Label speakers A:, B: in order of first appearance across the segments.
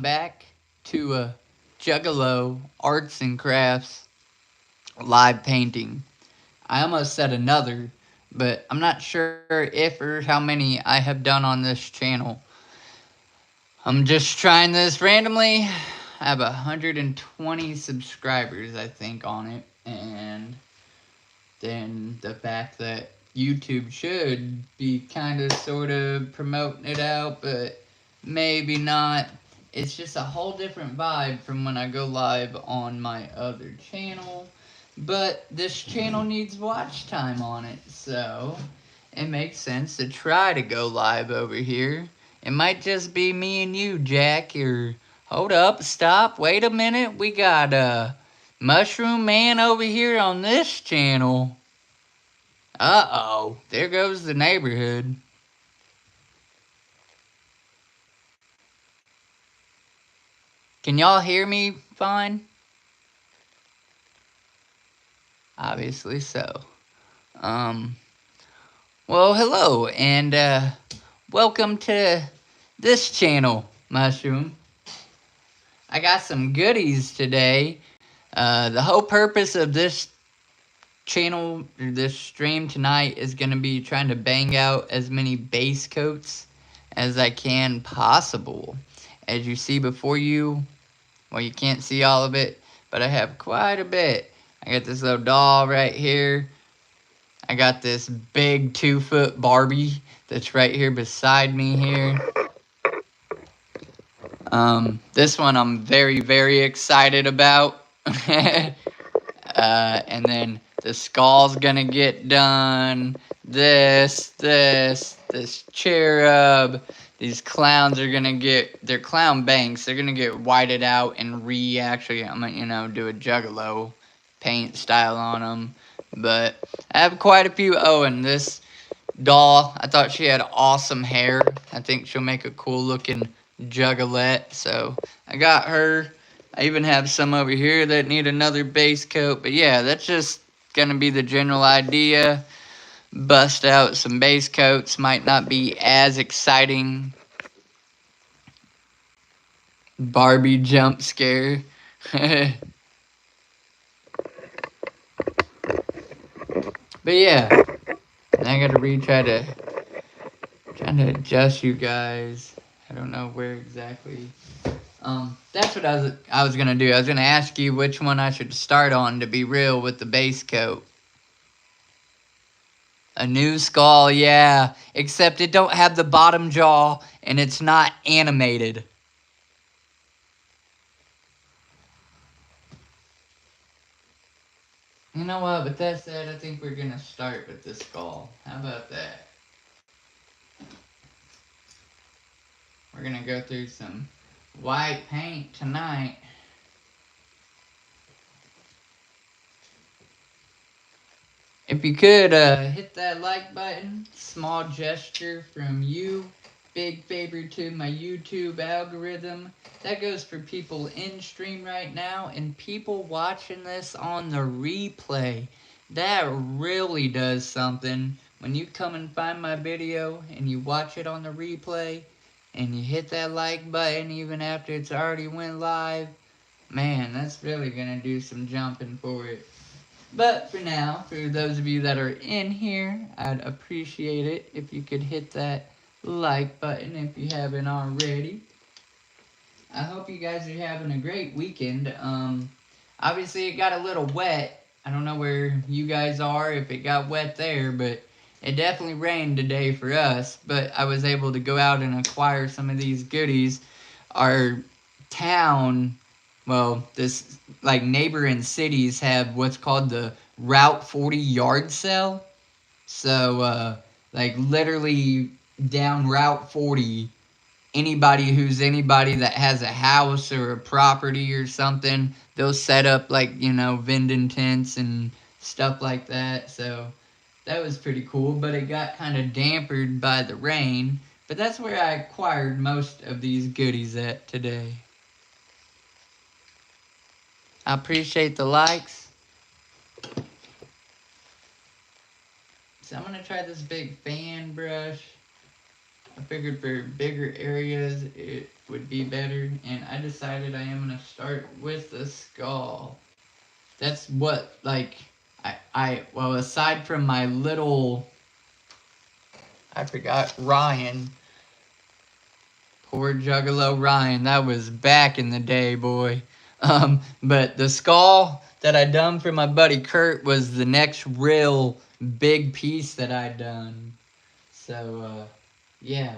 A: back to a Juggalo Arts and Crafts live painting. I almost said another, but I'm not sure if or how many I have done on this channel. I'm just trying this randomly. I have 120 subscribers, I think, on it, and then the fact that YouTube should be kind of sort of promoting it out, but maybe not. It's just a whole different vibe from when I go live on my other channel. But this channel needs watch time on it, so it makes sense to try to go live over here. It might just be me and you, Jack, or hold up, stop, wait a minute. We got Mushroom Man over here on this channel. Uh-oh, there goes the neighborhood. Can y'all hear me fine? Obviously so. Well, hello, and welcome to this channel, Mushroom. I got some goodies today. The whole purpose of this channel, or this stream tonight, is going to be trying to bang out as many base coats as I can possible. As you see before you, well, you can't see all of it, but I have quite a bit. I got this little doll right here. I got this big 2-foot Barbie that's right here beside me here. This one I'm very, very excited about. And then the skull's gonna get done. This cherub. These clowns are gonna get their clown banks. They're gonna get whited out and actually, I'm gonna, do a Juggalo paint style on them. But I have quite a few. Oh, and this doll, I thought she had awesome hair. I think she'll make a cool looking Juggalette. So I got her. I even have some over here that need another base coat. But yeah, that's just gonna be the general idea. Bust out some base coats. Might not be as exciting. Barbie jump scare. But yeah, I gotta trying to adjust you guys. I don't know where exactly. That's what I was gonna do. I was gonna ask you which one I should start on, to be real, with the base coat. A new skull, yeah. Except it don't have the bottom jaw and it's not animated. You know what, with that said, I think we're gonna start with the skull. How about that? We're gonna go through some white paint tonight. If you could hit that like button, small gesture from you, big favor to my YouTube algorithm. That goes for people in stream right now and people watching this on the replay. That really does something. When you come and find my video and you watch it on the replay and you hit that like button even after it's already went live, man, that's really gonna do some jumping for it. But for now, for those of you that are in here, I'd appreciate it if you could hit that like button if you haven't already. I hope you guys are having a great weekend. Obviously it got a little wet. I don't know where you guys are, if it got wet there, but it definitely rained today for us. But I was able to go out and acquire some of these goodies. Our town, well, this like neighboring cities have what's called the Route 40 yard sale. So like literally down Route 40, anybody that has a house or a property or something, they'll set up like, vending tents and stuff like that. So that was pretty cool, but it got kind of dampened by the rain. But that's where I acquired most of these goodies at today. I appreciate the likes. So I'm going to try this big fan brush. I figured for bigger areas it would be better, and I decided I am gonna start with the skull. That's what, like, well, aside from my little, I forgot Ryan. Poor Juggalo Ryan. That was back in the day, boy. But the skull that I done for my buddy Kurt was the next real big piece that I done. So, yeah.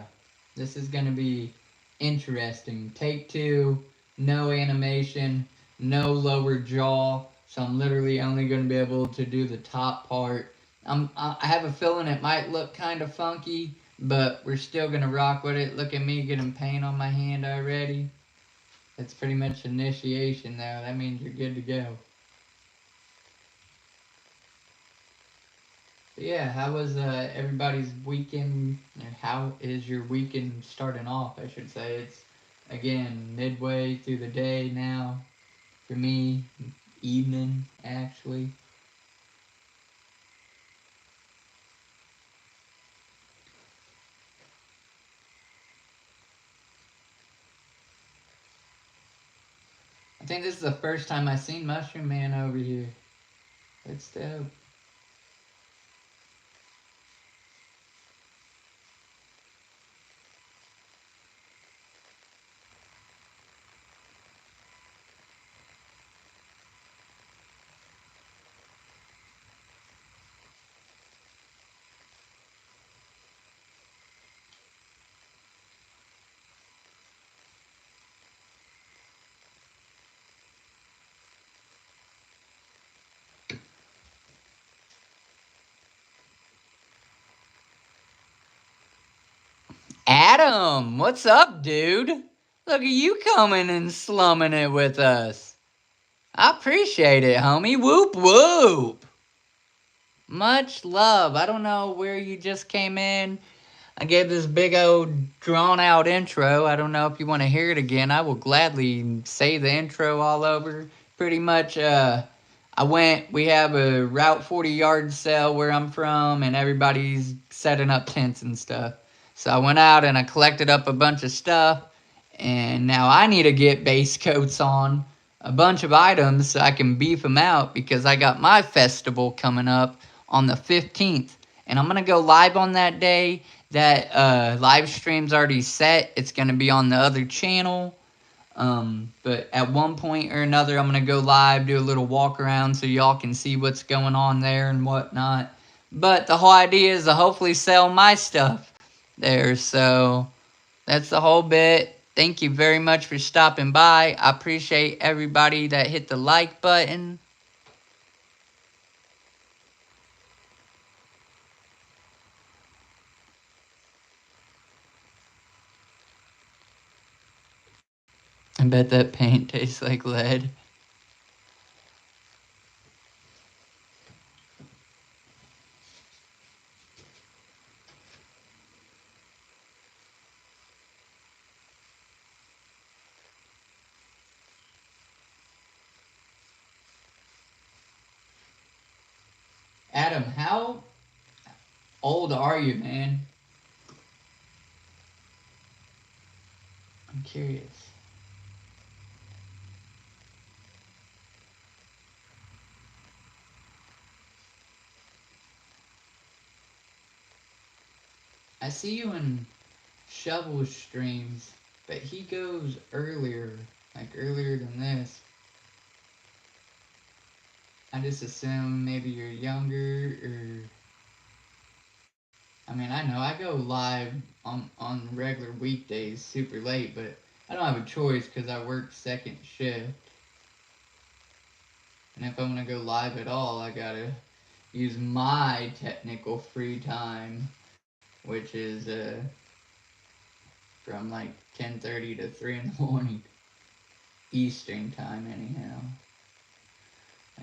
A: This is gonna be interesting. Take two, no animation, no lower jaw. So I'm literally only gonna be able to do the top part. I have a feeling it might look kind of funky, but we're still gonna rock with it. Look at me getting paint on my hand already. That's pretty much initiation though. That means you're good to go. So yeah, how was everybody's weekend? Or how is your weekend starting off? I should say it's again midway through the day now. For me, evening actually. I think this is the first time I've seen Mushroom Man over here. That's dope. Adam, what's up, dude? Look at you coming and slumming it with us. I appreciate it, homie. Whoop whoop. Much love. I don't know where you just came in. I gave this big old drawn out intro. I don't know if you want to hear it again. I will gladly say the intro all over. Pretty much, we have a Route 40 yard sale where I'm from, and everybody's setting up tents and stuff. So I went out and I collected up a bunch of stuff, and now I need to get base coats on a bunch of items so I can beef them out because I got my festival coming up on the 15th. And I'm going to go live on that day. That live stream's already set. It's going to be on the other channel. But at one point or another, I'm going to go live, do a little walk around so y'all can see what's going on there and whatnot. But the whole idea is to hopefully sell my stuff there. So that's the whole bit. Thank you very much for stopping by. I appreciate everybody that hit the like button. I bet that paint tastes like lead. Adam, how old are you, man? I'm curious. I see you in Shovel streams, but he goes earlier, like earlier than this. I just assume maybe you're younger, or I mean, I know I go live on regular weekdays super late, but I don't have a choice because I work second shift. And if I'm gonna go live at all, I gotta use my technical free time, which is from like 10:30 to 3 in the morning Eastern time, anyhow.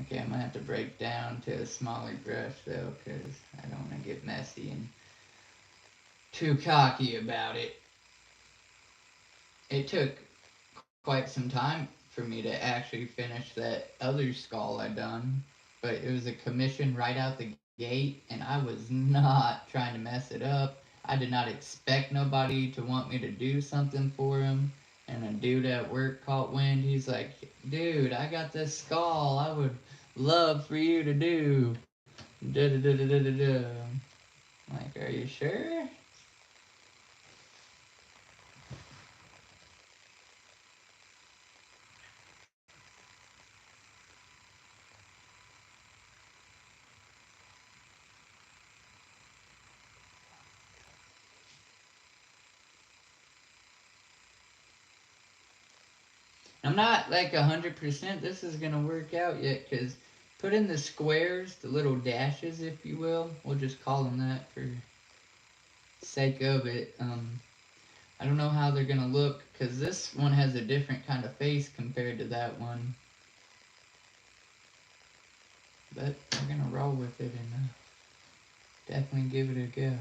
A: Okay, I'm gonna have to break down to a smaller brush though, because I don't want to get messy and too cocky about it. It took quite some time for me to actually finish that other skull I done, but it was a commission right out the gate, and I was not trying to mess it up. I did not expect nobody to want me to do something for him. And a dude at work caught wind. He's like, dude, I got this skull I would love for you to do. Da da da da da da da. I'm like, are you sure? I'm not like 100% this is gonna work out yet, cause put in the squares, the little dashes, if you will. We'll just call them that for sake of it. I don't know how they're gonna look, cause this one has a different kind of face compared to that one. But we're gonna roll with it and definitely give it a go.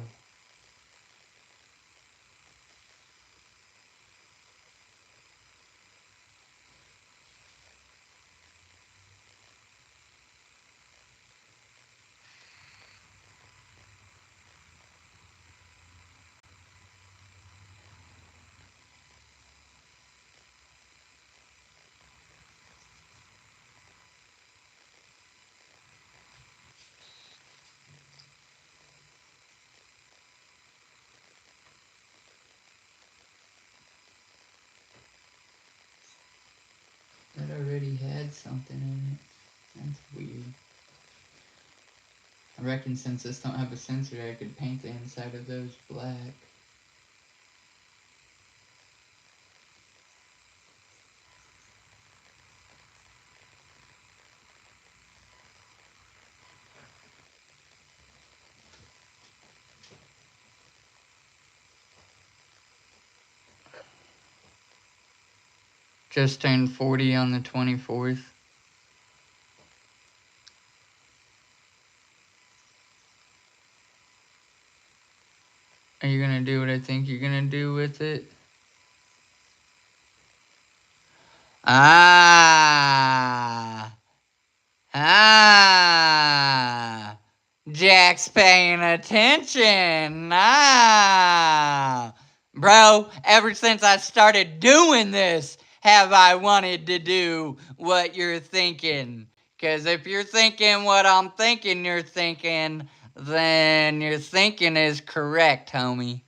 A: That already had something in it. That's weird. I reckon since this don't have a sensor, I could paint the inside of those black. Just turned 40 on the 24th. Are you gonna do what I think you're gonna do with it? Ah! Ah! Jack's paying attention. Ah! Bro, ever since I started doing this, have I wanted to do what you're thinking. Because if you're thinking what I'm thinking you're thinking, then your thinking is correct, homie.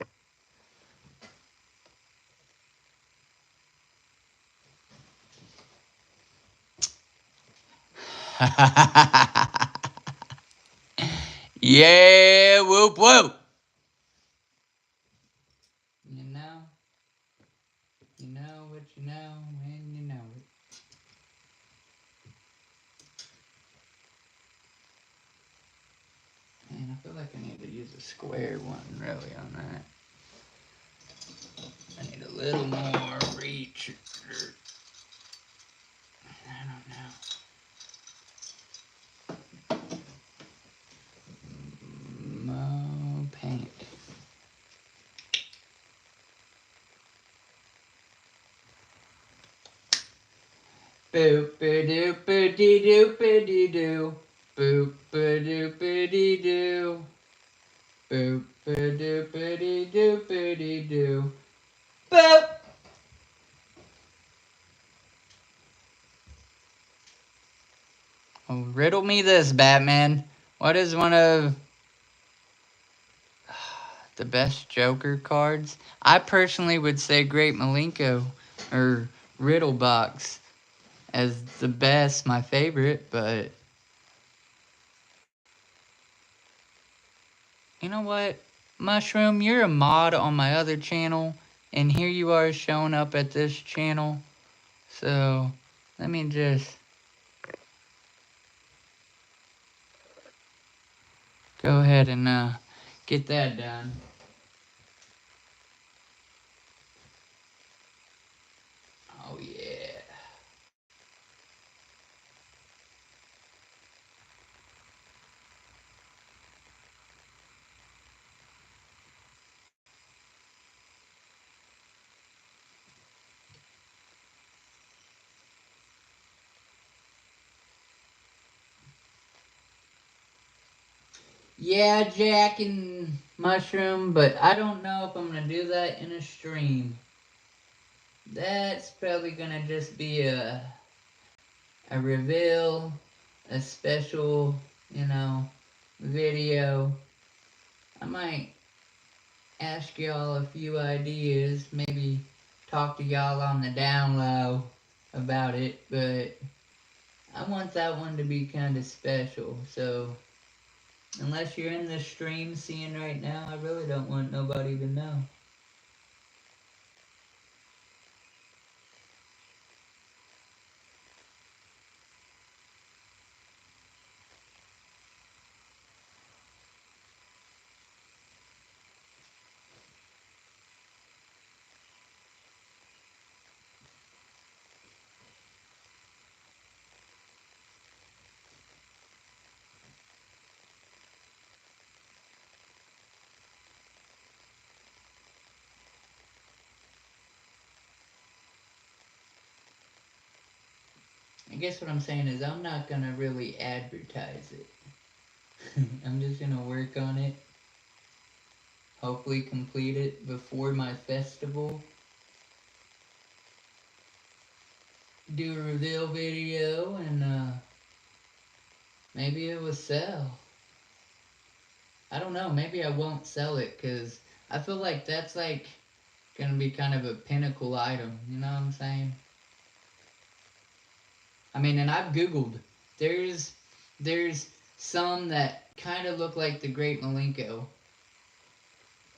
A: Yeah, whoop whoop. You know what you know, and you know it. Man, I feel like I need to use a square one really on that. I need a little more reach. I don't know. More paint. Boop a doop a dee doop a dee doo. Boop a doop a dee doo. Boop a doop a dee doop a dee doo. Boop! Oh, riddle me this, Batman. What is one of the best Joker cards? I personally would say Great Malenko or Riddle Box as the best, my favorite, but you know what? Mushroom, you're a mod on my other channel, and here you are showing up at this channel. So, let me just go ahead and get that done. Oh, yeah. Yeah, Jack and Mushroom, but I don't know if I'm gonna do that in a stream. That's probably gonna just be a reveal, a special, video. I might ask y'all a few ideas, maybe talk to y'all on the down low about it, but I want that one to be kind of special. So, unless you're in the stream seeing right now, I really don't want nobody to know. I guess what I'm saying is I'm not gonna really advertise it. I'm just gonna work on it, hopefully complete it before my festival, do a reveal video, and maybe it will sell. I don't know, maybe I won't sell it because I feel like that's like gonna be kind of a pinnacle item, you know what I'm saying? I mean, and I've Googled. There's there's some that kind of look like the Great Malenko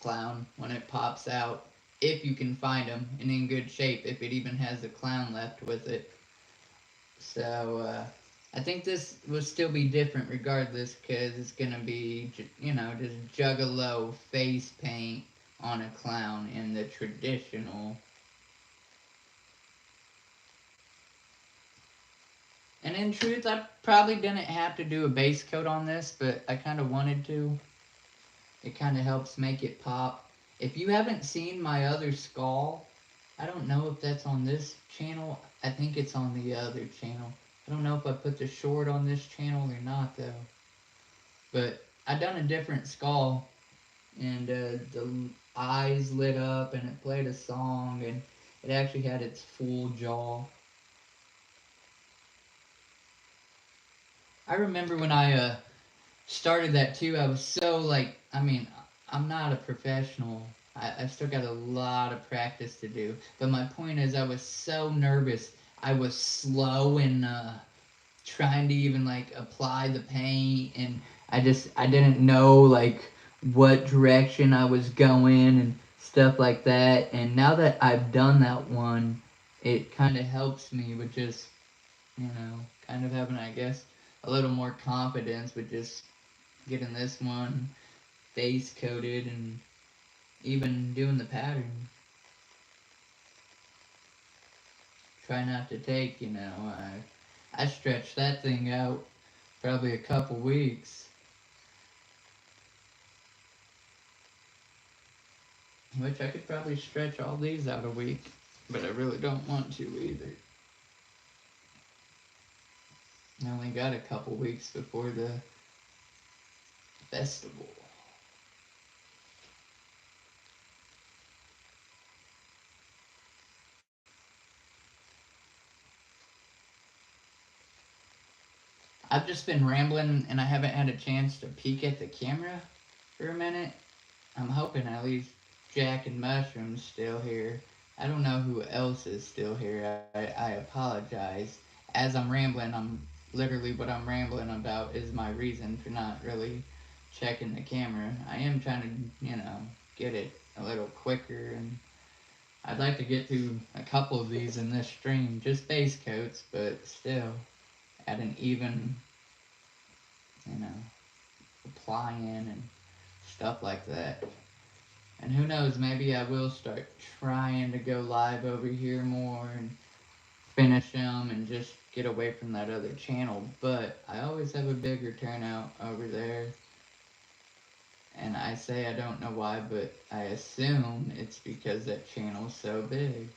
A: clown when it pops out, if you can find them and in good shape, if it even has a clown left with it. So I think this will still be different regardless, because it's gonna be just Juggalo face paint on a clown in the traditional. And in truth, I probably didn't have to do a base coat on this, but I kind of wanted to. It kind of helps make it pop. If you haven't seen my other skull, I don't know if that's on this channel. I think it's on the other channel. I don't know if I put the short on this channel or not though. But I done a different skull, and the eyes lit up, and it played a song, and it actually had its full jaw. I remember when I started that too, I was so like, I mean, I'm not a professional. I still got a lot of practice to do. But my point is, I was so nervous. I was slow in trying to even like apply the paint, and I didn't know like what direction I was going and stuff like that. And now that I've done that one, it kind of helps me with just, kind of having, I guess, a little more confidence with just getting this one base coated and even doing the pattern. Try not to take, I stretched that thing out probably a couple weeks, which I could probably stretch all these out a week, but I really don't want to either. I only got a couple weeks before the festival. I've just been rambling and I haven't had a chance to peek at the camera for a minute. I'm hoping at least Jack and Mushroom's still here. I don't know who else is still here. I apologize. As I'm rambling, literally what I'm rambling about is my reason for not really checking the camera. I am trying to, get it a little quicker, and I'd like to get through a couple of these in this stream, just base coats, but still at an even, you know, applying and stuff like that. And who knows, maybe I will start trying to go live over here more and finish them and just get away from that other channel. But I always have a bigger turnout over there. And I say I don't know why, but I assume it's because that channel's so big.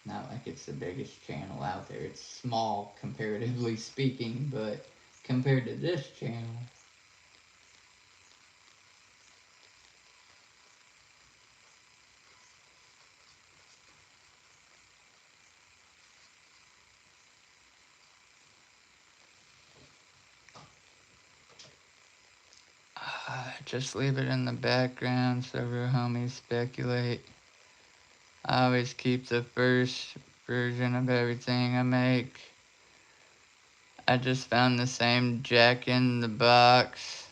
A: Not like it's the biggest channel out there. It's small, comparatively speaking, but compared to this channel. Just leave it in the background so real homies speculate. I always keep the first version of everything I make. I just found the same Jack in the Box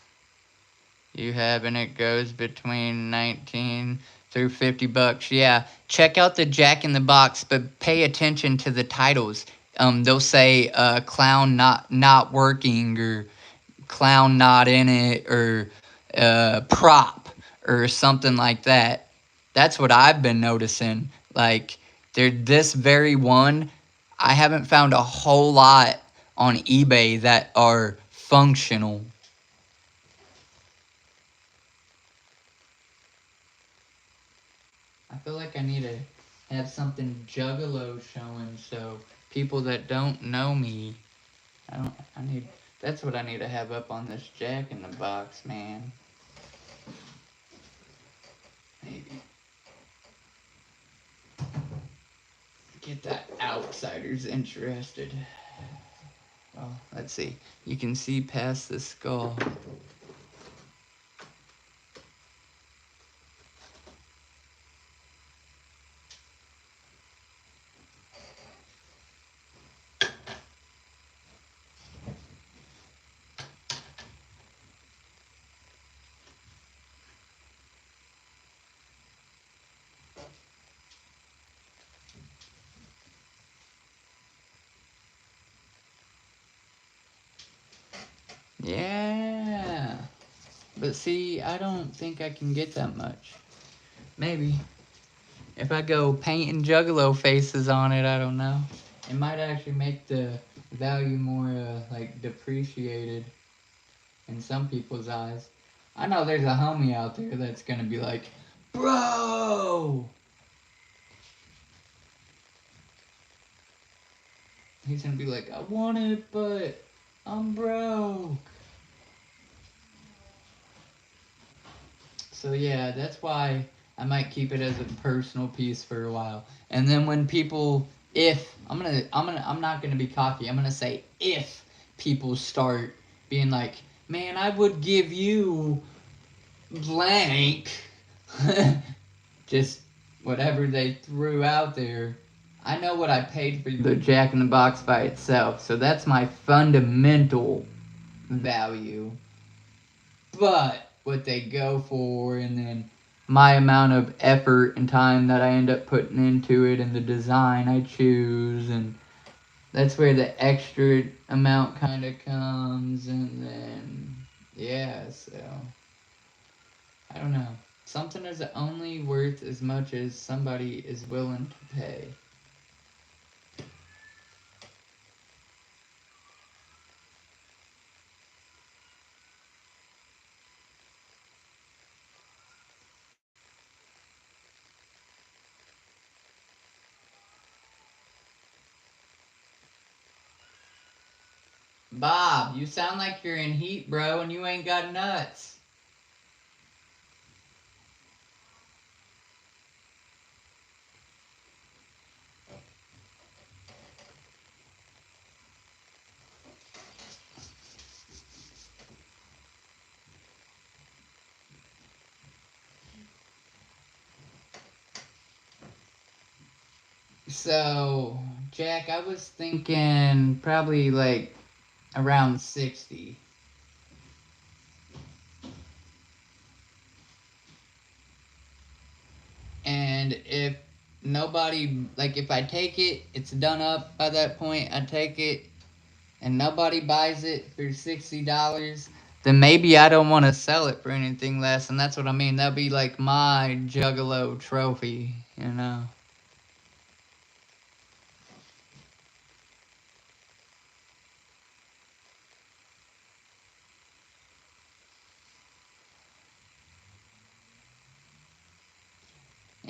A: you have, and it goes between 19 through 50 bucks. Yeah, check out the Jack in the Box, but pay attention to the titles. They'll say clown not working, or clown not in it, or prop, or something like that. That's what I've been noticing. Like, this very one, I haven't found a whole lot on eBay that are functional. I feel like I need to have something Juggalo showing, so people that don't know me, that's what I need to have up on this Jack in the Box, man. Maybe. Get the outsiders interested. Well, let's see. You can see past the skull. Yeah. But see, I don't think I can get that much. Maybe. If I go painting Juggalo faces on it, I don't know. It might actually make the value more, like, depreciated in some people's eyes. I know there's a homie out there that's gonna be like, bro! He's gonna be like, I want it, but I'm broke. So yeah, that's why I might keep it as a personal piece for a while. And then when people, I'm not gonna be cocky. I'm gonna say if people start being like, man, I would give you blank, just whatever they threw out there. I know what I paid for the Jack in the Box by itself, so that's my fundamental value. But what they go for, and then my amount of effort and time that I end up putting into it, and the design I choose, and that's where the extra amount kind of comes. And then yeah, so I don't know, something is only worth as much as somebody is willing to pay. Bob, you sound like you're in heat, bro, and you ain't got nuts. So, Jack, I was thinking probably like around 60. And if nobody, like, if I take it, it's done up by that point, I take it, and nobody buys it for $60, then maybe I don't want to sell it for anything less. And that's what I mean. That'd be like my Juggalo trophy, you know?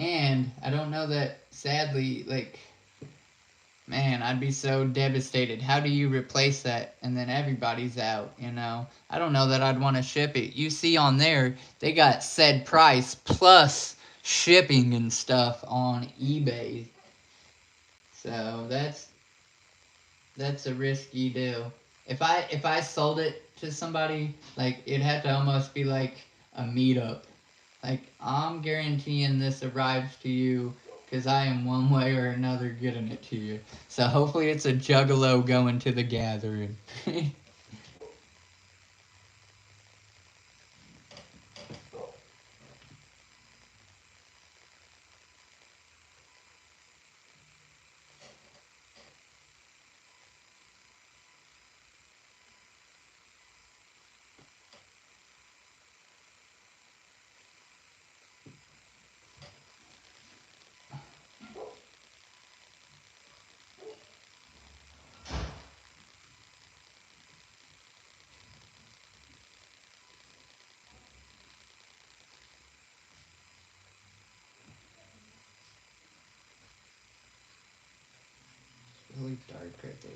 A: And I don't know that, sadly, like, Man, I'd be so devastated. How do you replace that? And then everybody's out, you know? I don't know that I'd want to ship it. You see on there, they got said price plus shipping and stuff on eBay. So that's a risky deal. If I sold it to somebody, like it'd have to almost be like a meetup. Like I'm guaranteeing this arrives to you because I am one way or another getting it to you. So hopefully it's a Juggalo going to the gathering. Really dark right there.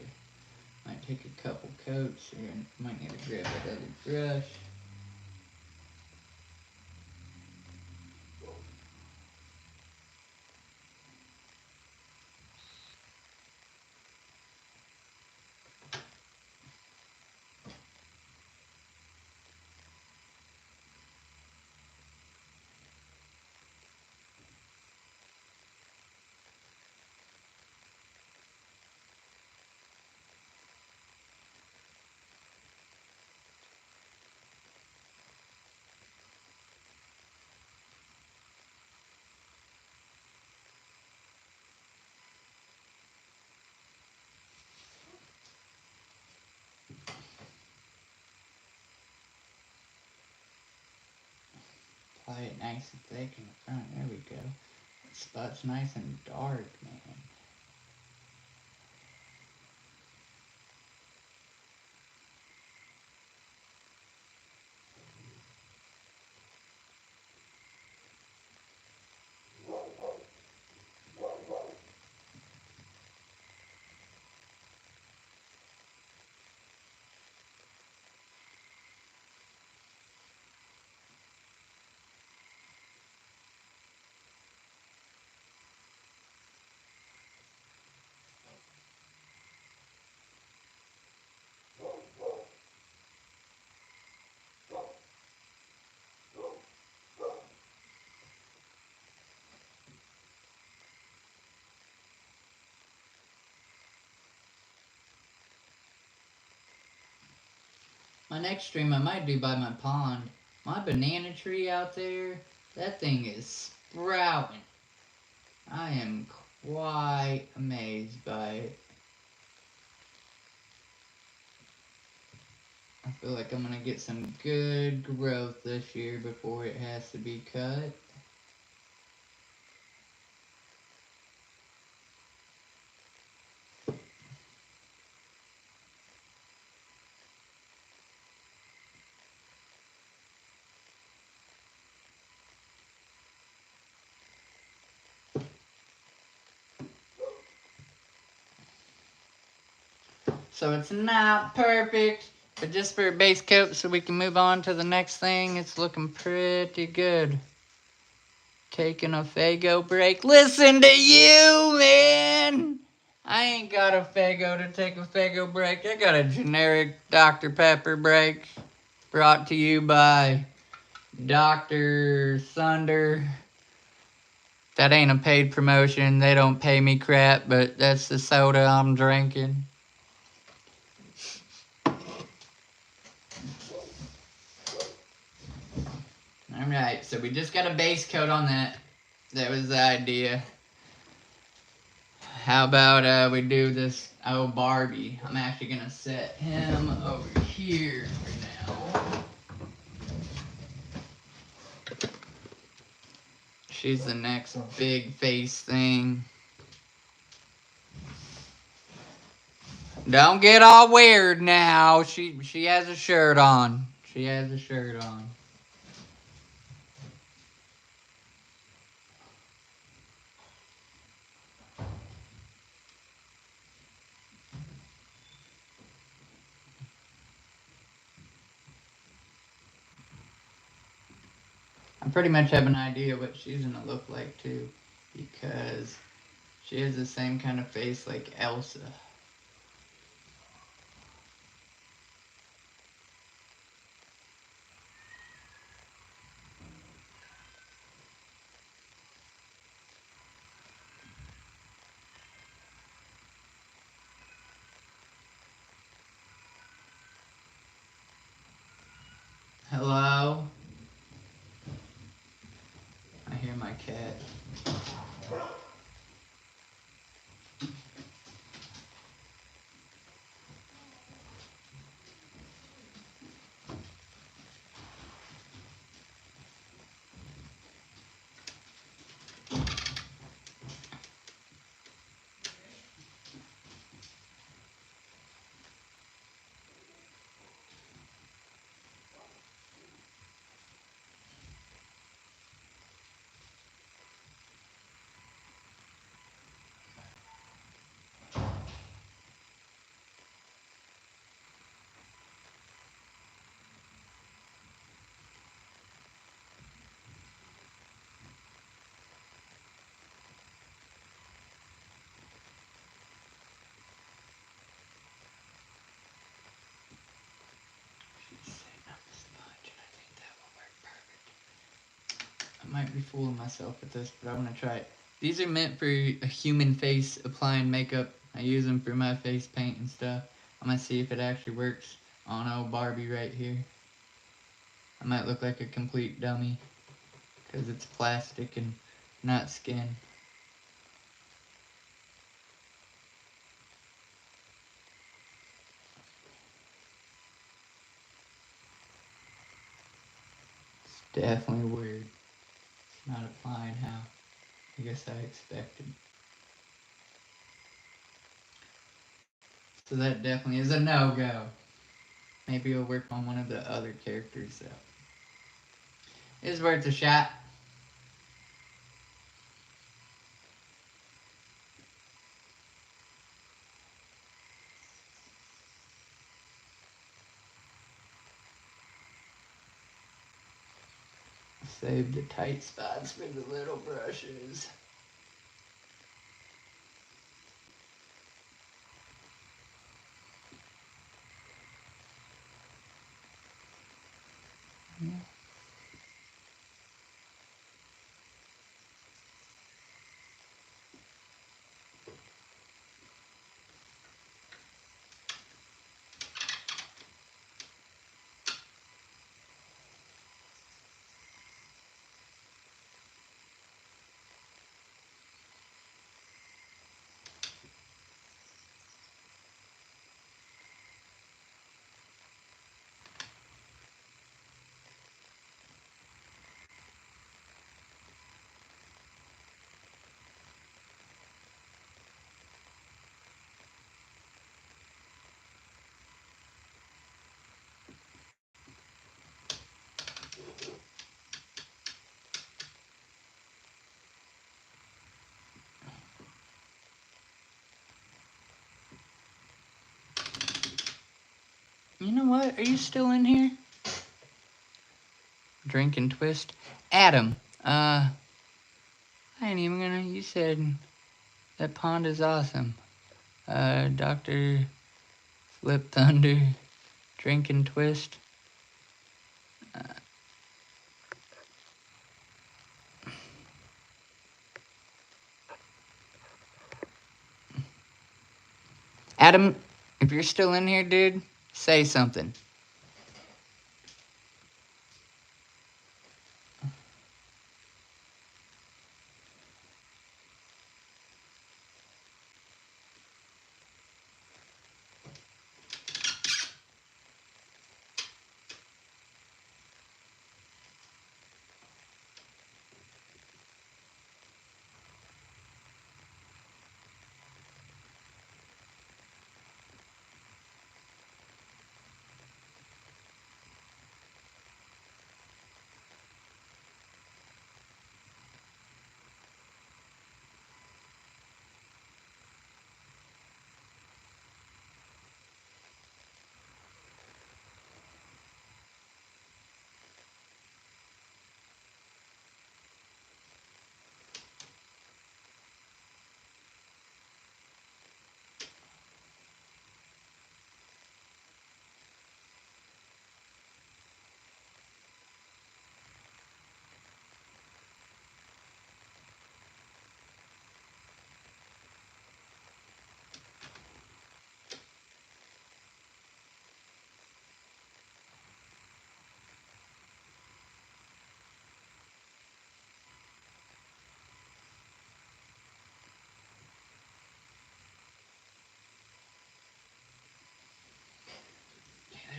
A: Might take a couple coats and might need to grab that other brush. Apply it nice and thick in the front. There we go. That spot's nice and dark, man. My next stream I might do by my pond. My banana tree out there, that thing is sprouting. I am quite amazed by it. I feel like I'm gonna get some good growth this year before it has to be cut. So it's not perfect, but just for a base coat so we can move on to the next thing, it's looking pretty good. Taking a Fago break. Listen to you, man! I ain't got a Fago to take a Fago break. I got a generic Dr. Pepper break. Brought to you by Dr. Thunder. That ain't a paid promotion. They don't pay me crap, but that's the soda I'm drinking. Alright, so we just got a base coat on that. That was the idea. How about we do this Barbie? I'm actually gonna set him over here for now. She's the next big face thing. Don't get all weird now. She has a shirt on. She has a shirt on. pretty much have an idea what she's gonna look like too, because she has the same kind of face like Elsa. Hello? I hear my cat. She's sitting on the sponge, and I think that will work perfect. I might be fooling myself with this, but I want to try it. These are meant for a human face applying makeup. I use them for my face paint and stuff. I'm gonna see if it actually works on old Barbie right here. I might look like a complete dummy because it's plastic and not skin. It's definitely weird. It's not applying how I guess I expected. So that definitely is a no-go. Maybe I'll work on one of the other characters though. It's worth a shot. Save the tight spots for the little brushes. Yeah. You know what? Are you still in here? Drink and twist. Adam, I ain't even gonna. You said that pond is awesome. Dr. Flip Thunder, drink and twist. Adam, if you're still in here, dude, say something.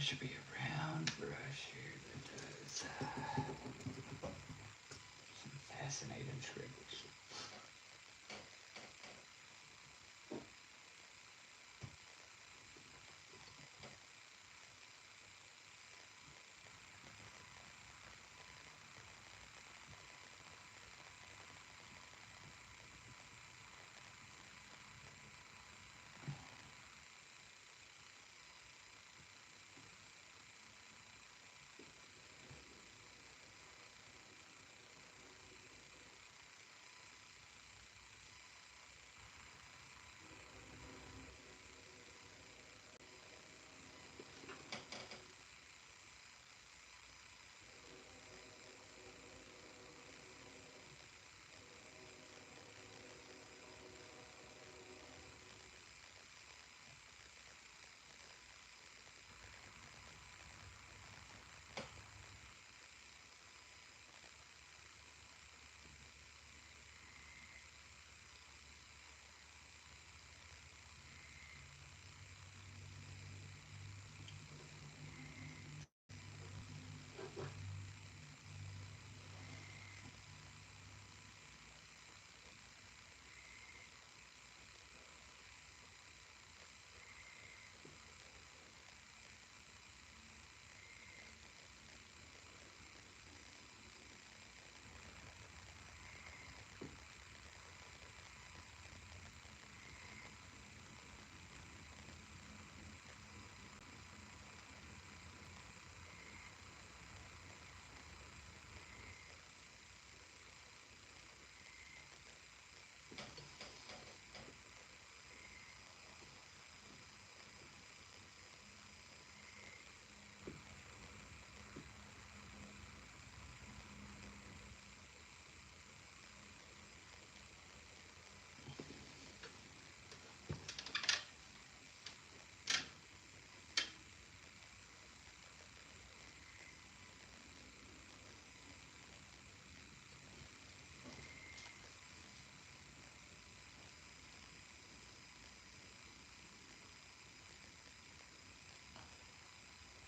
A: should be a round brush here that does some fascinating tricks.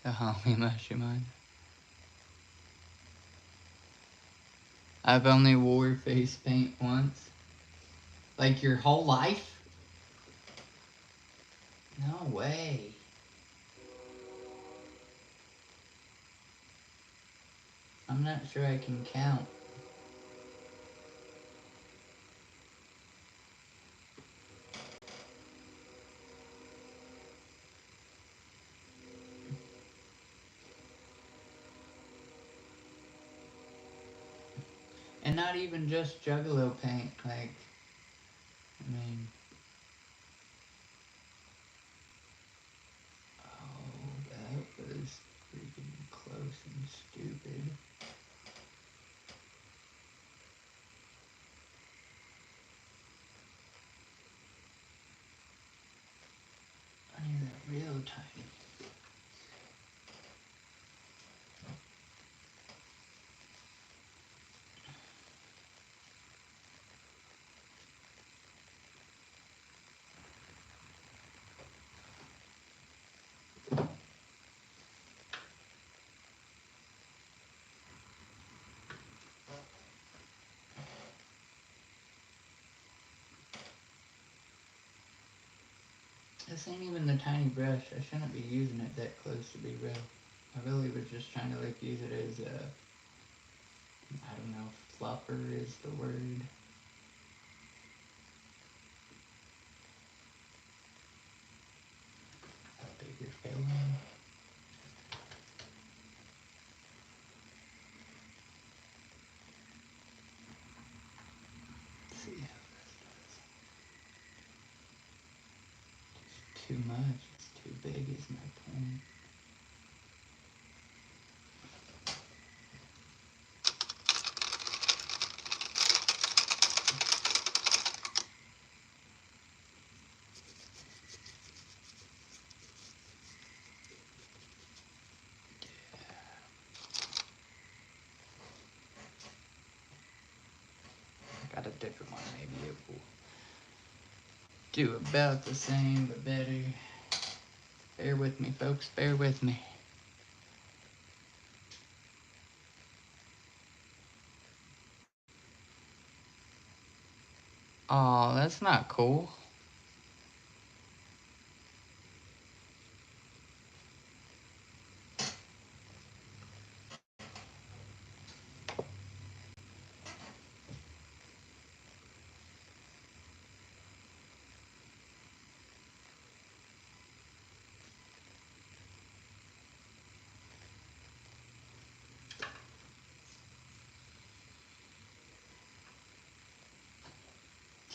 A: The homie mushroom. I've only wore face paint once. Like your whole life? No way. I'm not sure I can count. And not even just Juggalo paint, like, I mean... Oh, that was freaking close and stupid. I need that real tiny. This ain't even the tiny brush. I shouldn't be using it that close to be real. I really was just trying to like use it as a, I don't know, fluffer is the word. A bigger filling. Let's see how this does. Just too much. It's too big is my point. Got a different one, maybe it will do about the same, but better. Bear with me, folks, bear with me. Oh, that's not cool.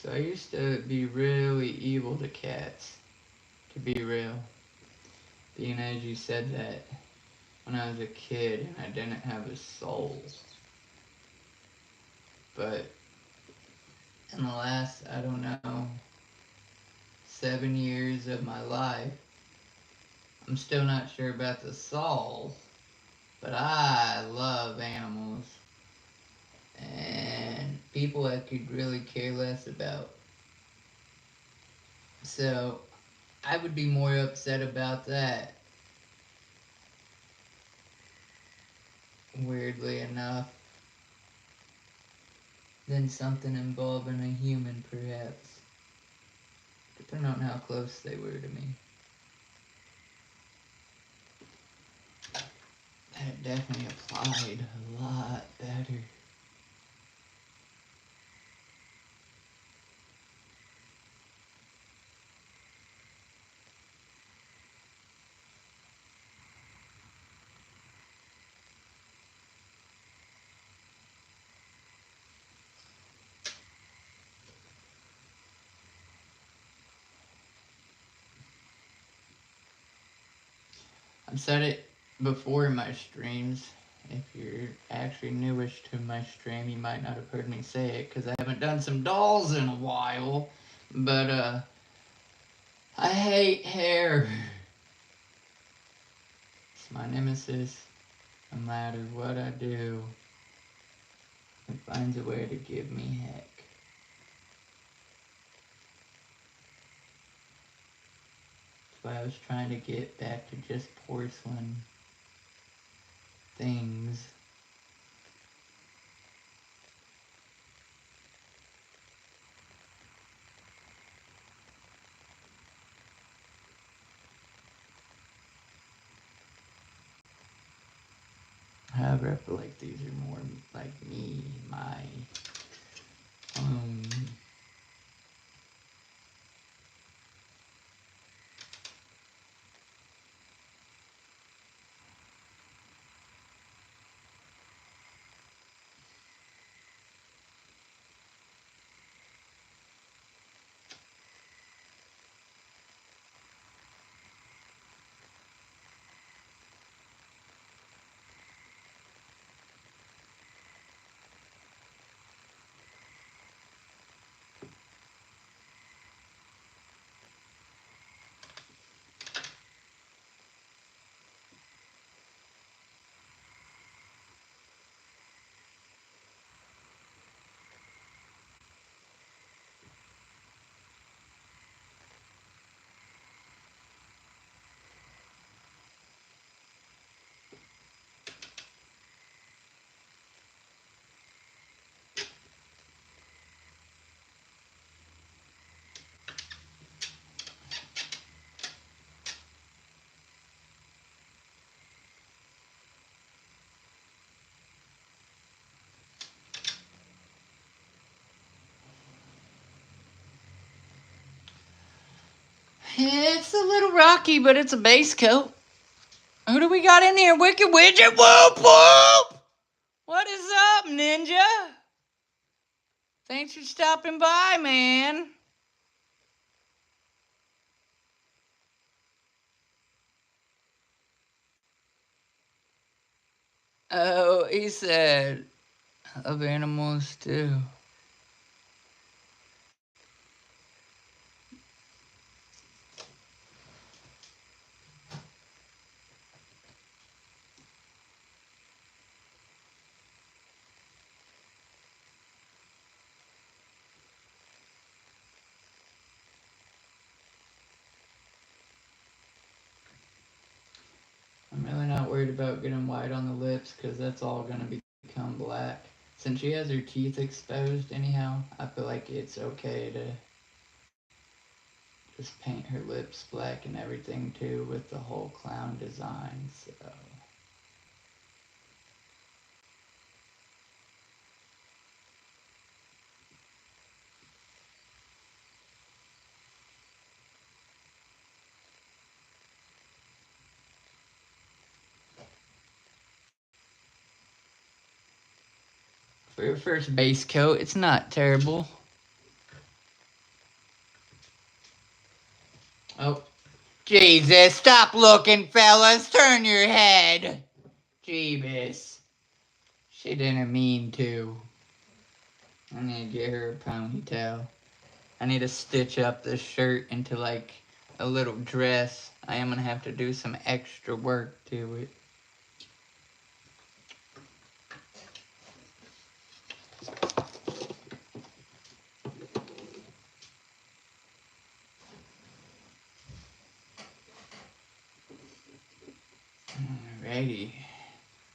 A: So I used to be really evil to cats, to be real. Being as you said that when I was a kid and I didn't have a soul. But in the last, I don't know, 7 years of my life, I'm still not sure about the soul, but I love animals. And people I could really care less about. So I would be more upset about that, weirdly enough, than something involving a human, perhaps. Depending on how close they were to me. That definitely applied a lot better. I've said it before in my streams. If you're actually newish to my stream, you might not have heard me say it because I haven't done some dolls in a while. But I hate hair. It's my nemesis. No matter what I do, it finds a way to give me heck. That's why I was trying to get back to just porcelain things. However, I feel like these are more like me, my um it's a little rocky, but it's a base coat. Who do we got in here? Wicked Widget? Whoop whoop! What is up, Ninja? Thanks for stopping by, man. Oh, he said, of animals too. I'm really not worried about getting white on the lips because that's all going to become black. Since she has her teeth exposed anyhow, I feel like it's okay to just paint her lips black and everything too with the whole clown design, so. For your first base coat, it's not terrible. Oh. Jesus, stop looking, fellas. Turn your head. Jeebus. She didn't mean to. I need to get her a ponytail. I need to stitch up this shirt into like a little dress. I am gonna have to do some extra work to it. Alrighty.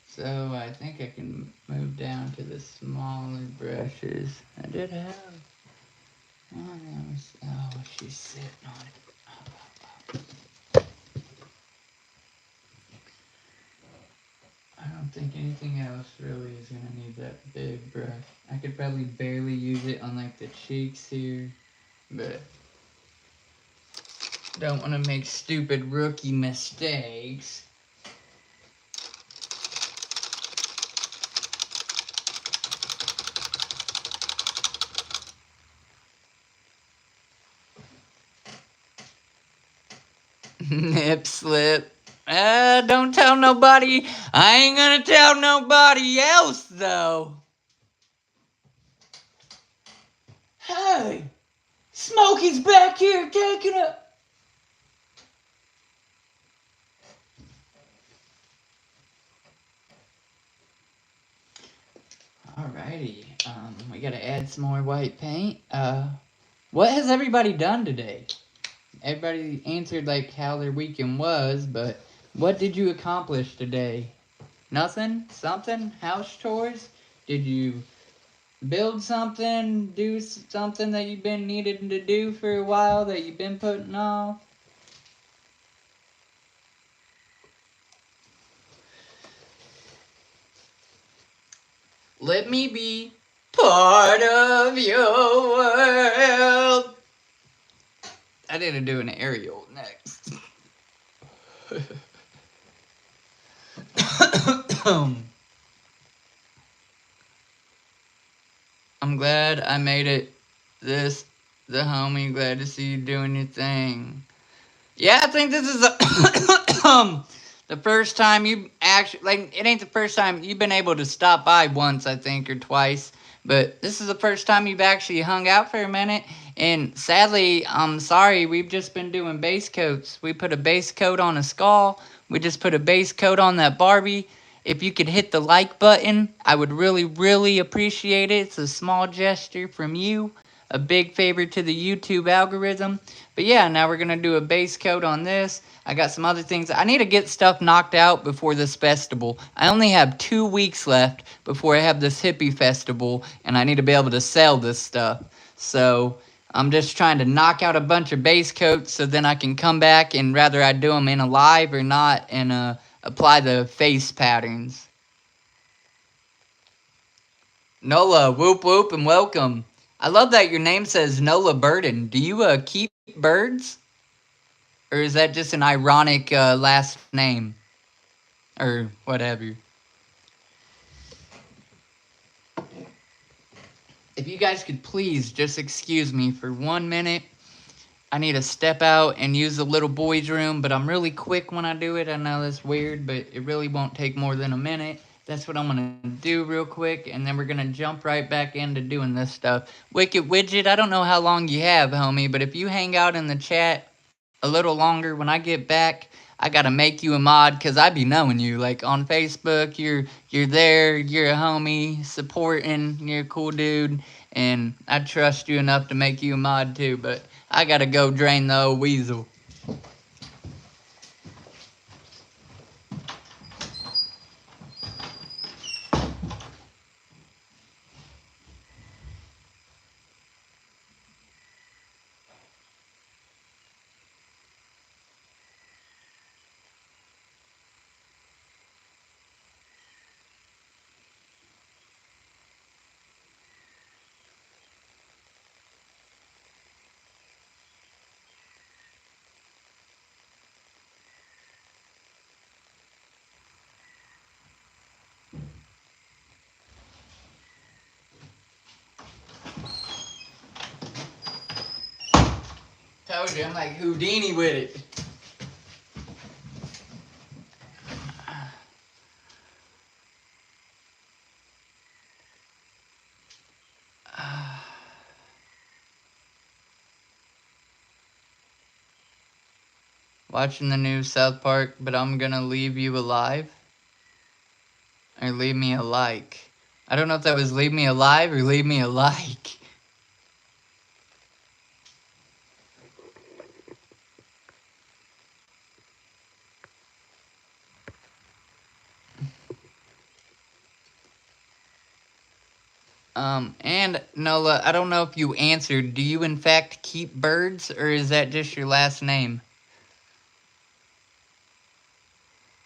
A: So I think I can move down to the smaller brushes. I did have. Oh, she's sitting on it. I don't think anything else really is gonna need that big brush. I could probably barely use it on like the cheeks here, but don't want to make stupid rookie mistakes. Nip slip. Don't tell nobody. I ain't gonna tell nobody else, though. Hey! Smokey's back here taking a... Alrighty. We gotta add some more white paint. What has everybody done today? Everybody answered like how their weekend was, but what did you accomplish today? Nothing? Something? House chores? Did you build something? Do something that you've been needing to do for a while that you've been putting off? Let me be part of your world. I need to do an aerial next. I'm glad I made it the homie. Glad to see you doing your thing. Yeah, I think this is the first time you actually, like, it ain't the first time you've been able to stop by once, I think, or twice. But this is the first time you've actually hung out for a minute. And sadly, I'm sorry, we've just been doing base coats. We put a base coat on a skull. We just put a base coat on that Barbie. If you could hit the like button, I would really, really appreciate it. It's a small gesture from you. A big favor to the YouTube algorithm. But yeah, now we're going to do a base coat on this. I got some other things. I need to get stuff knocked out before this festival. I only have 2 weeks left before I have this hippie festival, and I need to be able to sell this stuff. So I'm just trying to knock out a bunch of base coats so then I can come back and rather I do them in a live or not and apply the face patterns. Nola, whoop whoop and welcome. I love that your name says Nola Burden. Do you keep birds? Or is that just an ironic last name? Or whatever. If you guys could please just excuse me for 1 minute. I need to step out and use the little boy's room, but I'm really quick when I do it. I know that's weird, but it really won't take more than a minute. That's what I'm going to do real quick, and then we're going to jump right back into doing this stuff. Wicked Widget, I don't know how long you have, homie, but if you hang out in the chat a little longer, when I get back, I got to make you a mod, because I be knowing you. Like, on Facebook, you're there, you're a homie, supporting, you're a cool dude, and I trust you enough to make you a mod, too, but I got to go drain the old weasel. Told you, I'm like Houdini with it. Watching the new South Park, but I'm gonna leave you alive. Or leave me a like. I don't know if that was leave me alive or leave me a like. And Nola, I don't know if you answered. Do you in fact keep birds, or is that just your last name?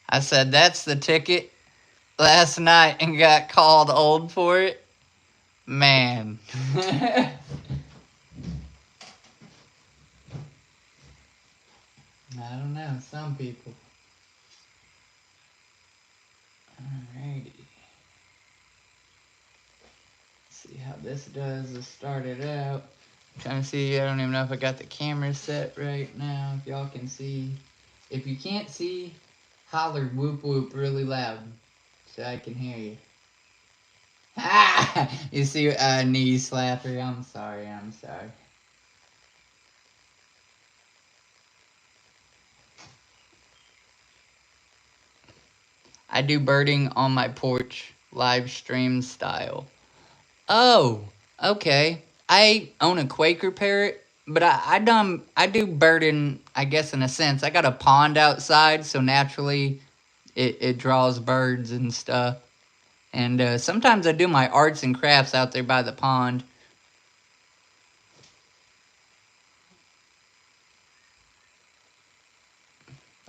A: I said that's the ticket last night and got called old for it. Man. I don't know, some people. Alrighty. See how this does to start it out. Trying to see, I don't even know if I got the camera set right now. If y'all can see. If you can't see, holler whoop whoop really loud so I can hear you. Ha! You see, knee slapper. I'm sorry. I do birding on my porch, live stream style. Oh, okay. I own a Quaker parrot, but I do birding, I guess, in a sense. I got a pond outside, so naturally it draws birds and stuff. And sometimes I do my arts and crafts out there by the pond.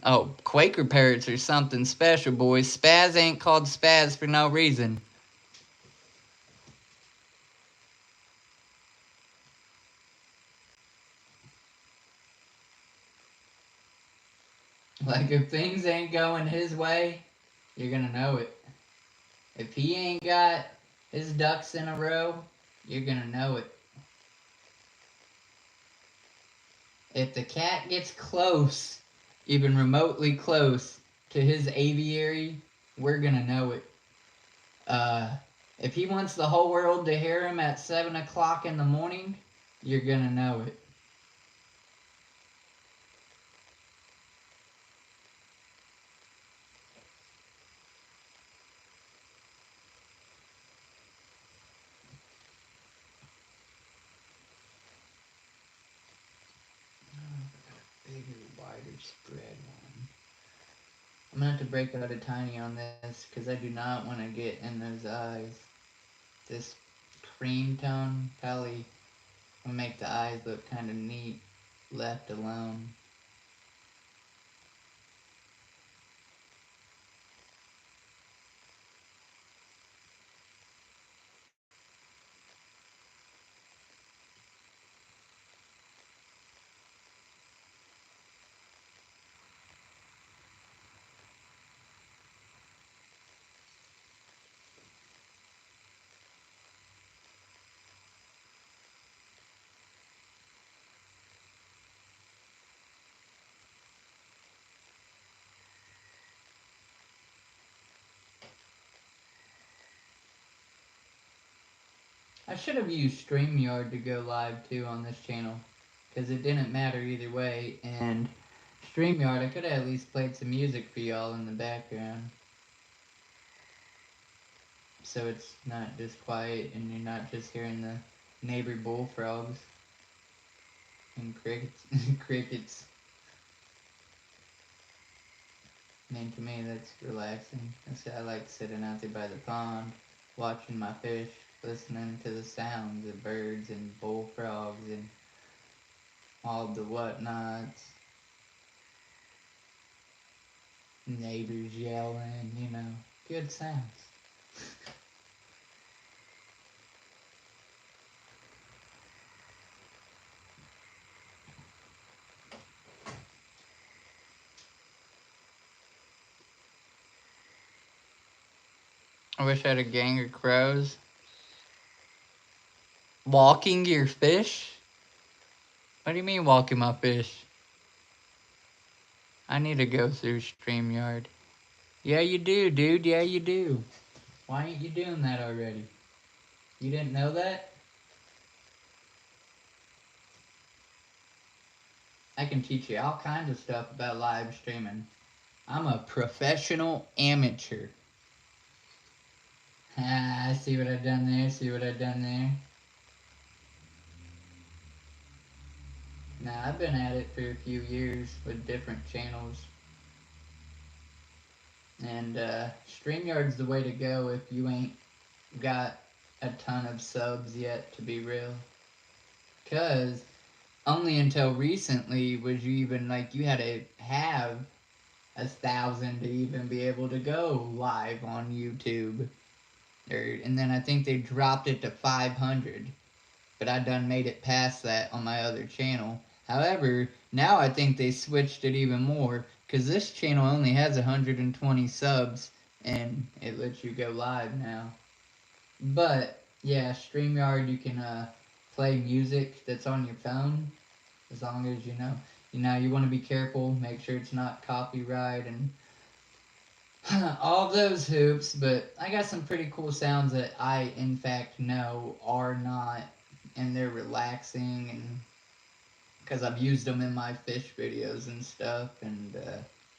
A: Oh, Quaker parrots are something special, boys. Spaz ain't called Spaz for no reason. Like, if things ain't going his way, you're gonna know it. If he ain't got his ducks in a row, you're gonna know it. If the cat gets close, even remotely close, to his aviary, we're gonna know it. If he wants the whole world to hear him at 7 o'clock in the morning, you're gonna know it. Bigger, wider spread one. I'm gonna have to break out a tiny on this because I do not want to get in those eyes. This cream tone probably will make the eyes look kind of neat left alone. I should have used StreamYard to go live too on this channel, because it didn't matter either way, and StreamYard, I could have at least played some music for y'all in the background. So it's not just quiet and you're not just hearing the neighbor bullfrogs and crickets. crickets. I mean, to me, that's relaxing. I like sitting out there by the pond, watching my fish, listening to the sounds of birds and bullfrogs and all the whatnots. Neighbors yelling, good sounds. I wish I had a gang of crows. Walking your fish? What do you mean walking my fish? I need to go through StreamYard. Yeah, you do, dude. Yeah, you do. Why ain't you doing that already? You didn't know that? I can teach you all kinds of stuff about live streaming. I'm a professional amateur. Ah, see what I've done there? See what I've done there? Nah, I've been at it for a few years with different channels. And StreamYard's the way to go if you ain't got a ton of subs yet, to be real. Because only until recently was you even, like, you had to have 1,000 to even be able to go live on YouTube. And then I think they dropped it to 500. But I done made it past that on my other channel. However, now I think they switched it even more, because this channel only has 120 subs, and it lets you go live now. But, yeah, StreamYard, you can play music that's on your phone, as long as you want to be careful, make sure it's not copyright, and all those hoops, but I got some pretty cool sounds that I, in fact, know are not, and they're relaxing, and because I've used them in my fish videos and stuff, and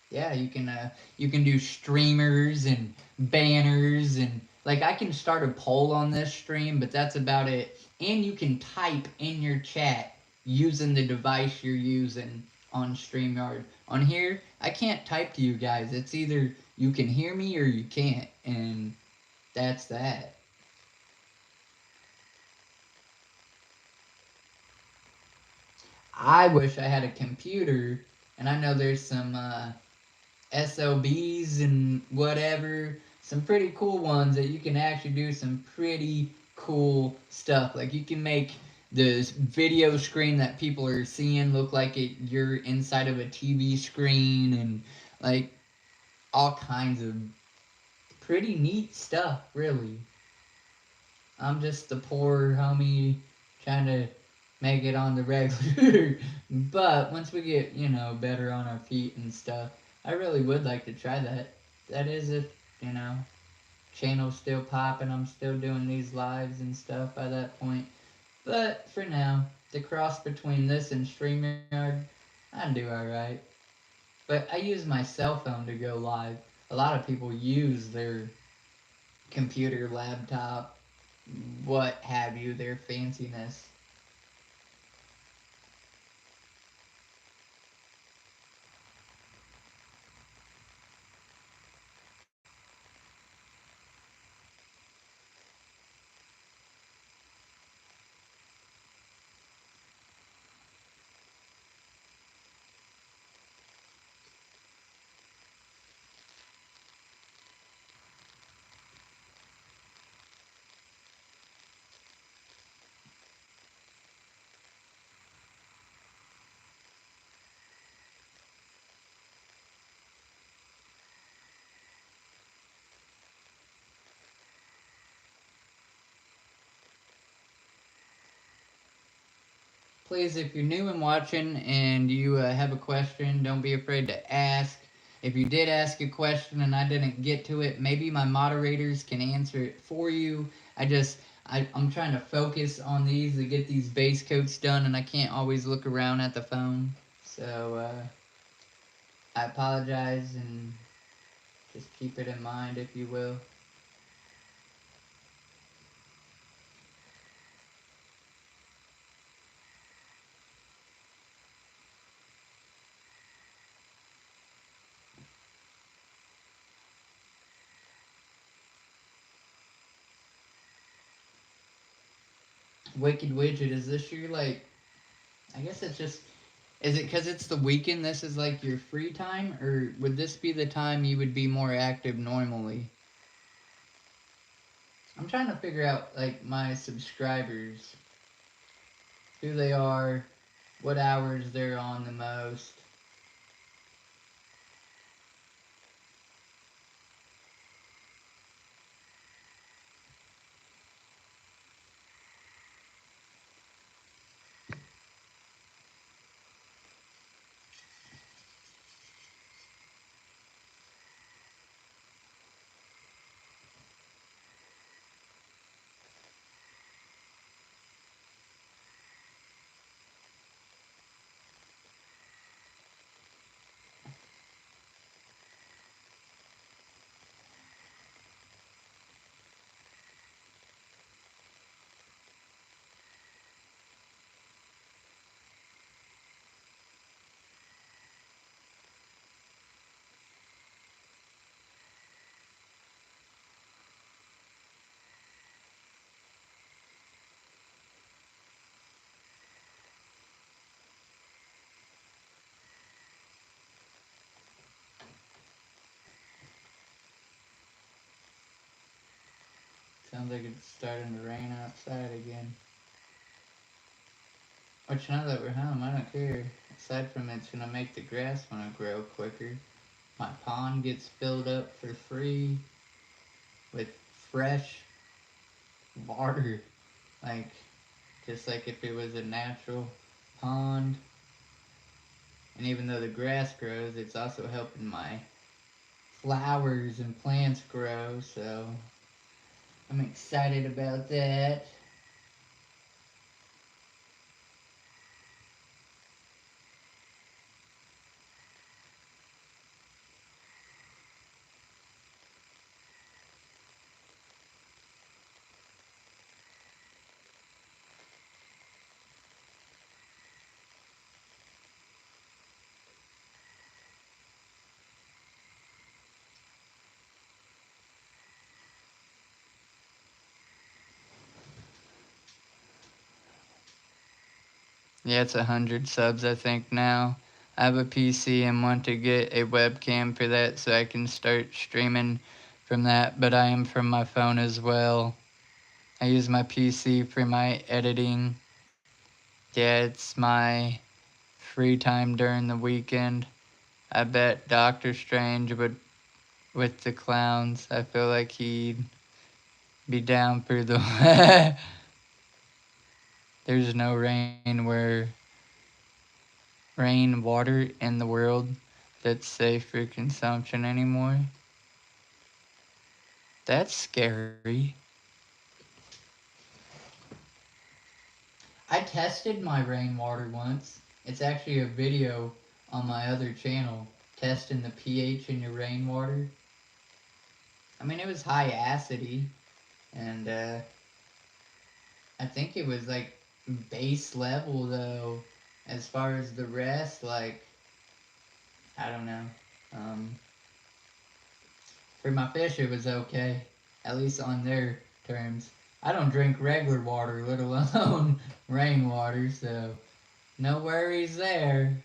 A: yeah, you can do streamers and banners, and like I can start a poll on this stream, but that's about it. And you can type in your chat using the device you're using on StreamYard. On here, I can't type to you guys. It's either you can hear me or you can't, and that's that. I wish I had a computer, and I know there's some SOBs and whatever, some pretty cool ones that you can actually do some pretty cool stuff. Like you can make the video screen that people are seeing look like you're inside of a TV screen, and like all kinds of pretty neat stuff, really. I'm just the poor homie trying to make it on the regular. But once we get, better on our feet and stuff, I really would like to try that. That is if, you know, channel's still popping, I'm still doing these lives and stuff by that point. But for now, the cross between this and StreamYard, I do alright. But I use my cell phone to go live. A lot of people use their computer, laptop, what have you, their fanciness. Please, if you're new and watching and you have a question, don't be afraid to ask. If you did ask a question and I didn't get to it, maybe my moderators can answer it for you. I'm trying to focus on these to get these base coats done, and I can't always look around at the phone. So, I apologize, and just keep it in mind, if you will. Wicked Widget, is this your, like, I guess it's just, is it because it's the weekend, this is like your free time? Or would this be the time you would be more active normally? I'm trying to figure out, like, my subscribers, who they are, what hours they're on the most. Sounds like it's starting to rain outside again. Which now that we're home, I don't care. Aside from it's gonna make the grass wanna grow quicker. My pond gets filled up for free with fresh water. Like, just like if it was a natural pond. And even though the grass grows, it's also helping my flowers and plants grow, so I'm excited about that. Yeah, it's 100 subs, I think, now. I have a PC and want to get a webcam for that so I can start streaming from that, but I am from my phone as well. I use my PC for my editing. Yeah, it's my free time during the weekend. I bet Doctor Strange would, with the clowns, I feel like he'd be down for the. There's no rain water in the world that's safe for consumption anymore. That's scary. I tested my rainwater once. It's actually a video on my other channel testing the pH in your rainwater. I mean, it was high acidity, and I think it was like base level though. As far as the rest, like, I don't know. Um, for my fish, it was okay, at least on their terms. I don't drink regular water, let alone rainwater, so no worries there.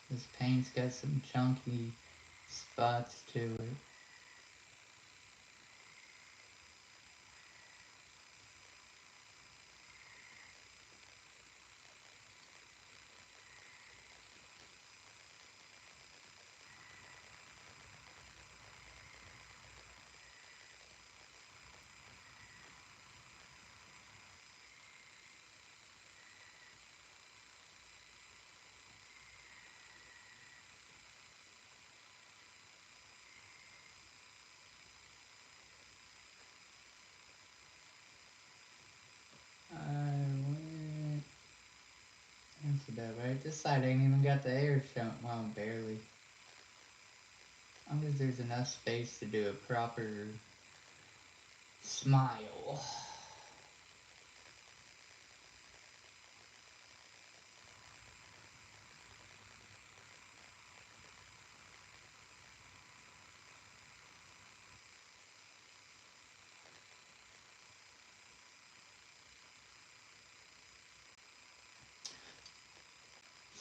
A: This paint's got some chunky spots to it. That's about right. This side ain't even got the air showing. Well, barely. As long as there's enough space to do a proper smile.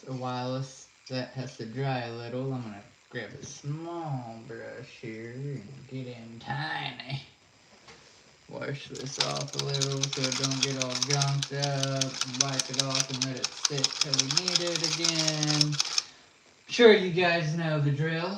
A: So while that has to dry a little, I'm gonna grab a small brush here and get in tiny. Wash this off a little so it don't get all gunked up. Wipe it off and let it sit till we need it again. Sure, you guys know the drill.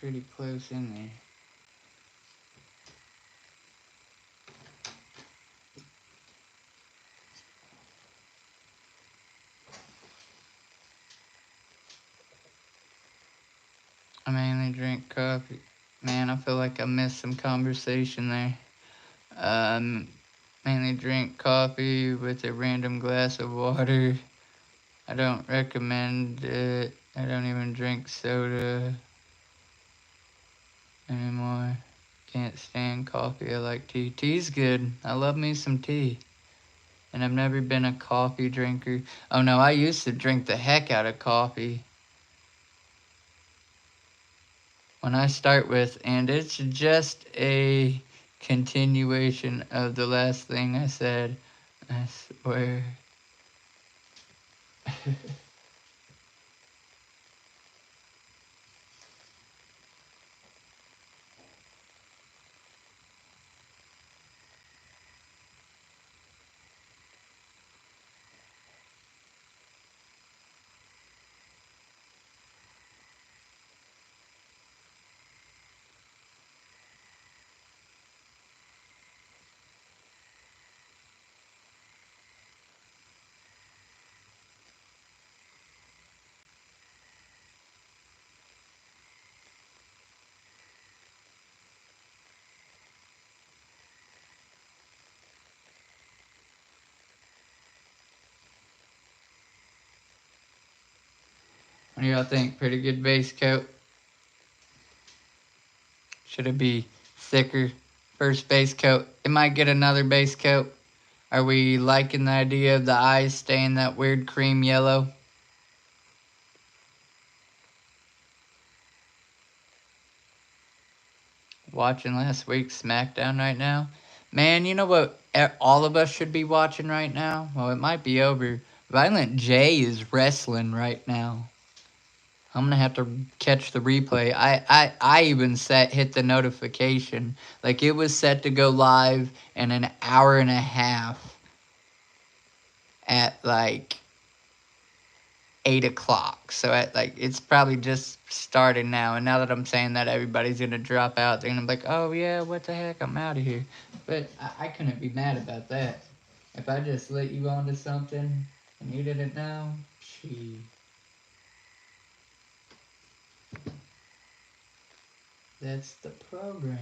A: pretty close in there. I mainly drink coffee. Man, I feel like I missed some conversation there. Mainly drink coffee with a random glass of water. I don't recommend it. I don't even drink soda anymore. Can't stand coffee. I like tea. Tea's good. I love me some tea. And I've never been a coffee drinker. Oh no, I used to drink the heck out of coffee. When I start with, and it's just a continuation of the last thing I said. I swear. What do y'all think? Pretty good base coat. Should it be thicker? First base coat. It might get another base coat. Are we liking the idea of the eyes staying that weird cream yellow? Watching last week's SmackDown right now. Man, you know what all of us should be watching right now? Well, it might be over. Violent J is wrestling right now. I'm gonna have to catch the replay. I even hit the notification. Like it was set to go live in an hour and a half at like 8 o'clock. So at like it's probably just started now. And now that I'm saying that, everybody's gonna drop out. They're gonna be like, oh yeah, what the heck? I'm out of here. But I couldn't be mad about that. If I just let you onto something and you didn't know, gee. That's the program.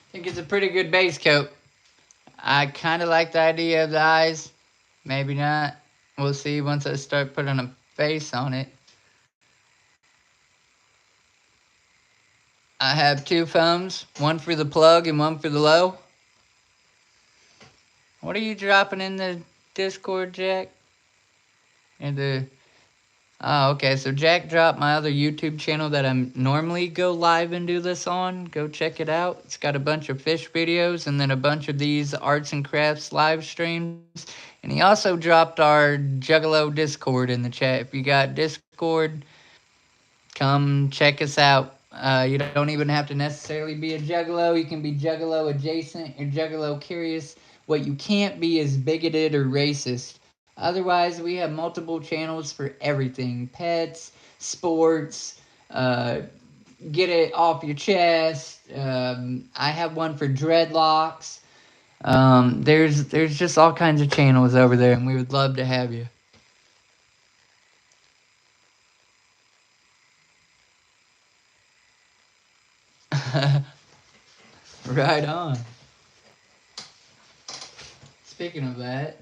A: I think it's a pretty good base coat. I kind of like the idea of the eyes. Maybe not. We'll see once I start putting a face on it. I have two thumbs, one for the plug and one for the low. What are you dropping in the Discord, Jack? Oh, okay. So Jack dropped my other YouTube channel that I normally go live and do this on. Go check it out. It's got a bunch of fish videos and then a bunch of these arts and crafts live streams. And he also dropped our Juggalo Discord in the chat. If you got Discord, come check us out. You don't even have to necessarily be a Juggalo. You can be Juggalo adjacent or Juggalo curious. What you can't be is bigoted or racist. Otherwise, we have multiple channels for everything. Pets, sports, get it off your chest. I have one for dreadlocks. There's just all kinds of channels over there, and we would love to have you. Right on. Speaking of that,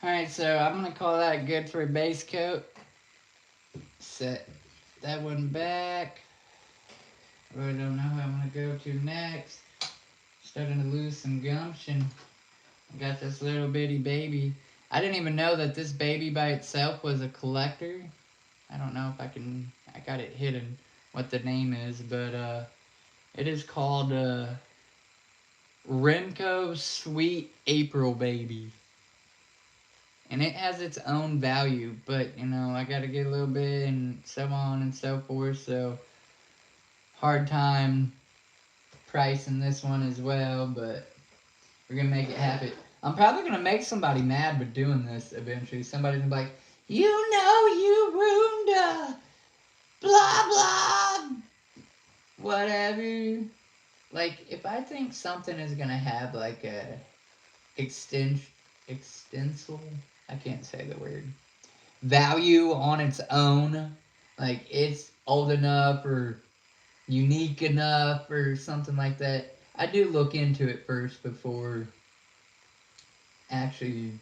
A: Alright, so I'm gonna call that good for a base coat. Set that one back. I really don't know who I'm gonna go to next. Starting to lose some gumption. I got this little bitty baby. I didn't even know that this baby by itself was a collector. I don't know if I can, I got it hidden what the name is, but it is called Remco Sweet April Baby. And it has its own value, but you know, I gotta get a little bit and so on and so forth, so hard time pricing this one as well, but we're gonna make it happen. I'm probably gonna make somebody mad with doing this eventually. Somebody's gonna be like, you know you ruined blah blah whatever. Like if I think something is gonna have like a extensile, I can't say the word, value on its own, like it's old enough or unique enough or something like that, I do look into it first before actually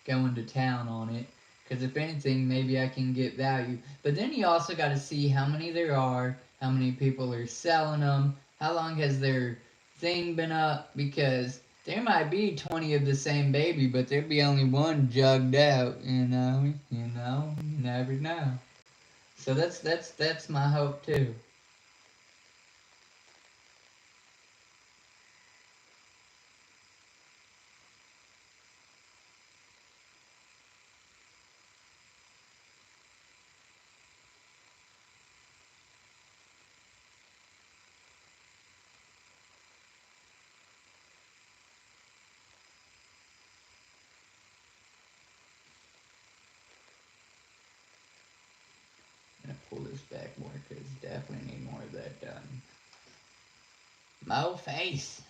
A: going to town on it. Because if anything, maybe I can get value. But then you also got to see how many there are, how many people are selling them, how long has their thing been up. Because there might be 20 of the same baby, but there'd be only one jugged out. You never know. So that's my hope too. I'm gonna pull this back more because definitely need more of that done. Mo face.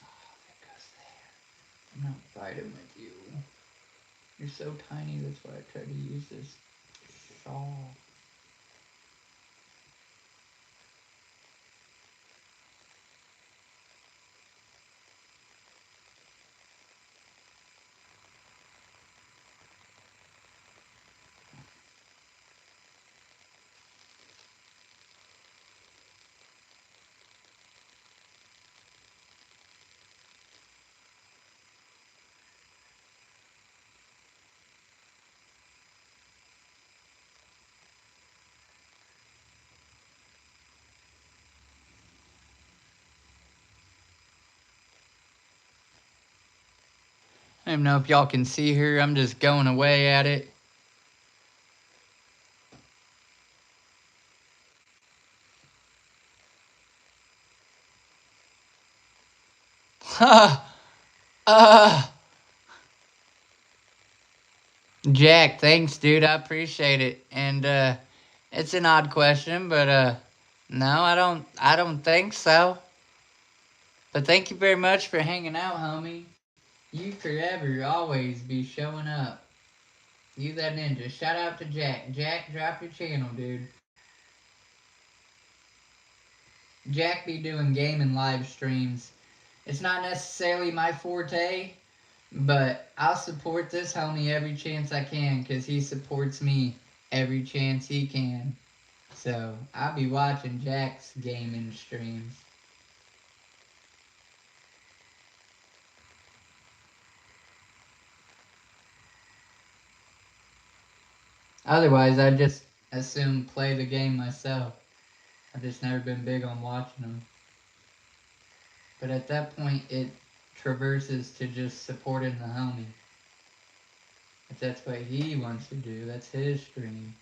A: Oh, it goes there. I'm not fighting with you. You're so tiny, that's why I try to use this shawl. I don't even know if y'all can see her. I'm just going away at it. uh, Jack, thanks, dude. I appreciate it. And it's an odd question, but no, I don't think so. But thank you very much for hanging out, homie. You forever always be showing up. You that ninja. Shout out to Jack. Jack, drop your channel, dude. Jack be doing gaming live streams. It's not necessarily my forte, but I'll support this homie every chance I can because he supports me every chance he can. So I'll be watching Jack's gaming streams. Otherwise, I just assume play the game myself. I've just never been big on watching them. But at that point, it traverses to just supporting the homie. If that's what he wants to do, that's his stream.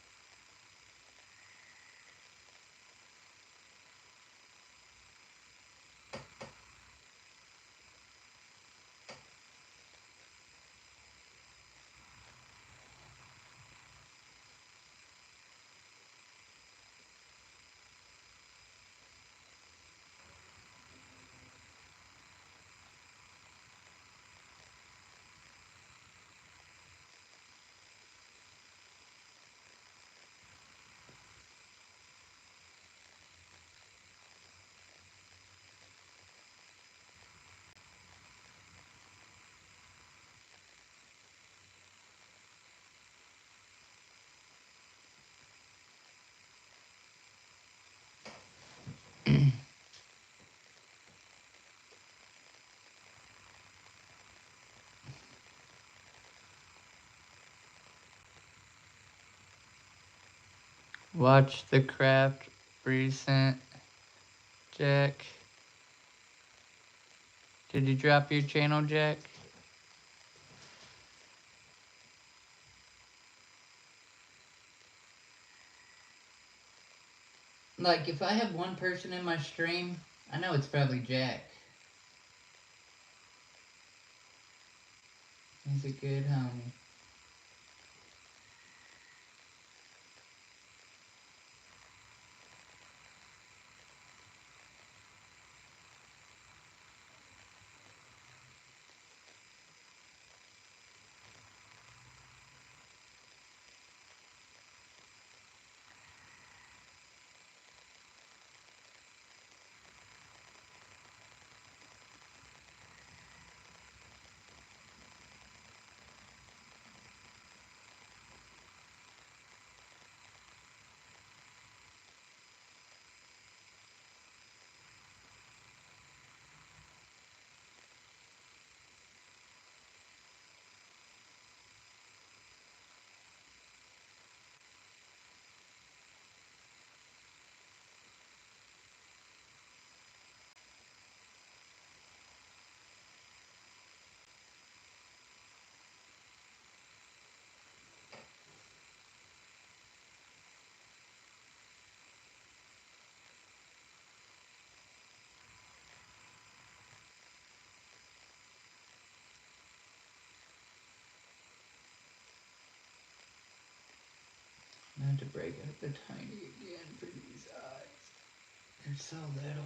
A: Watch the craft recent. Jack. Did you drop your channel, Jack? Like, if I have one person in my stream, I know it's probably Jack. He's a good homie. I have to break up the tiny again for these eyes. They're so little.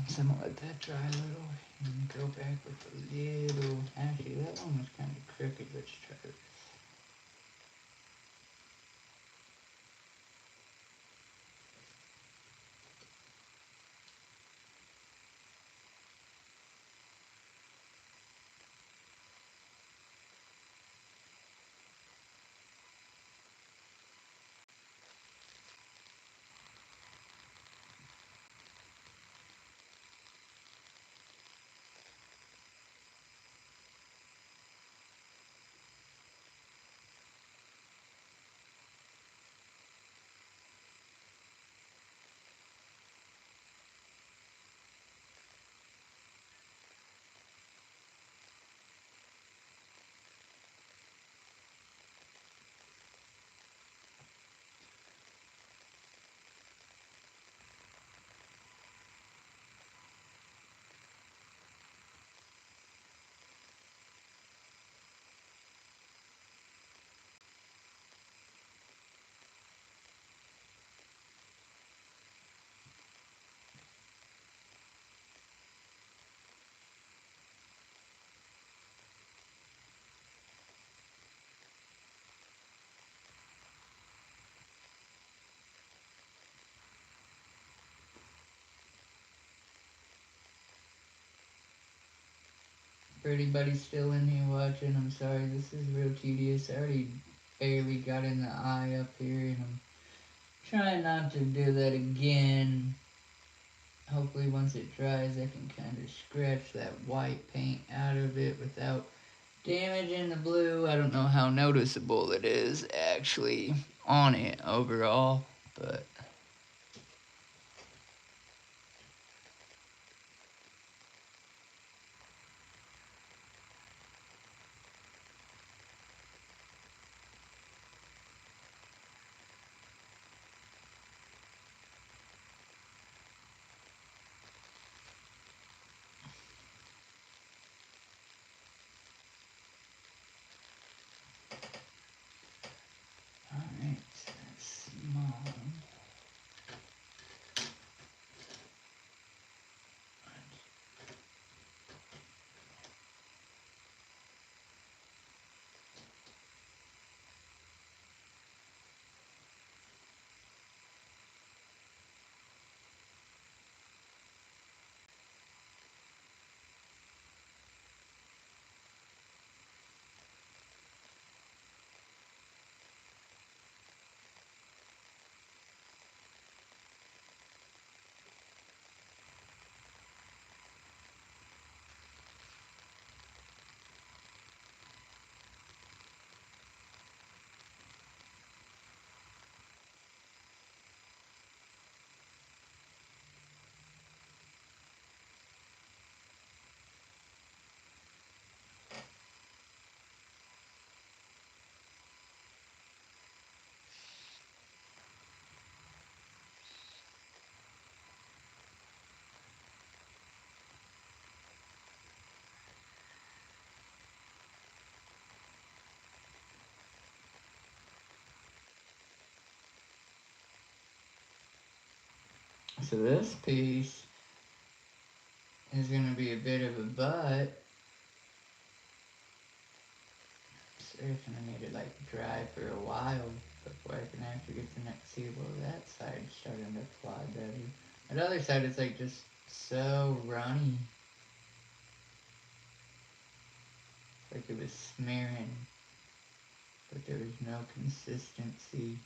A: So I'm gonna let that dry a little and go back with a little. Actually, that one was kind of crooked. Let's try this. For anybody still in here watching, I'm sorry. This is real tedious. I already barely got in the eye up here, and I'm Try not to do that again. Hopefully once it dries I can kind of scratch that white paint out of it without damaging the blue. I don't know how noticeable it is actually on it overall, but alright, so that's small. So this piece is going to be a bit of a butt. So it's going to need to like dry for a while before I can actually get the next. See, well, that side's starting to fly better. The other side is like just so runny. Like it was smearing, but there was no consistency.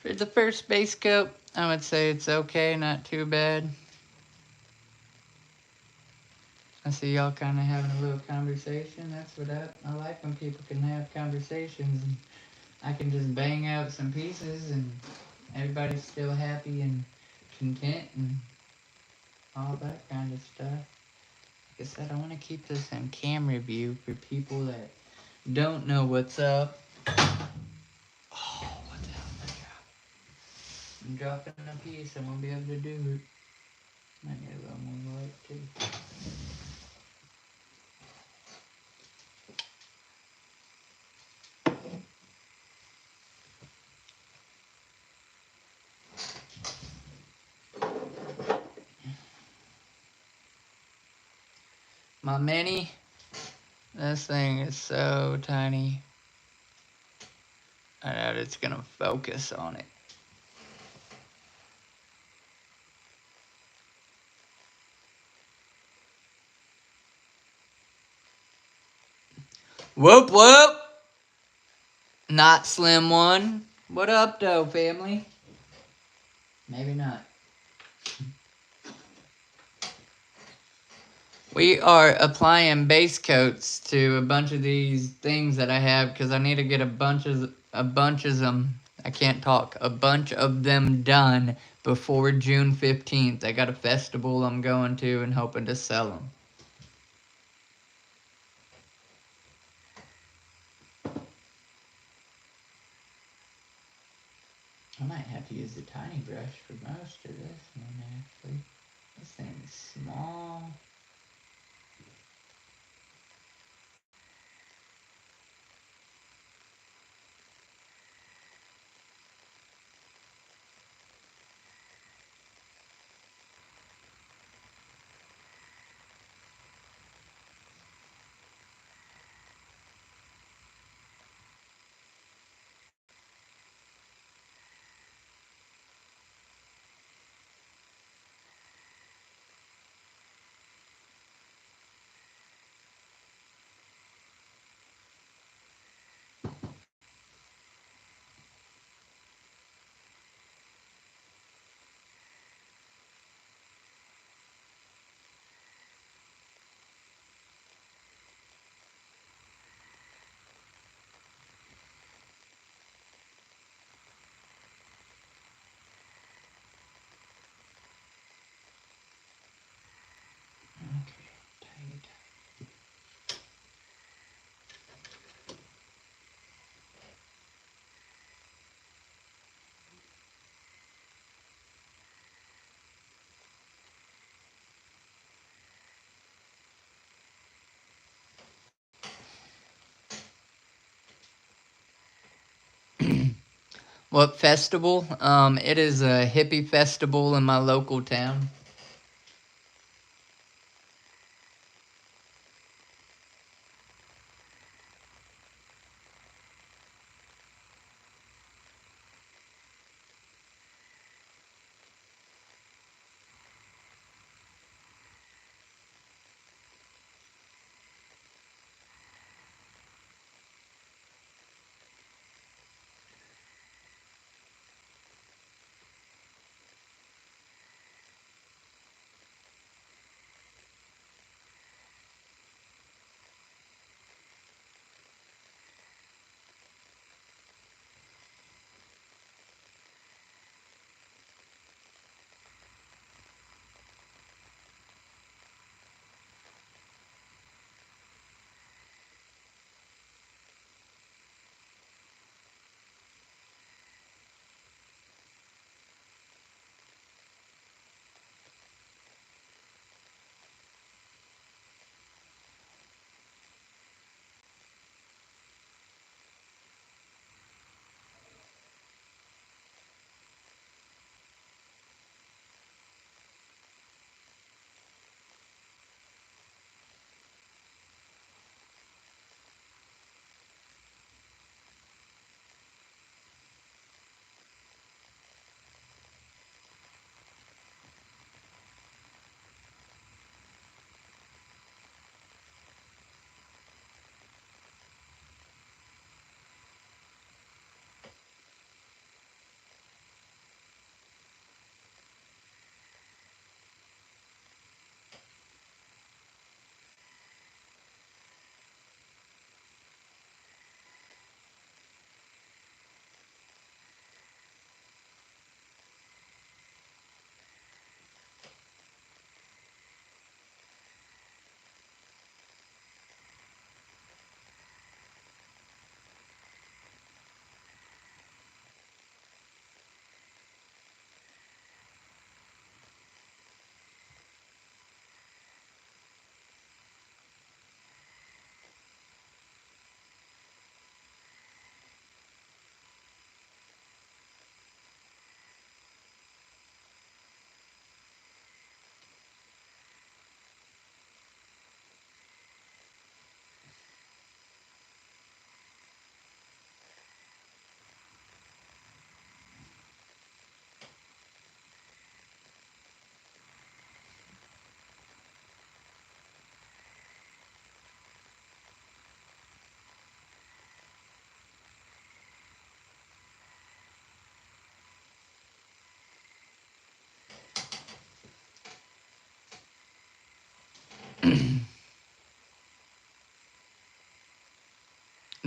A: For the first base coat, I would say it's okay, not too bad. I see y'all kind of having a little conversation. That's what I like when people can have conversations and I can just bang out some pieces and everybody's still happy and content and all that kind of stuff. Like I said, I want to keep this on camera view for people that don't know what's up. Oh, what the hell am I dropping? I'm dropping a piece. I won't be able to do it. Might need a little more light too. My mini, this thing is so tiny. I doubt it's gonna focus on it. Whoop whoop. Not Slim One. What up, though, family? Maybe not. We are applying base coats to a bunch of these things that I have because I need to get a bunch of them. I can't talk. A bunch of them done before June 15th. I got a festival I'm going to and hoping to sell them. I might have to use the tiny brush for most of this one, actually. This thing's small. Okay, tiny. What festival? It is a hippie festival in my local town.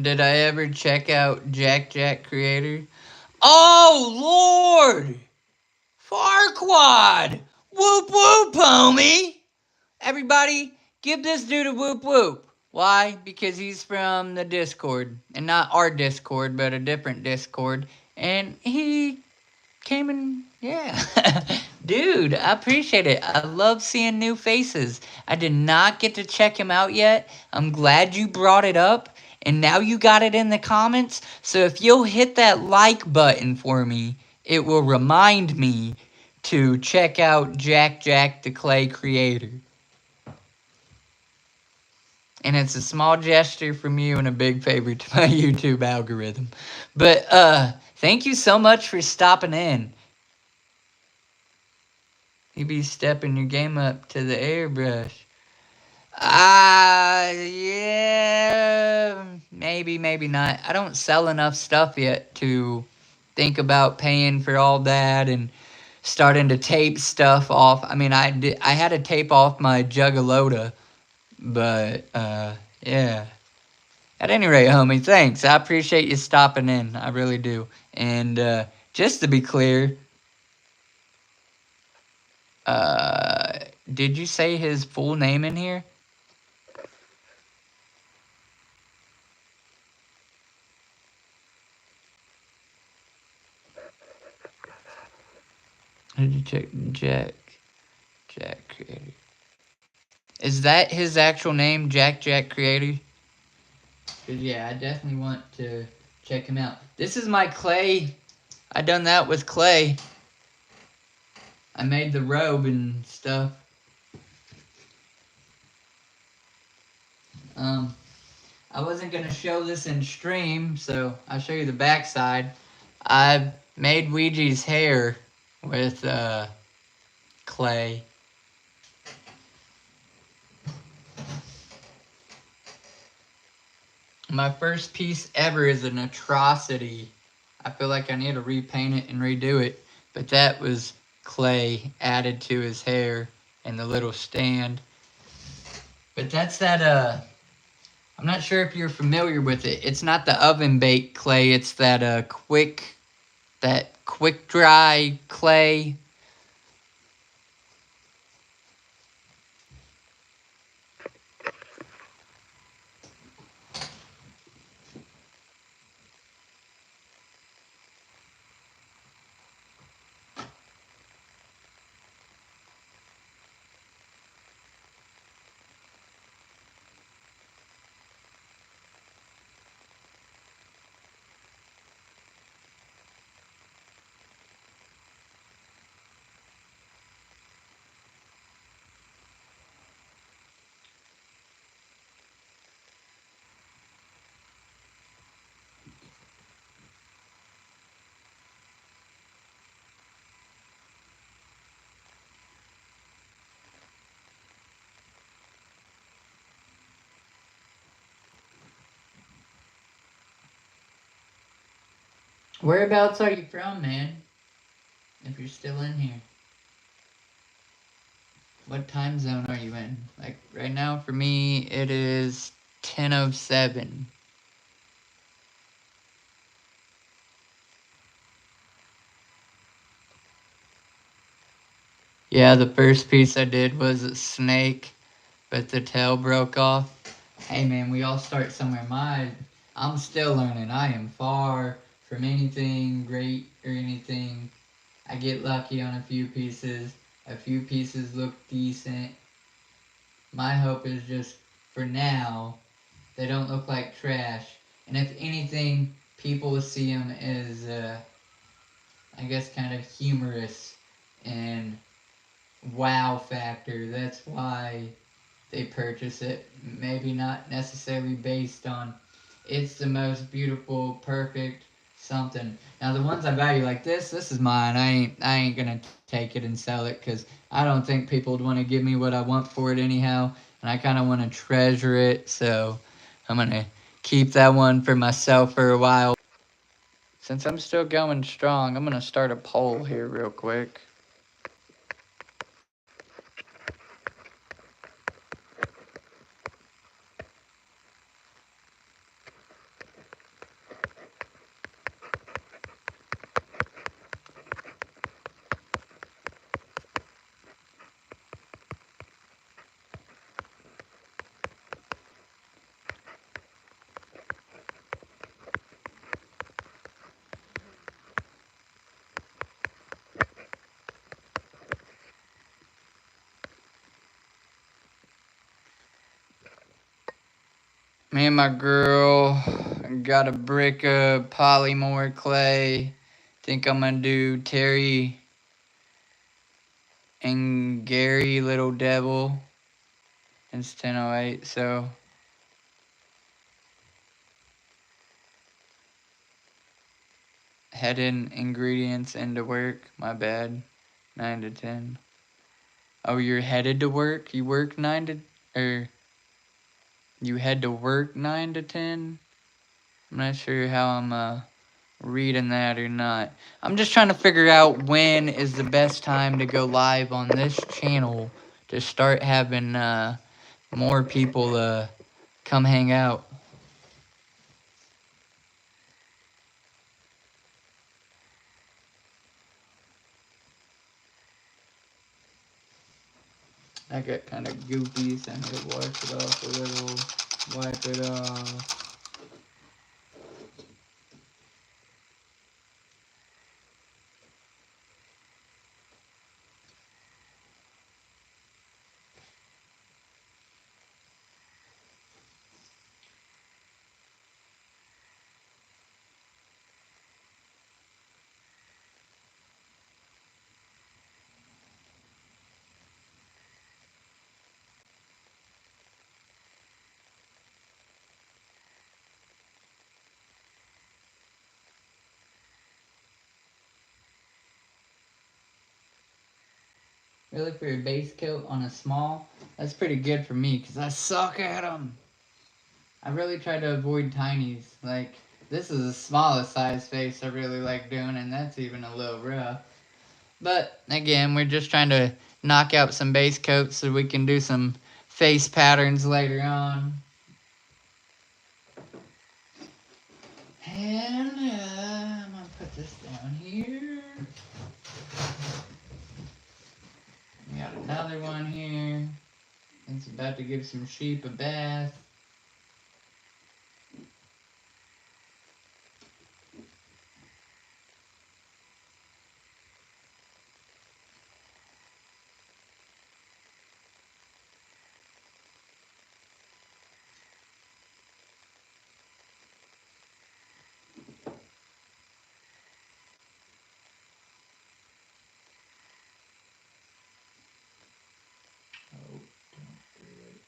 A: Did I ever check out Jack Creator? Oh, Lord! Farquad! Whoop whoop, homie! Everybody, give this dude a whoop whoop. Why? Because he's from the Discord. And not our Discord, but a different Discord. And he came in, yeah. Dude, I appreciate it. I love seeing new faces. I did not get to check him out yet. I'm glad you brought it up. And now you got it in the comments. So if you'll hit that like button for me, it will remind me to check out Jack the Clay Creator. And it's a small gesture from you and a big favor to my YouTube algorithm. But thank you so much for stopping in. You be stepping your game up to the airbrush. Yeah, maybe not. I don't sell enough stuff yet to think about paying for all that and starting to tape stuff off. I mean, I had to tape off my Juggalo, but yeah. At any rate, homie, thanks. I appreciate you stopping in. I really do. And just to be clear, did you say his full name in here? Did you check Jack Creator? Is that his actual name, Jack Creator? Cause yeah, I definitely want to check him out. This is my clay. I done that with clay. I made the robe and stuff. I wasn't gonna show this in stream, so I'll show you the backside. I made Ouija's hair with clay. My first piece ever is an atrocity. I feel like I need to repaint it and redo it, but that was clay added to his hair and the little stand. But that's that I'm not sure if you're familiar with it. It's not the oven baked clay, it's that quick dry clay. Whereabouts are you from, man? If you're still in here. What time zone are you in? Like, right now, for me, it is 10:07. Yeah, the first piece I did was a snake, but the tail broke off. Hey, man, we all start somewhere. I'm still learning. I am far from anything great or anything. I get lucky on a few pieces. A few pieces look decent. My hope is just, for now, they don't look like trash. And if anything, people will see them as, I guess, kind of humorous and wow factor. That's why they purchase it. Maybe not necessarily based on it's the most beautiful, perfect something. Now the ones I value like this is mine. I ain't gonna take it and sell it because I don't think people would want to give me what I want for it anyhow, and I kind of want to treasure it. So I'm gonna keep that one for myself for a while. Since I'm still going strong, I'm gonna start a poll here real quick. Me and my girl got a brick of polymorph clay. Think I'm gonna do Terry and Gary Little Devil. It's 10:08, so heading ingredients into work. My bad. 9 to 10. Oh, you're headed to work? You work 9 to... Or... You head to work 9 to 10? I'm not sure how I'm reading that or not. I'm just trying to figure out when is the best time to go live on this channel to start having more people come hang out. I got kind of goopy, so I need to wash it off a little. Wipe it off. Really, for your base coat on a small, that's pretty good for me because I suck at them. I really try to avoid tinies. Like, this is the smallest size face I really like doing, and that's even a little rough. But, again, we're just trying to knock out some base coats so we can do some face patterns later on. And, I'm going to put this down here. We got another one here. It's about to give some sheep a bath. Oh, don't do it.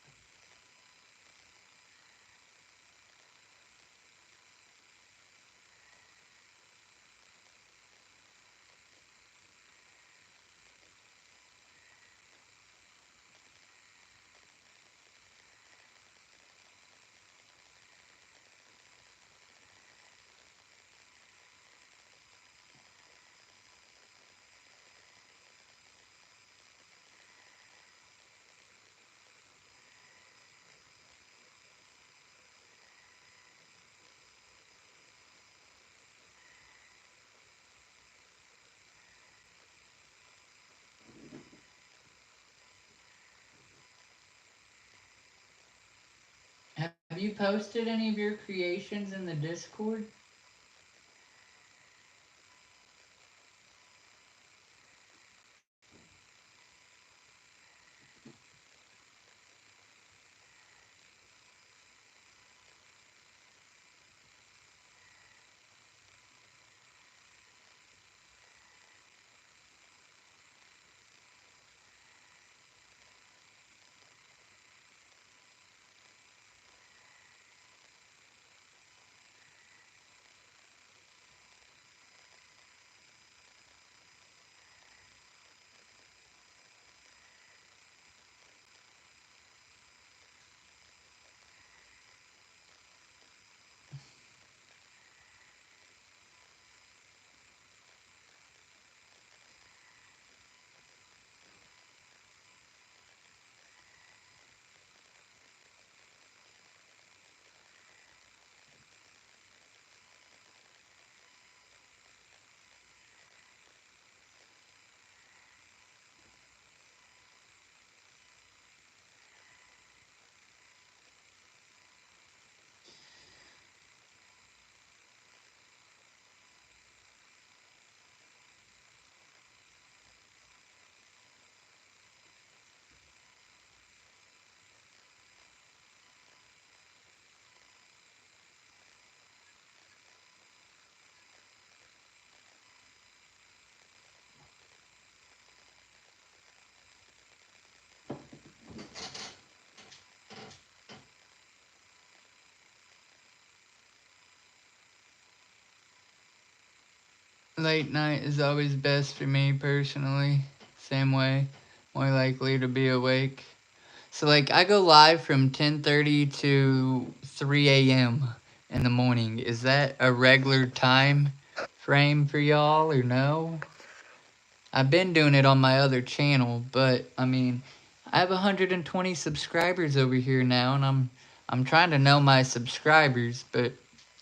A: Have you posted any of your creations in the Discord? Late night is always best for me personally. Same way. More likely to be awake. So like I go live from 10:30 to 3 a.m. in the morning. Is that a regular time frame for y'all or no? I've been doing it on my other channel, but I mean, I have 120 subscribers over here now, and I'm trying to know my subscribers, but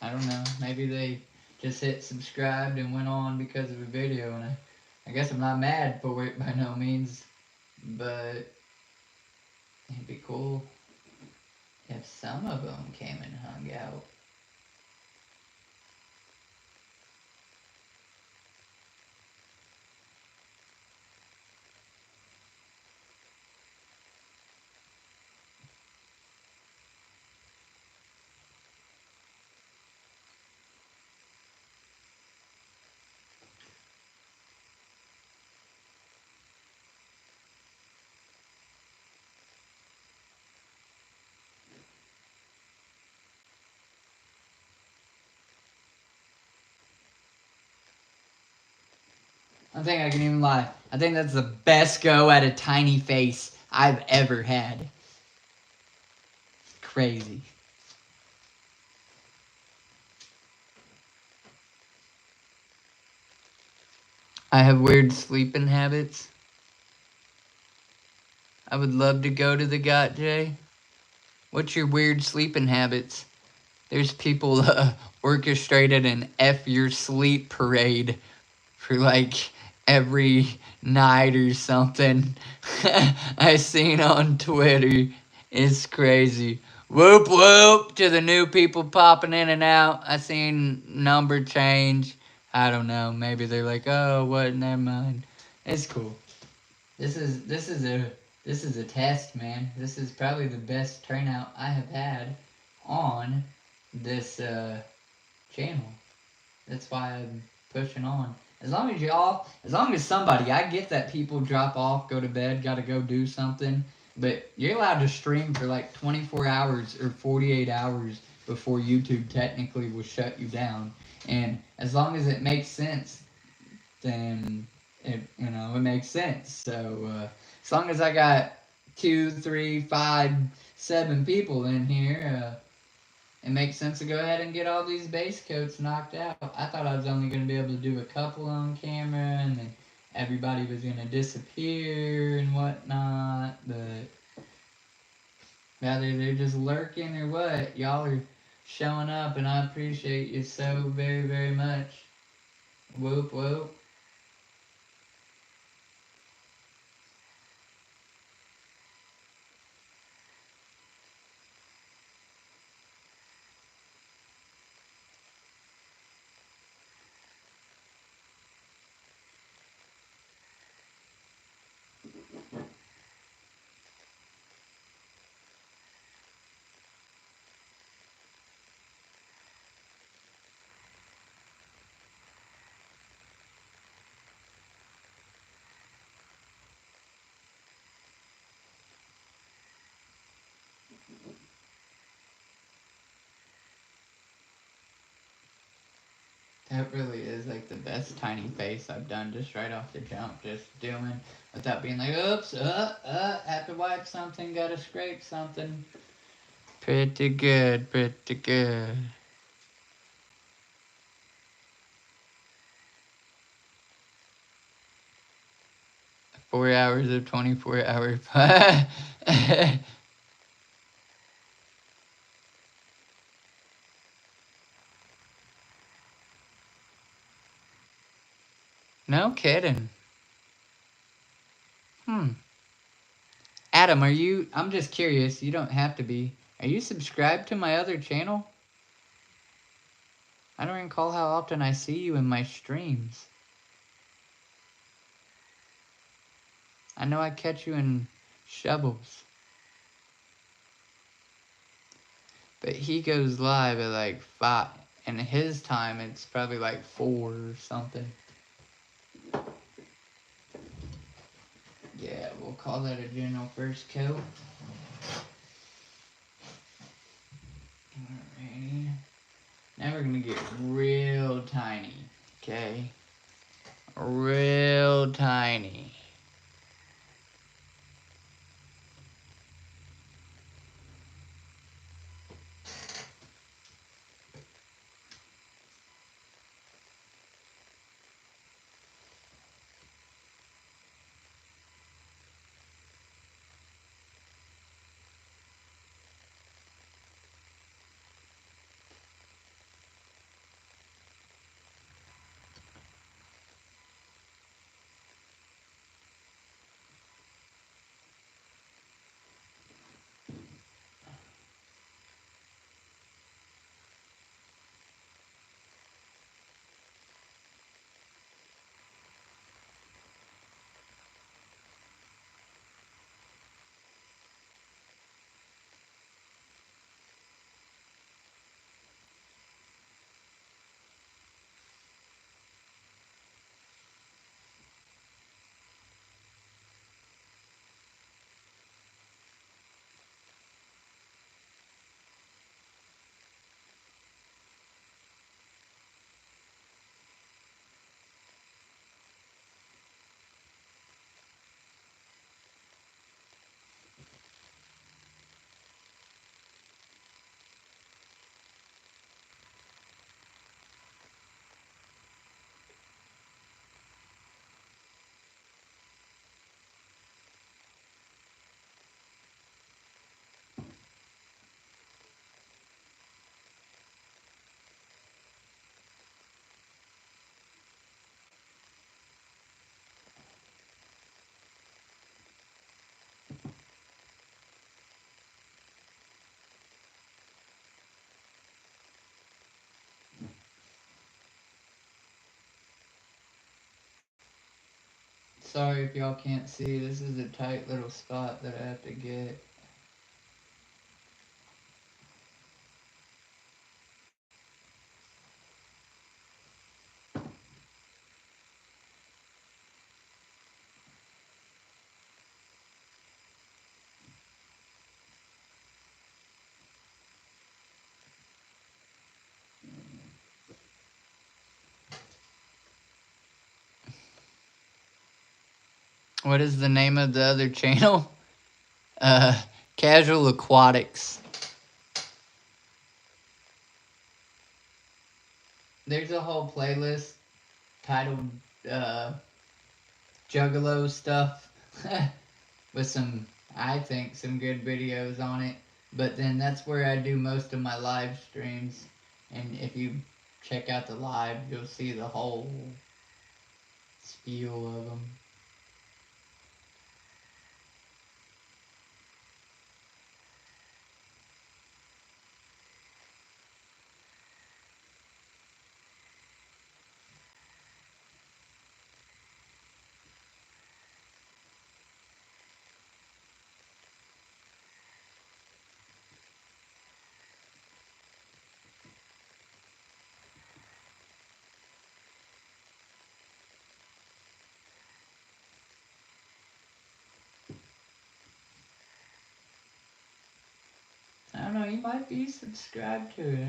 A: I don't know. Maybe they just hit subscribed and went on because of a video, and I guess I'm not mad for it by no means, but it'd be cool if some of them came and hung out. I don't think I can even lie. I think that's the best go at a tiny face I've ever had. Crazy. I have weird sleeping habits. I would love to go to the Got J. What's your weird sleeping habits? There's people orchestrated an F your sleep parade for like every night or something. I seen on Twitter. It's crazy. Whoop whoop to the new people popping in and out. I seen number change. I don't know. Maybe they're like, oh, what? Never mind. It's cool. This is a test, man. This is probably the best turnout I have had on this channel. That's why I'm pushing on. As long as somebody, I get that people drop off, go to bed, gotta go do something, but you're allowed to stream for like 24 hours or 48 hours before YouTube technically will shut you down. And as long as it makes sense, then it makes sense. So as long as I got 2, 3, 5, 7 people in here, it makes sense to go ahead and get all these base coats knocked out. I thought I was only going to be able to do a couple on camera, and then everybody was going to disappear and whatnot, but rather they're just lurking or what. Y'all are showing up, and I appreciate you so very, very much. Whoop, whoop. That really is like the best tiny face I've done just right off the jump, just doing without being like, oops, have to wipe something, gotta scrape something. Pretty good, pretty good. 4 hours of 24 hours. No kidding. Adam, I'm just curious, you don't have to be. Are you subscribed to my other channel? I don't recall how often I see you in my streams. I know I catch you in Shovels. But he goes live at like 5. And his time, it's probably like 4 or something. Yeah, we'll call that a general first coat. Alrighty. Now we're gonna get real tiny, okay? real tiny. Sorry if y'all can't see, this is a tight little spot that I have to get. What is the name of the other channel? Casual Aquatics. There's a whole playlist titled Juggalo stuff with some, I think, some good videos on it. But then that's where I do most of my live streams. And if you check out the live, you'll see the whole spiel of them. I don't know, you might be subscribed to it.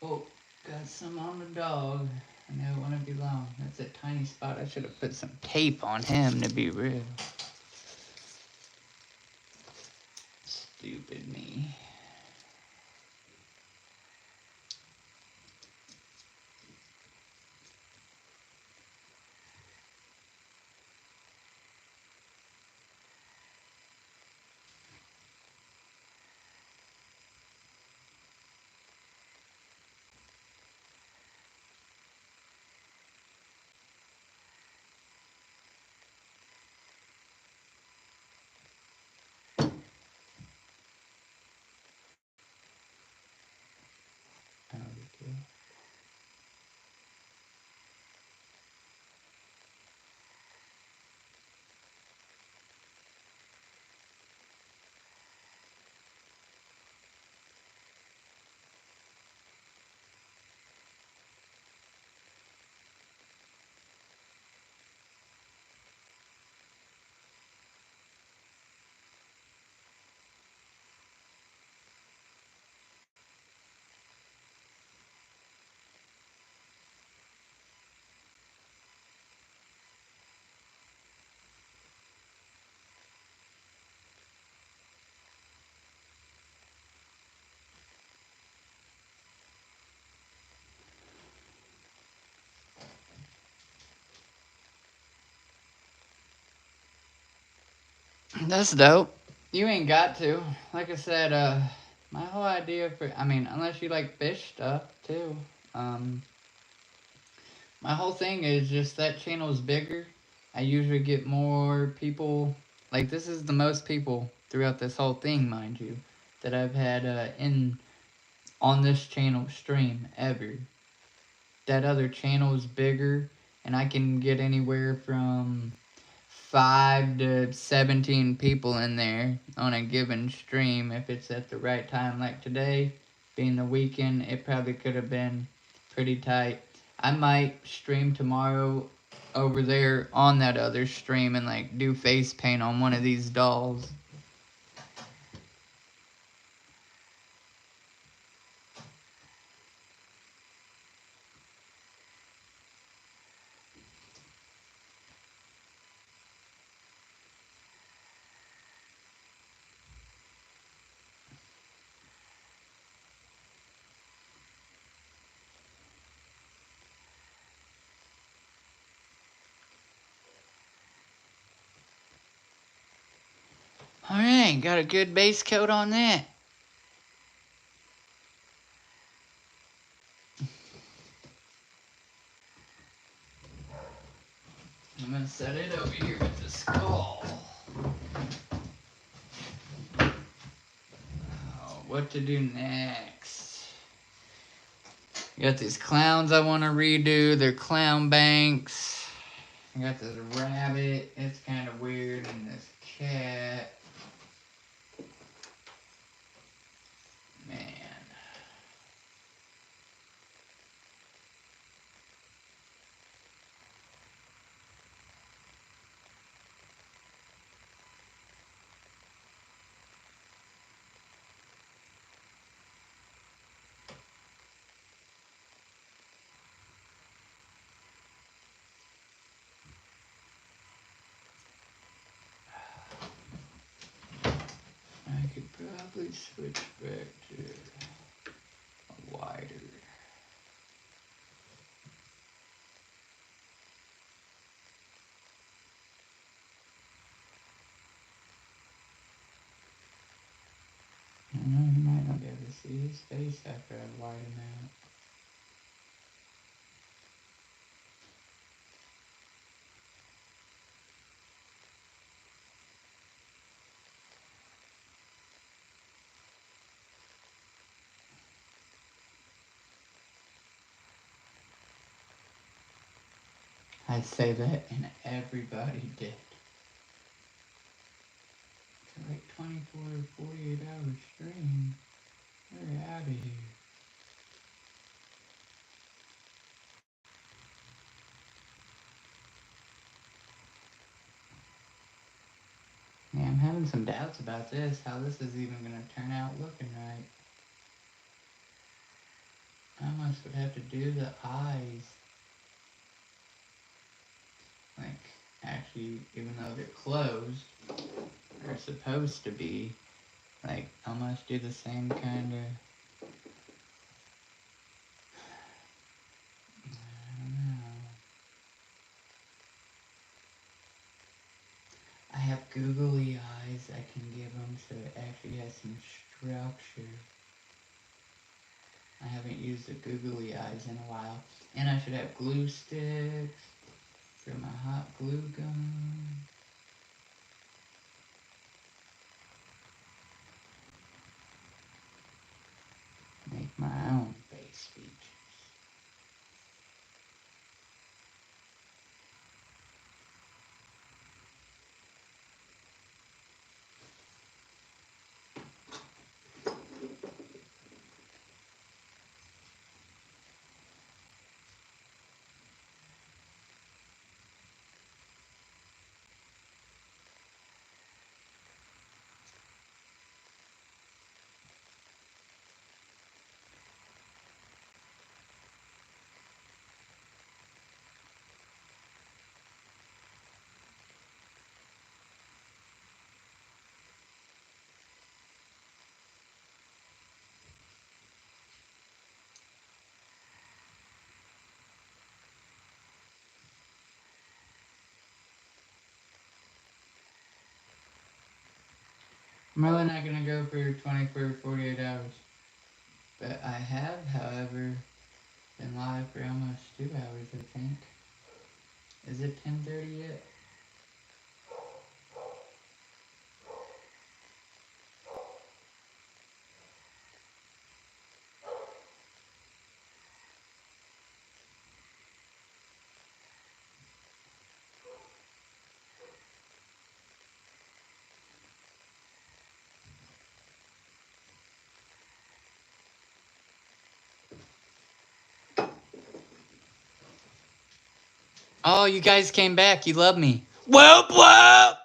A: Oh, got some on the dog. I know it wouldn't be long. That's a tiny spot. I should have put some tape on him to be real. Stupid me. That's dope. You ain't got to. Like I said, my whole idea for, I mean, unless you like fish stuff too. Um, my whole thing is just that channel's bigger. I usually get more people. Like this is the most people throughout this whole thing, mind you, that I've had in on this channel stream ever. That other channel is bigger, and I can get anywhere from 5 to 17 people in there on a given stream if it's at the right time. Like today, being the weekend, it probably could have been pretty tight. I might stream tomorrow over there on that other stream and like do face paint on one of these dolls. Alright, got a good base coat on that. I'm gonna set it over here with the skull. Oh, what to do next? Got these clowns I want to redo. They're clown banks. I got this rabbit. It's kind of weird. And this cat. Man. I could probably switch back to a wider. I know you might not be able to see his face after I widen out. I say that and everybody did. For like 24 or 48 hour stream. We're out of here. Yeah, I'm having some doubts about this, how this is even going to turn out looking right. I'm almost would have to do the eyes. Like, actually, even though they're closed, they're supposed to be. Like, almost do the same kind of... I don't know. I have googly eyes I can give them so it actually has some structure. I haven't used the googly eyes in a while. And I should have glue sticks for my hot glue gun. Make my own face features. I'm really not going to go for 24 48 hours. But I have, however, been live for almost 2 hours, I think. Is it 10:30 yet? Oh, you guys came back. You love me. Whoop, whoop! I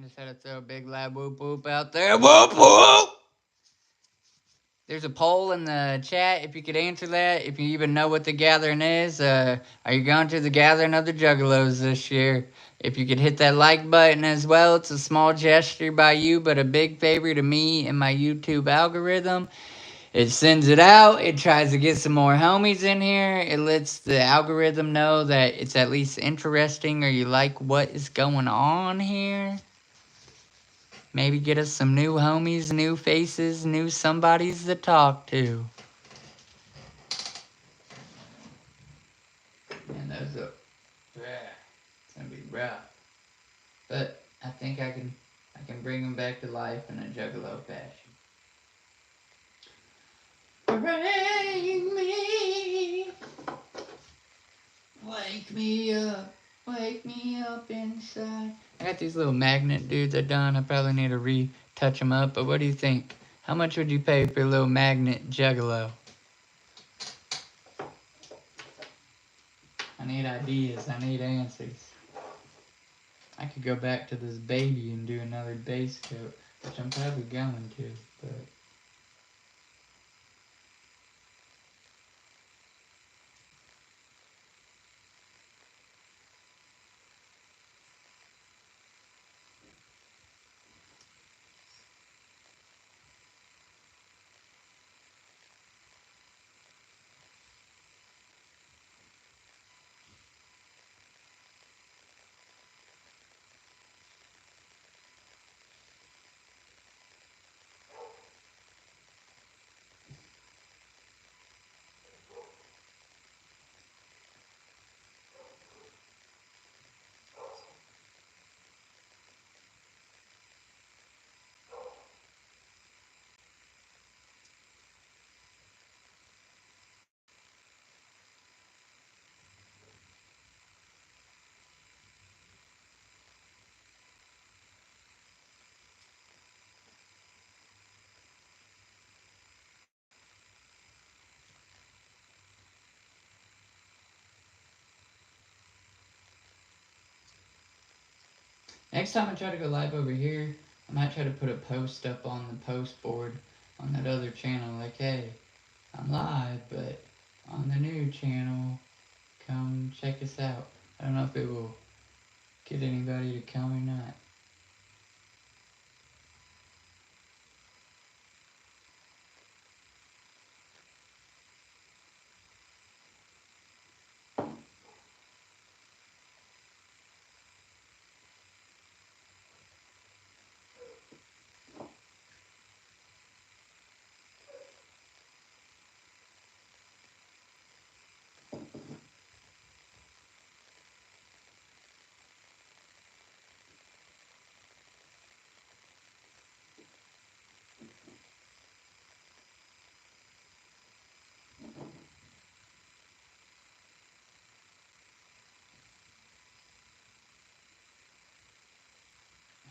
A: just had to throw a big loud whoop, whoop out there. Whoop, whoop! There's a poll in the chat if you could answer that. If you even know what the gathering is. Are you going to the gathering of the Juggalos this year? If you could hit that like button as well. It's a small gesture by you, but a big favor to me and my YouTube algorithm. It sends it out. It tries to get some more homies in here. It lets the algorithm know that it's at least interesting or you like what is going on here. Maybe get us some new homies, new faces, new somebodies to talk to. Man, those are... It's gonna be rough. But I think I can bring them back to life in a Juggalo fashion. Bring me... Wake me up inside. I got these little magnet dudes I done. I probably need to retouch them up, but what do you think? How much would you pay for a little magnet Juggalo? I need ideas. I need answers. I could go back to this baby and do another base coat, which I'm probably going to, but... Next time I try to go live over here, I might try to put a post up on the post board on that other channel, like, hey, I'm live, but on the new channel. Come check us out. I don't know if it will get anybody to come or not.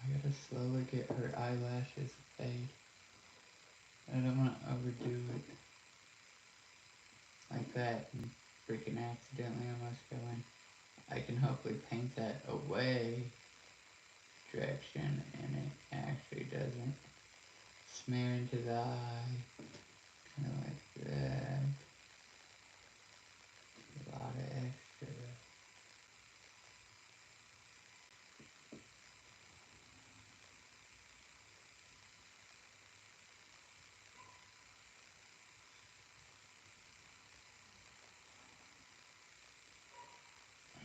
A: I gotta slowly get her eyelashes fade. I don't want to overdo it like that and freaking accidentally almost go in. I can hopefully paint that away direction and it actually doesn't smear into the eye. Kind of like that. A lot of extra.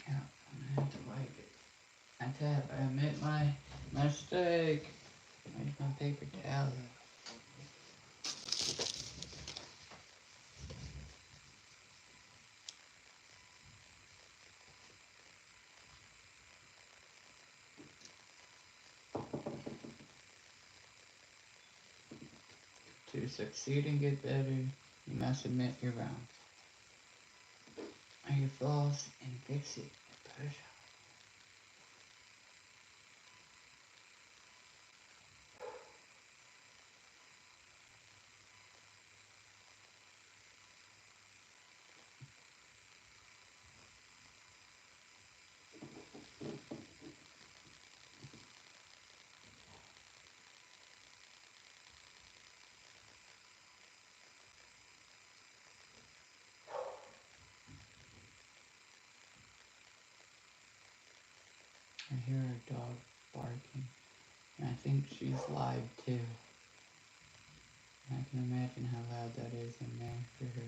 A: Yeah, I'm gonna have to wipe it. I tap, I admit my mistake. Where's my paper towel? To succeed and get better, you must admit you're wrong. Are your flaws and fix it and push on. I hear a dog barking, and I think she's live too. I can imagine how loud that is in there for her.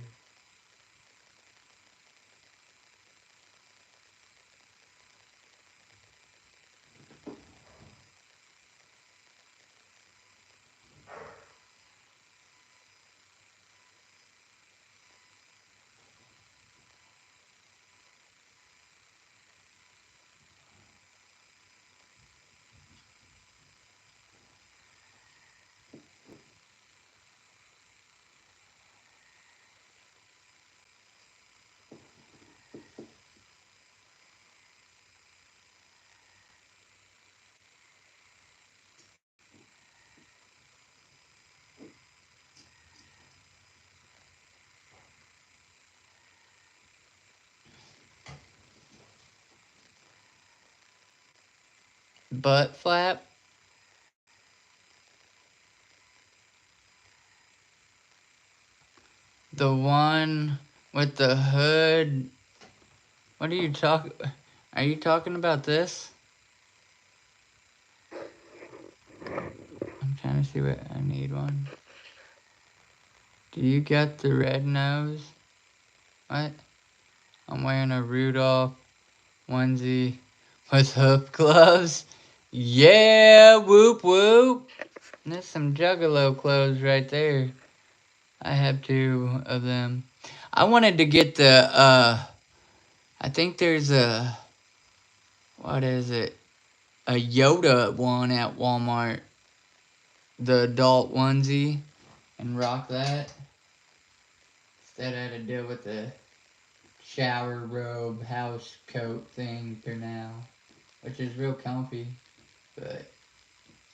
A: Butt flap? The one with the hood. What are you talking? Are you talking about this? I'm trying to see what I need one. Do you got the red nose? What? I'm wearing a Rudolph onesie with hoof gloves. Yeah, whoop whoop. There's some Juggalo clothes right there. I have 2 of them. I wanted to get the, I think there's a, what is it? A Yoda one at Walmart. The adult onesie. And rock that. Instead I had to deal with the shower robe house coat thing for now. Which is real comfy. But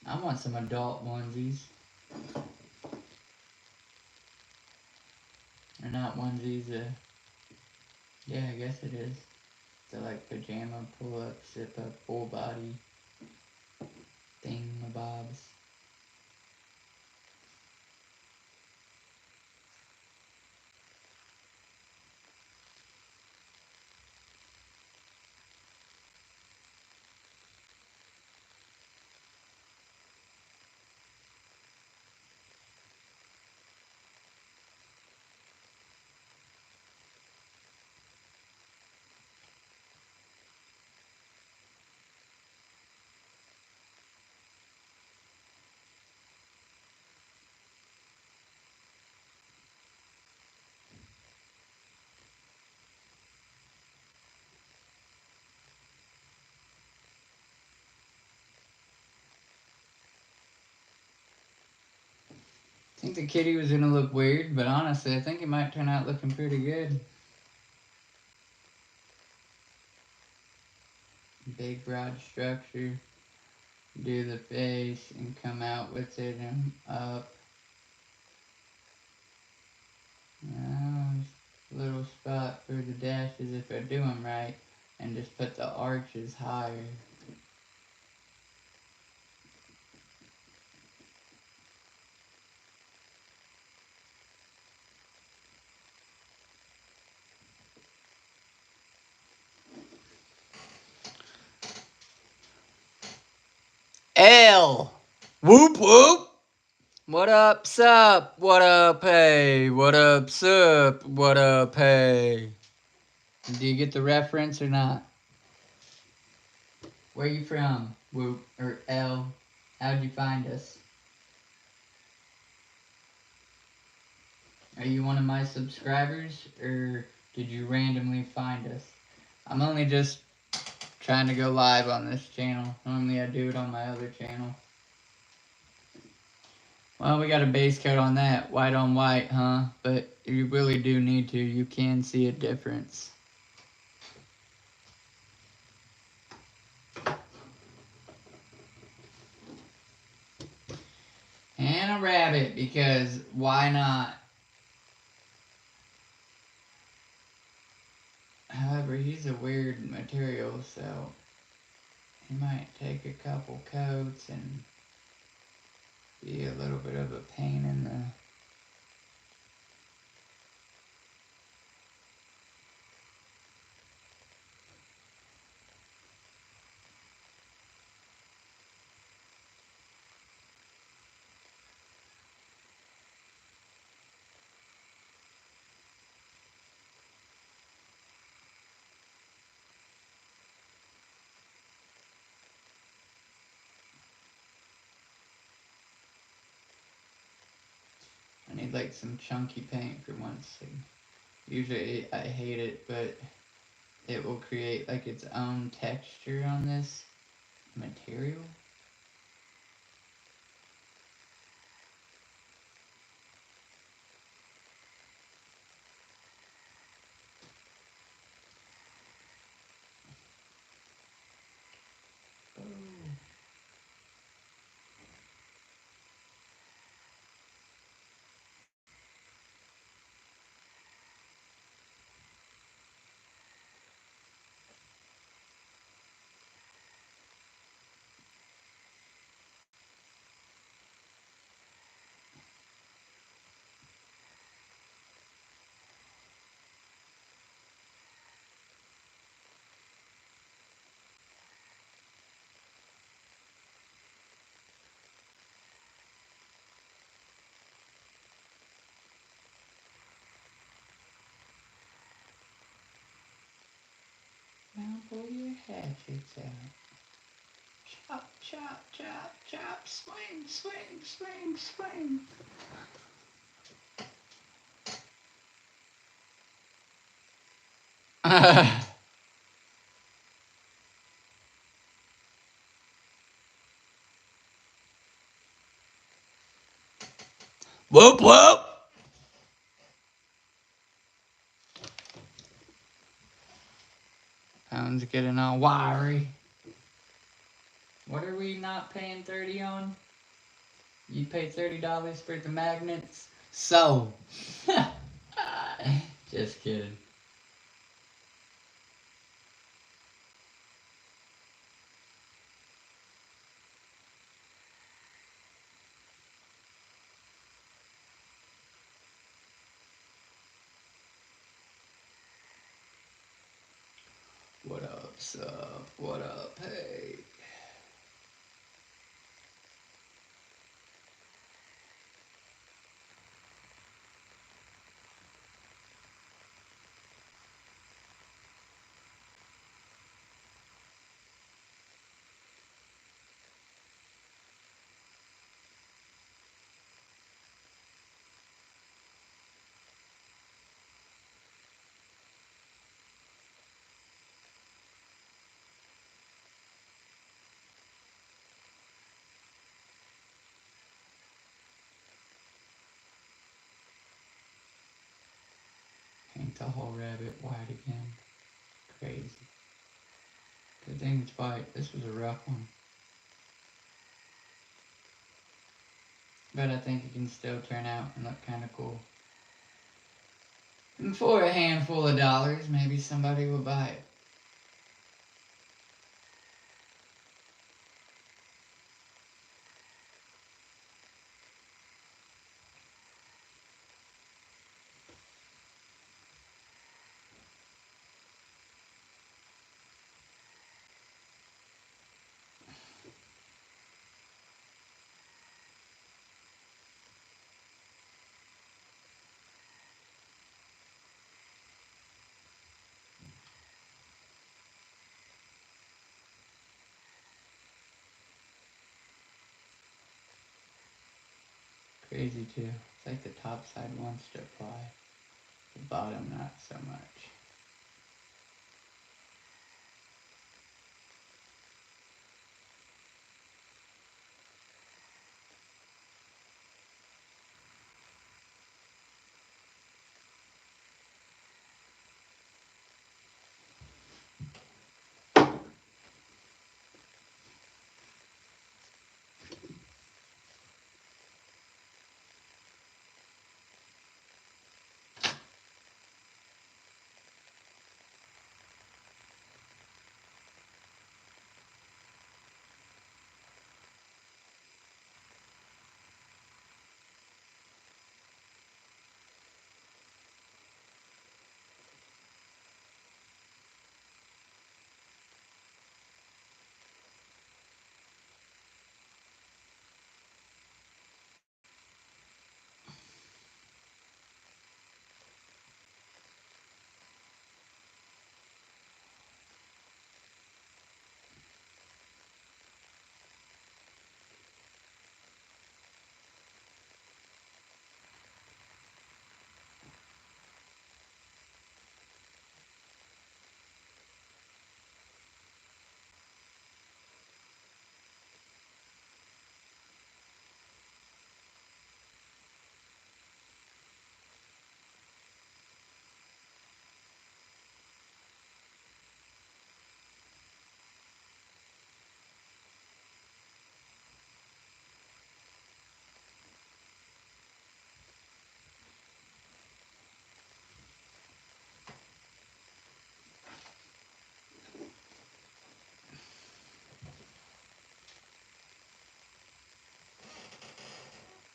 A: I want some adult onesies. Or not onesies, yeah, I guess it is. So like pajama, pull up, zip up, full body thingamabobs. think the kitty was gonna look weird, but honestly, I think it might turn out looking pretty good. Big broad structure. Do the face and come out with it and up. Little spot for the dashes if I do them right, and just put the arches higher. L. Whoop whoop. What up, sup? What up, hey? What up, sup? What up, hey? Do you get the reference or not? Where you from? Whoop or L? How'd you find us? Are you one of my subscribers or did you randomly find us? I'm only just trying to go live on this channel. Normally I do it on my other channel. Well, we got a base coat on that. White on white, huh? But you really do need to. You can see a difference. And a rabbit, because why not? However, he's a weird material, so he might take a couple coats and be a little bit of a pain in the... I need like some chunky paint for once. Usually I hate it, but it will create like its own texture on this material. Oh. Now pull your hatchets out. Chop, chop, chop, chop, swing, swing, swing, swing. Whoop, whoop. Phone's getting all wiry. What are we not paying 30 on? You pay $30 for the magnets? So. Just kidding. What up, sup? What up, hey? the whole rabbit white again. Crazy. Good thing it's white. This was a rough one. But I think it can still turn out and look kind of cool. And for a handful of dollars, maybe somebody will buy it. Crazy too. It's like the top side wants to apply. The bottom not so much.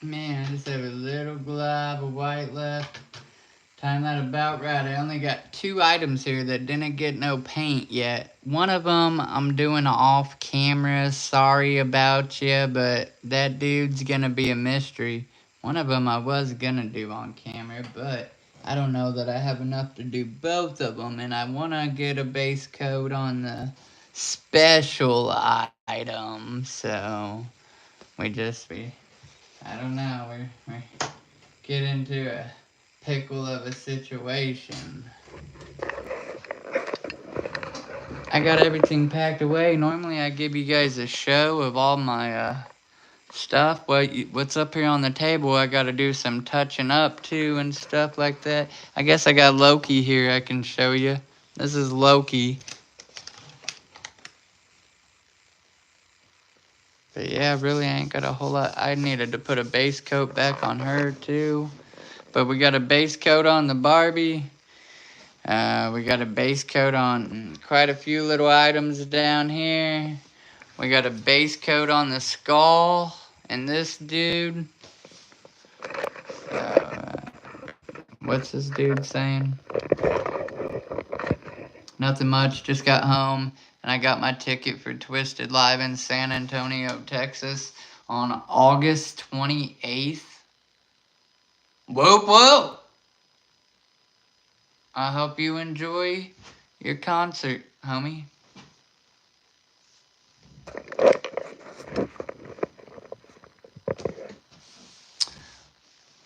A: Man, I just have a little glob of white left. Time that about right. I only got 2 items here that didn't get no paint yet. One of them I'm doing off camera. Sorry about you, but that dude's gonna be a mystery. One of them I was gonna do on camera, but I don't know that I have enough to do both of them. And I want to get a base coat on the special item. So I don't know. We're get into a pickle of a situation. I got everything packed away. Normally I give you guys a show of all my stuff. What's up here on the table, I gotta do some touching up too and stuff like that. I guess I got Loki here I can show you. This is Loki. But yeah, really ain't got a whole lot. I needed to put a base coat back on her too. But we got a base coat on the Barbie. We got a base coat on quite a few little items down here. We got a base coat on the skull and this dude. What's this dude saying? Nothing much, just got home and I got my ticket for Twisted Live in San Antonio, Texas on August 28th. Whoop whoop! I hope you enjoy your concert, homie.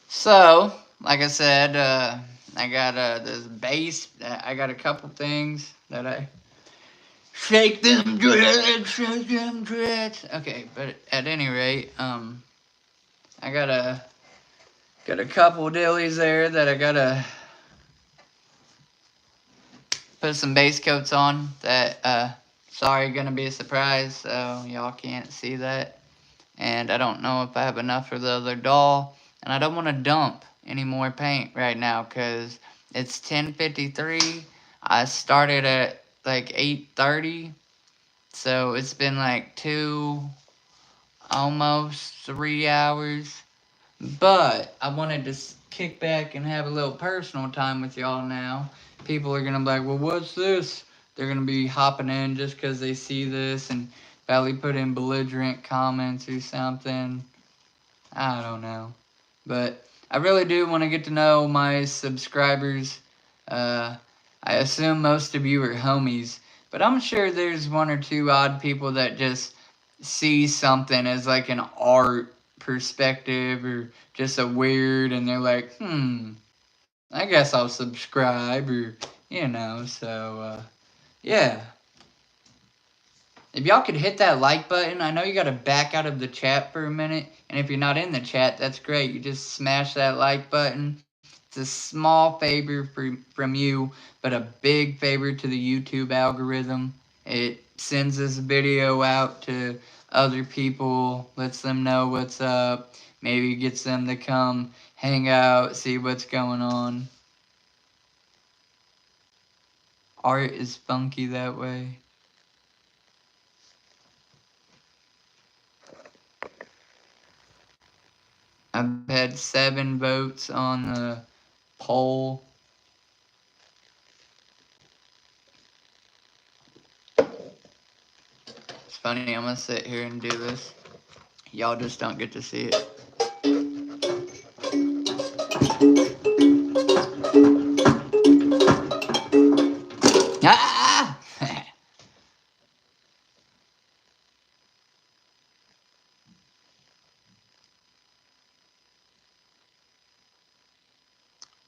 A: So, like I said, I got this bass. I got a couple things that I shake them dreads, shake them dreads. Okay, but at any rate, I got a couple dillies there that I gotta put some base coats on that, sorry, gonna be a surprise, so y'all can't see that. And I don't know if I have enough for the other doll. And I don't want to dump any more paint right now because it's 10:53. I started at like 8:30. So it's been like 2, almost 3 hours. But I wanted to kick back and have a little personal time with y'all now. People are going to be like, well, what's this? They're going to be hopping in just because they see this and probably put in belligerent comments or something. I don't know. But I really do want to get to know my subscribers. I assume most of you are homies. But I'm sure there's 1 or 2 odd people that just see something as like an art perspective or just a weird, and they're like, I guess I'll subscribe, or, so, yeah. If y'all could hit that like button, I know you gotta back out of the chat for a minute, and if you're not in the chat, that's great. You just smash that like button. It's a small favor from you, but a big favor to the YouTube algorithm. It sends this video out to other people, lets them know what's up, maybe gets them to come hang out, see what's going on. Art is funky that way. I've had 7 votes on the poll. It's funny, I'm gonna sit here and do this. Y'all just don't get to see it. Ah!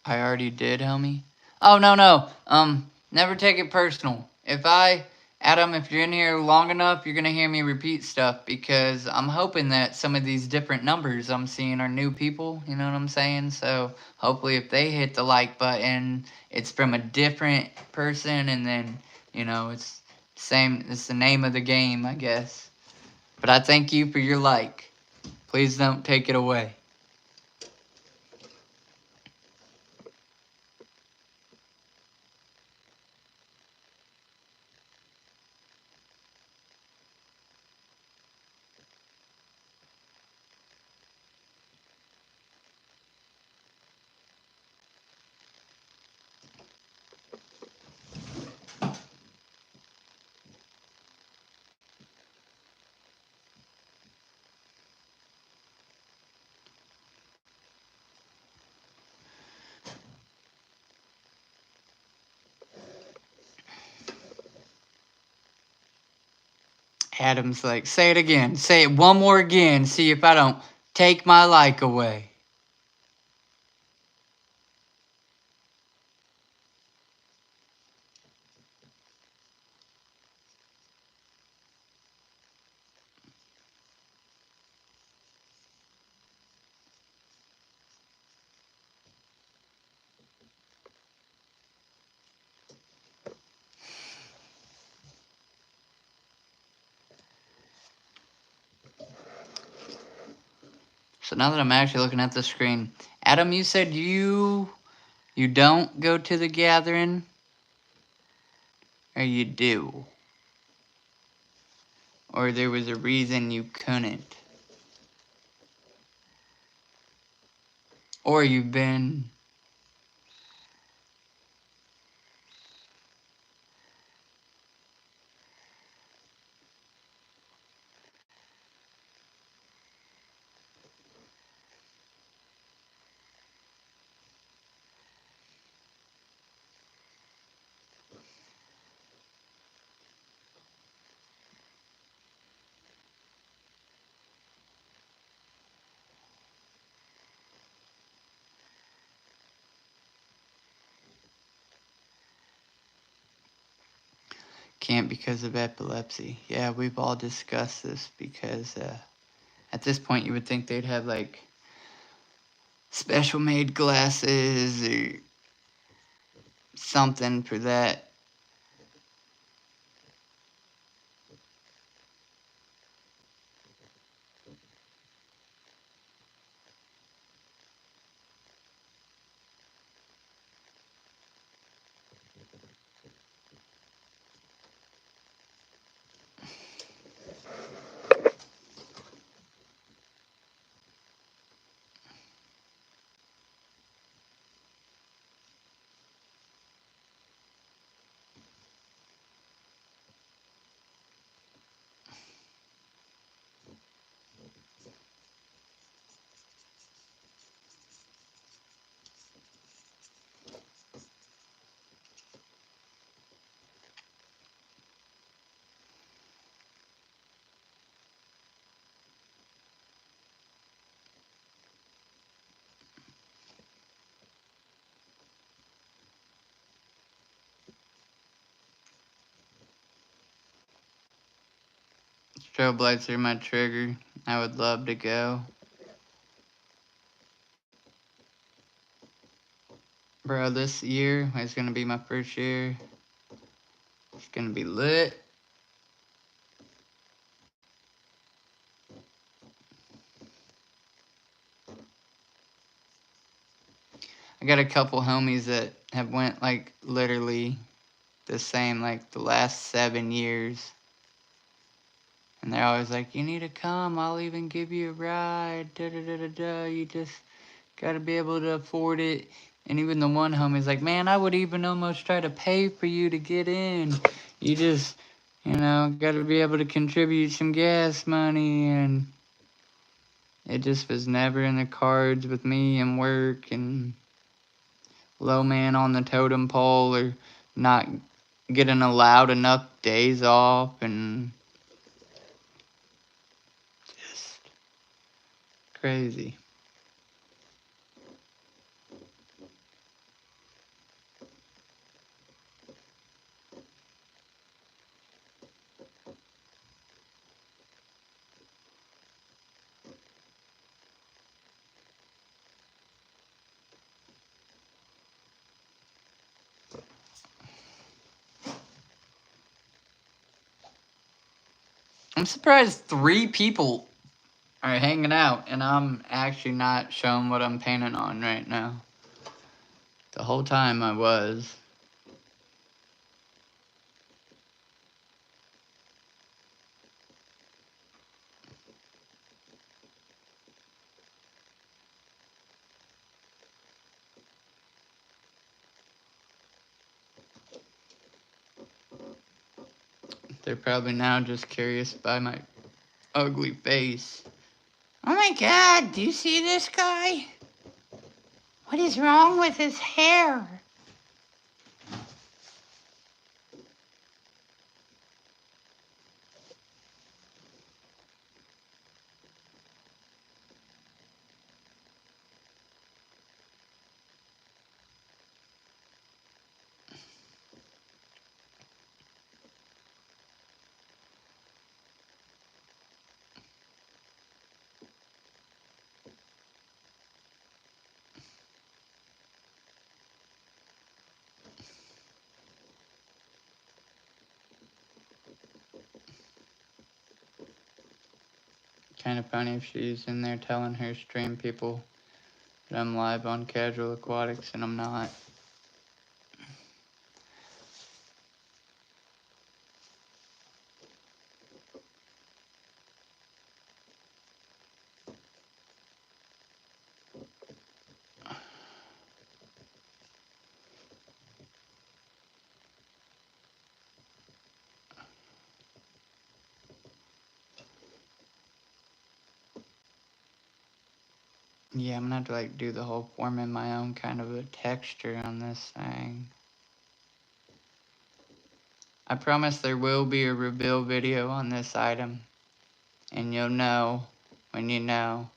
A: I already did, homie. Oh, no. Never take it personal. Adam, if you're in here long enough, you're gonna hear me repeat stuff because I'm hoping that some of these different numbers I'm seeing are new people, you know what I'm saying? So hopefully if they hit the like button, it's from a different person, and then, it's the name of the game, I guess. But I thank you for your like. Please don't take it away. Adam's like, say it again. Say it one more again. See if I don't take my like away. So now that I'm actually looking at the screen, Adam, you said you don't go to the gathering, or you do? Or there was a reason you couldn't? Or you've been... Can't because of epilepsy. Yeah, we've all discussed this because at this point you would think they'd have like special made glasses or something for that. Strobe lights are my trigger. I would love to go. Bro, this year is gonna be my first year. It's gonna be lit. I got a couple homies that have went like literally the same like the last 7 years. And they're always like, you need to come, I'll even give you a ride, da da da da da, you just gotta be able to afford it. And even the one homie's like, man, I would even almost try to pay for you to get in. You just, gotta be able to contribute some gas money. And it just was never in the cards with me and work and low man on the totem pole or not getting allowed enough days off and just crazy. I'm surprised 3 people are hanging out and I'm actually not showing what I'm painting on right now. The whole time I was. They're probably now just curious by my ugly face. Oh my god, do you see this guy? What is wrong with his hair? Kind of funny if she's in there telling her stream people that I'm live on Casual Aquatics and I'm not. Yeah, I'm gonna have to like do the whole forming my own kind of a texture on this thing. I promise there will be a reveal video on this item. And you'll know when you know.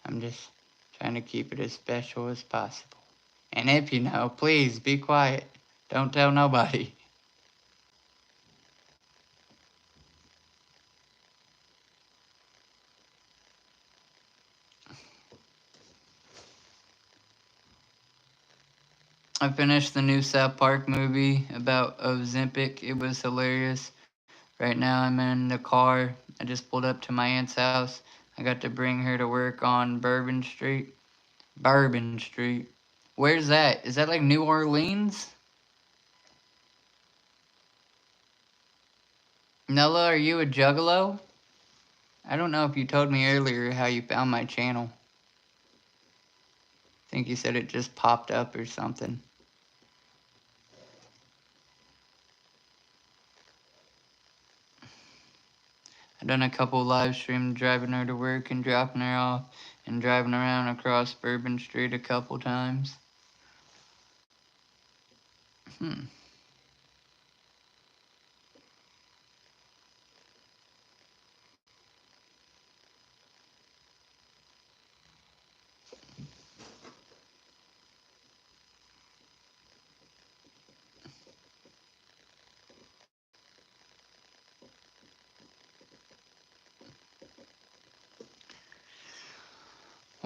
A: I'm just trying to keep it as special as possible. And if you know, please be quiet. Don't tell nobody. I finished the new South Park movie about Ozempic. It was hilarious. Right now I'm in the car. I just pulled up to my aunt's house. I got to bring her to work on Bourbon Street. Bourbon Street. Where's that? Is that like New Orleans? Nella, are you a Juggalo? I don't know if you told me earlier how you found my channel. I think you said it just popped up or something. I've done a couple live streams driving her to work and dropping her off and driving around across Bourbon Street a couple times.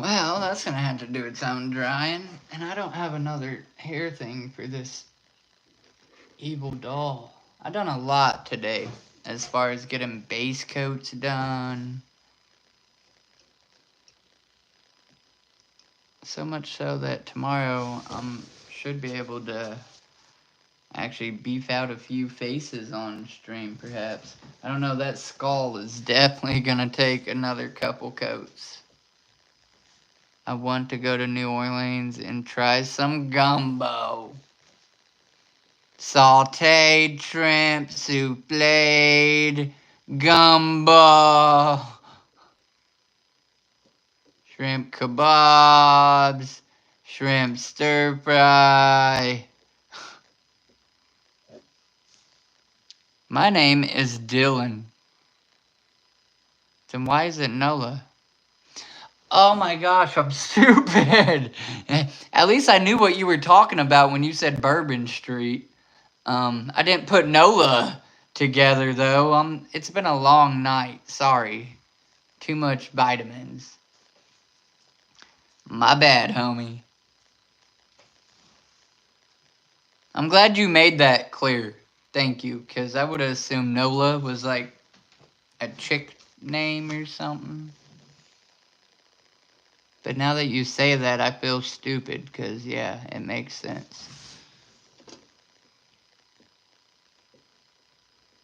A: Well, that's gonna have to do with something drying. And I don't have another hair thing for this evil doll. I've done a lot today as far as getting base coats done. So much so that tomorrow should be able to actually beef out a few faces on stream, perhaps. I don't know, that skull is definitely gonna take another couple coats. I want to go to New Orleans and try some gumbo. Sauteed shrimp, souffled, gumbo, shrimp kebabs, shrimp stir fry. My name is Dylan. Then why is it Nola? Oh my gosh, I'm stupid. At least I knew what you were talking about when you said Bourbon Street. I didn't put Nola together though. It's been a long night. Sorry. Too much vitamins. My bad, homie. I'm glad you made that clear. Thank you, because I would have assumed Nola was like a chick name or something. But now that you say that, I feel stupid, because, yeah, it makes sense.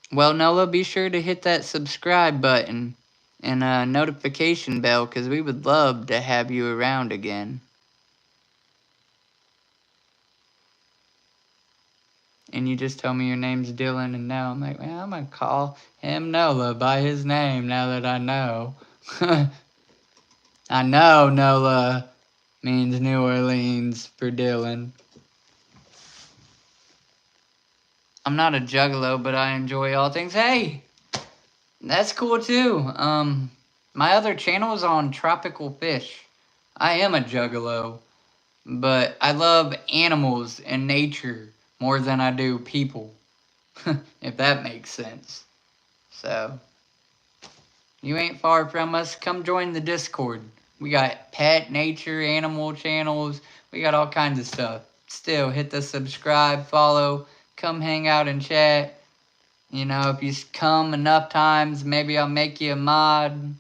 A: Well, Nola, be sure to hit that subscribe button and notification bell, because we would love to have you around again. And you just told me your name's Dylan, and now I'm like, well, I'm going to call him Nola by his name now that I know. I know Nola means New Orleans for Dylan. I'm not a juggalo, but I enjoy all things. Hey, that's cool too. My other channel is on tropical fish. I am a juggalo, but I love animals and nature more than I do people, if that makes sense. So, you ain't far from us. Come join the Discord. We got pet, nature, animal channels. We got all kinds of stuff. Still, hit the subscribe, follow, come hang out and chat. You know, if you come enough times, maybe I'll make you a mod.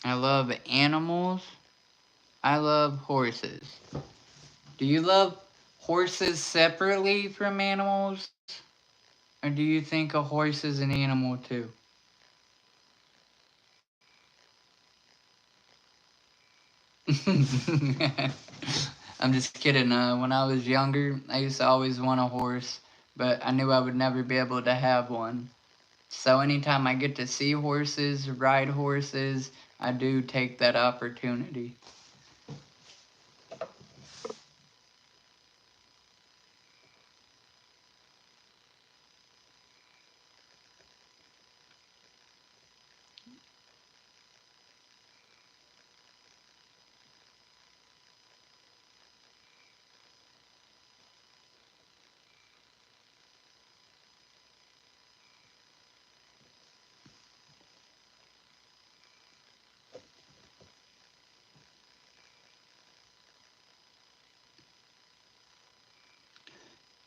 A: I love animals. I love horses. Do you love horses separately from animals? Or do you think a horse is an animal too? I'm just kidding. When I was younger, I used to always want a horse, but I knew I would never be able to have one. So anytime I get to see horses, ride horses, I do take that opportunity.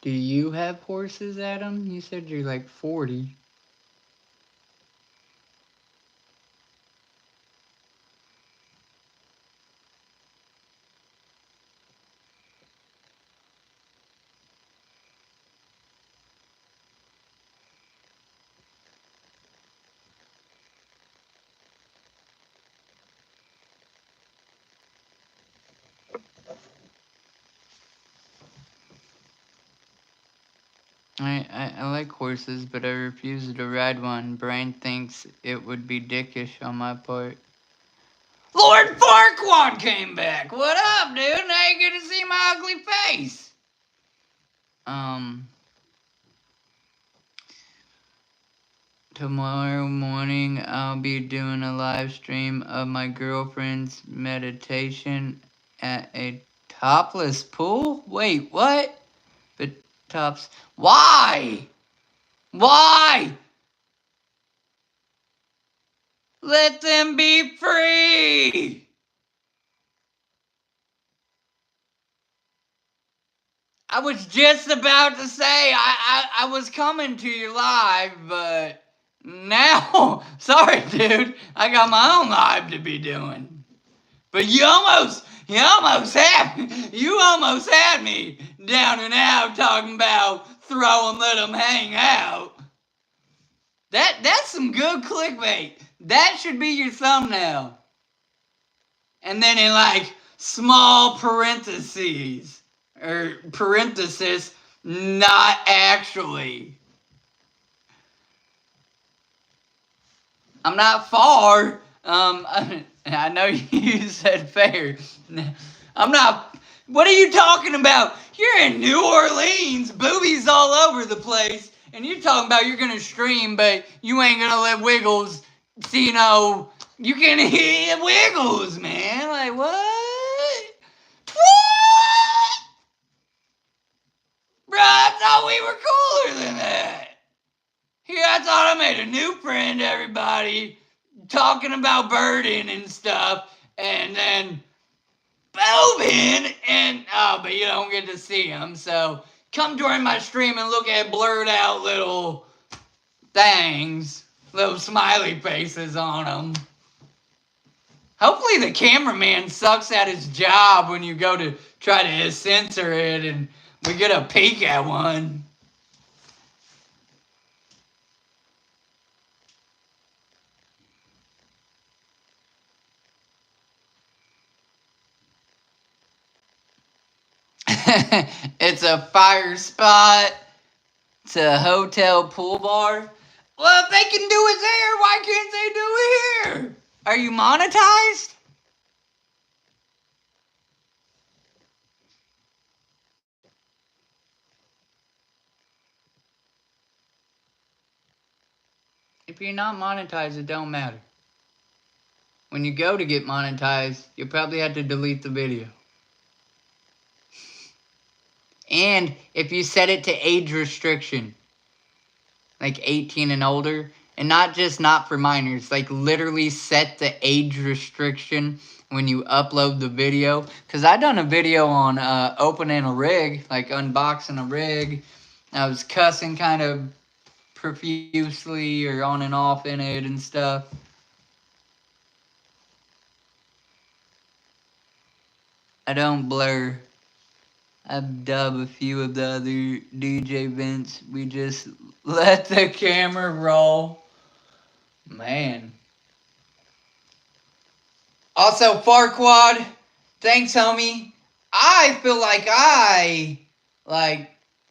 A: Do you have horses, Adam? You said you're like 40. I like horses, but I refuse to ride one. Brian thinks it would be dickish on my part. Lord Farquaad came back! What up, dude? Now you get to see my ugly face! Tomorrow morning I'll be doing a live stream of my girlfriend's meditation at a topless pool? Wait, what? But tops... Why? Why? Let them be free! I was just about to say I was coming to you live, but now, sorry dude, I got my own live to be doing. But you almost had me down and out talking about throw 'em, let 'em hang out. That's some good clickbait. That should be your thumbnail. And then in like small parentheses, or parenthesis, not actually. I'm not far. I know you said fair. I'm not. What are you talking about? You're in New Orleans, boobies all over the place, and you're talking about you're gonna stream, but you ain't gonna let Wiggles, see, you can hear Wiggles, man. Like, what? What? Bro, I thought we were cooler than that. Here, I thought I made a new friend, everybody, talking about birding and stuff, and then boobing, and, but you don't get to see them, so come join my stream and look at blurred out little things, little smiley faces on them. Hopefully the cameraman sucks at his job when you go to try to censor it and we get a peek at one. It's a fire spot. It's a hotel pool bar. Well, if they can do it there, why can't they do it here? Are you monetized? If you're not monetized, it don't matter. When you go to get monetized, you'll probably have to delete the video. And if you set it to age restriction, like 18 and older, and not just not for minors, like literally set the age restriction when you upload the video. Because I done a video on opening a rig, like unboxing a rig. I was cussing kind of profusely or on and off in it and stuff. I don't blur. I dub a few of the other DJ vents. We just let the camera roll. Man. Also, Farquaad, thanks, homie. I feel like I,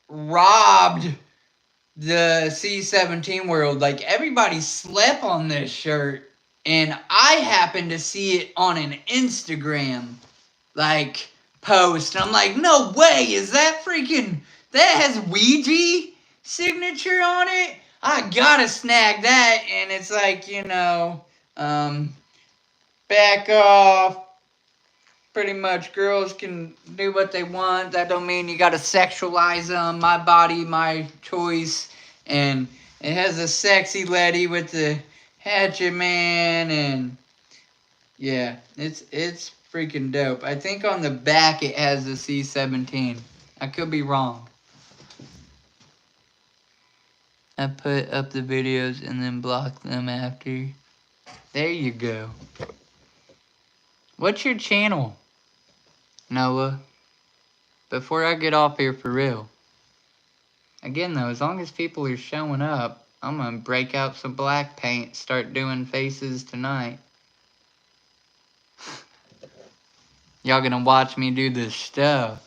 A: robbed the C-17 world. Like, everybody slept on this shirt, and I happened to see it on an Instagram, post. And I'm like, no way, is that has Ouija signature on it? I gotta snag that. And it's like, back off. Pretty much girls can do what they want. That don't mean you gotta sexualize them. My body, my choice. And it has a sexy lady with the hatchetman, and yeah, it's freaking dope. I think on the back it has the C-17. I could be wrong. I put up the videos and then block them after. There you go. What's your channel, Noah? Before I get off here for real. Again though, as long as people are showing up, I'm gonna break out some black paint, start doing faces tonight. Y'all gonna watch me do this stuff.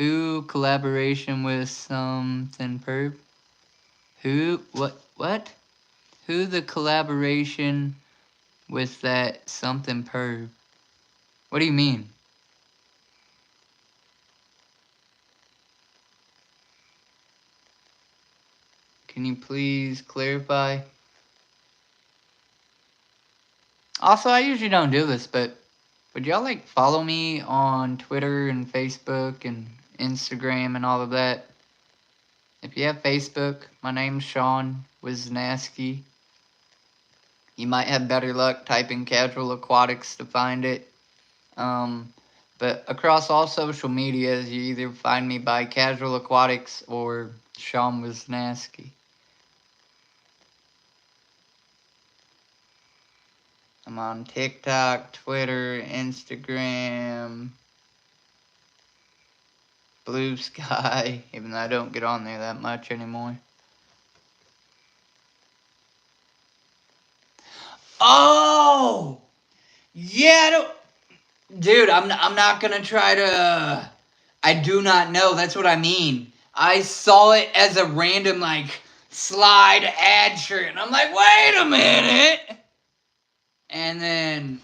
A: Who collaboration with something perp? Who, what? Who the collaboration with that something perp? What do you mean? Can you please clarify? Also, I usually don't do this, but would y'all like follow me on Twitter and Facebook and Instagram and all of that? If you have Facebook, my name's Sean Wisnaski. You might have better luck typing Casual Aquatics to find it. But across all social medias, you either find me by Casual Aquatics or Sean Wisnaski. I'm on TikTok, Twitter, Instagram, Blue Sky, even though I don't get on there that much anymore. Oh! Yeah, dude, I'm not gonna try to... I do not know, that's what I mean. I saw it as a random, like, slide ad shirt, and I'm like, wait a minute! And then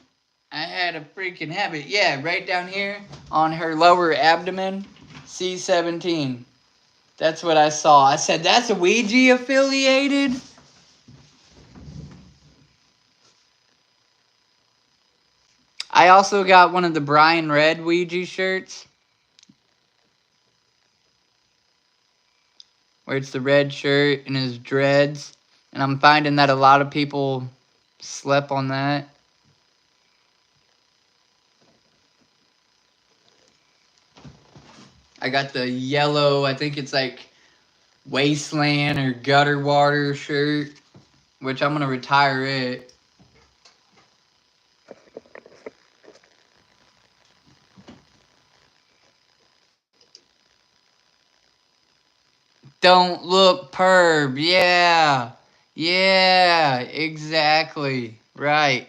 A: I had a freaking habit. Yeah, right down here on her lower abdomen, C17. That's what I saw. I said, that's a Ouija affiliated? I also got one of the Brian Red Ouija shirts, where it's the red shirt and his dreads. And I'm finding that a lot of people slept on that. I got the yellow, I think it's like Wasteland or Gutter Water shirt, which I'm going to retire it. Don't look perb. Yeah. Yeah, exactly. Right.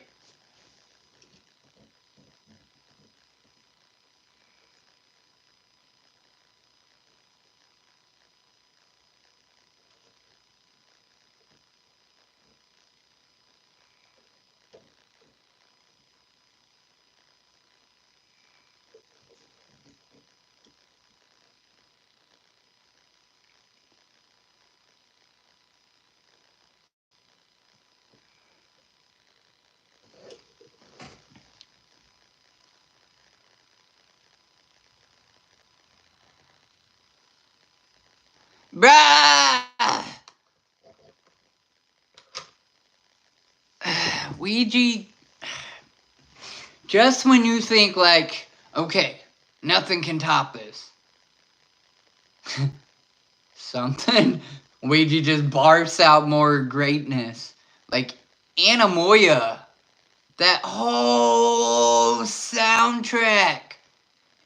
A: Bruh! Ouija, just when you think like, okay, nothing can top this. Something, Ouija just barfs out more greatness. Like, Anamoya, that whole soundtrack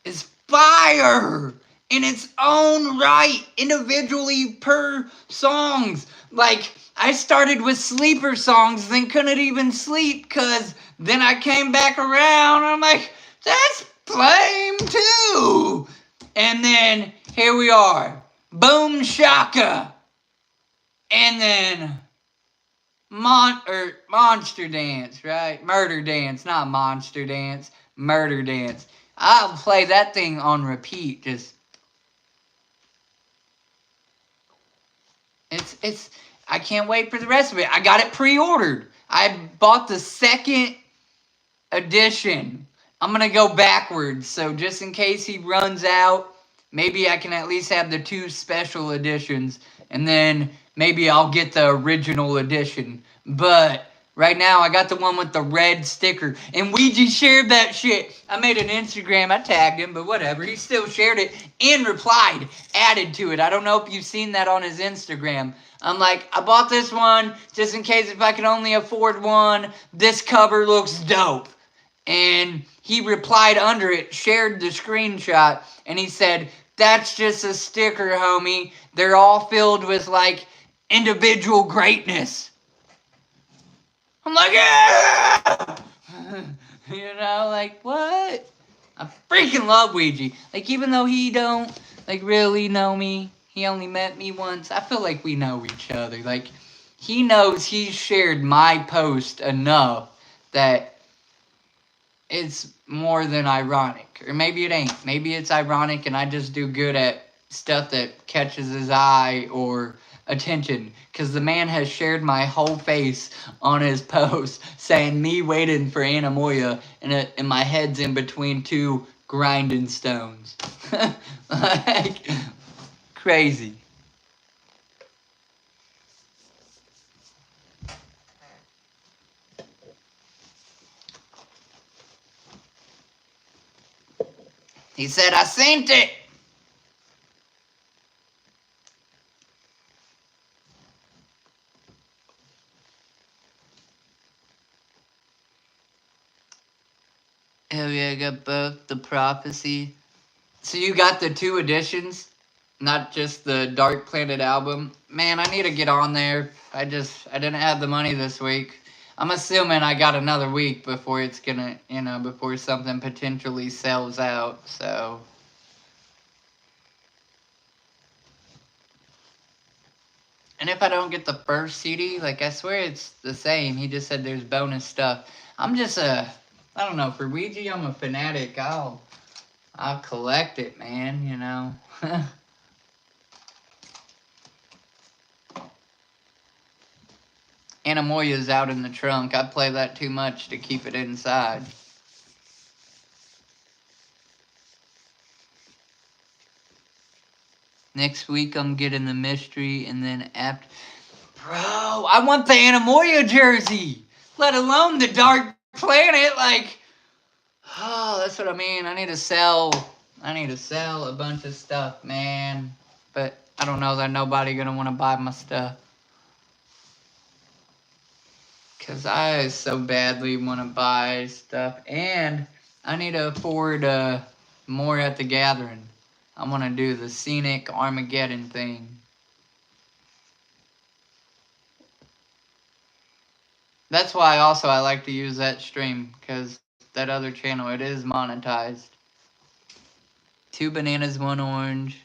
A: is fire in its own right, individually per songs. Like, I started with sleeper songs, then couldn't even sleep, cause then I came back around, and I'm like, that's lame too. And then, here we are, Boom Shaka, and then Monster Dance, right? Murder Dance, not Monster Dance, Murder Dance. I'll play that thing on repeat, just... It's I can't wait for the rest of it. I got it pre-ordered. I bought the second edition. I'm gonna go backwards, so just in case he runs out, maybe I can at least have the 2 special editions, and then maybe I'll get the original edition. But right now, I got the one with the red sticker, and Ouija shared that shit. I made an Instagram, I tagged him, but whatever. He still shared it and replied, added to it. I don't know if you've seen that on his Instagram. I'm like, I bought this one just in case if I can only afford one. This cover looks dope. And he replied under it, shared the screenshot, and he said, that's just a sticker, homie. They're all filled with, like, individual greatness. I'm like, yeah! You know, like, what? I freaking love Ouija. Like, even though he don't Like, really know me? He only met me once? I feel like we know each other. Like, he knows he's shared my post enough that it's more than ironic. Or maybe it ain't. Maybe it's ironic and I just do good at stuff that catches his eye or attention. Because the man has shared my whole face on his post saying me waiting for Anamoya and my head's in between two grinding stones. Like, crazy. He said, I seen it. Hell yeah, I got both. The Prophecy. So you got the 2 editions? Not just the Dark Planet album? Man, I need to get on there. I didn't have the money this week. I'm assuming I got another week before it's gonna, before something potentially sells out, so. And if I don't get the first CD, like, I swear it's the same. He just said there's bonus stuff. I'm just I don't know, for Ouija, I'm a fanatic. I'll collect it, man, you know. Anamoya's out in the trunk. I play that too much to keep it inside. Next week I'm getting the mystery, and then after... Bro, I want the Anamoya jersey! Let alone the Dark Planet, like... Oh, that's what I mean. I need to sell a bunch of stuff, man. But I don't know that nobody gonna want to buy my stuff. Because I so badly want to buy stuff. And I need to afford more at the gathering. I want to do the scenic Armageddon thing. That's why also I like to use that stream. Because that other channel, it is monetized. 2 bananas, 1 orange.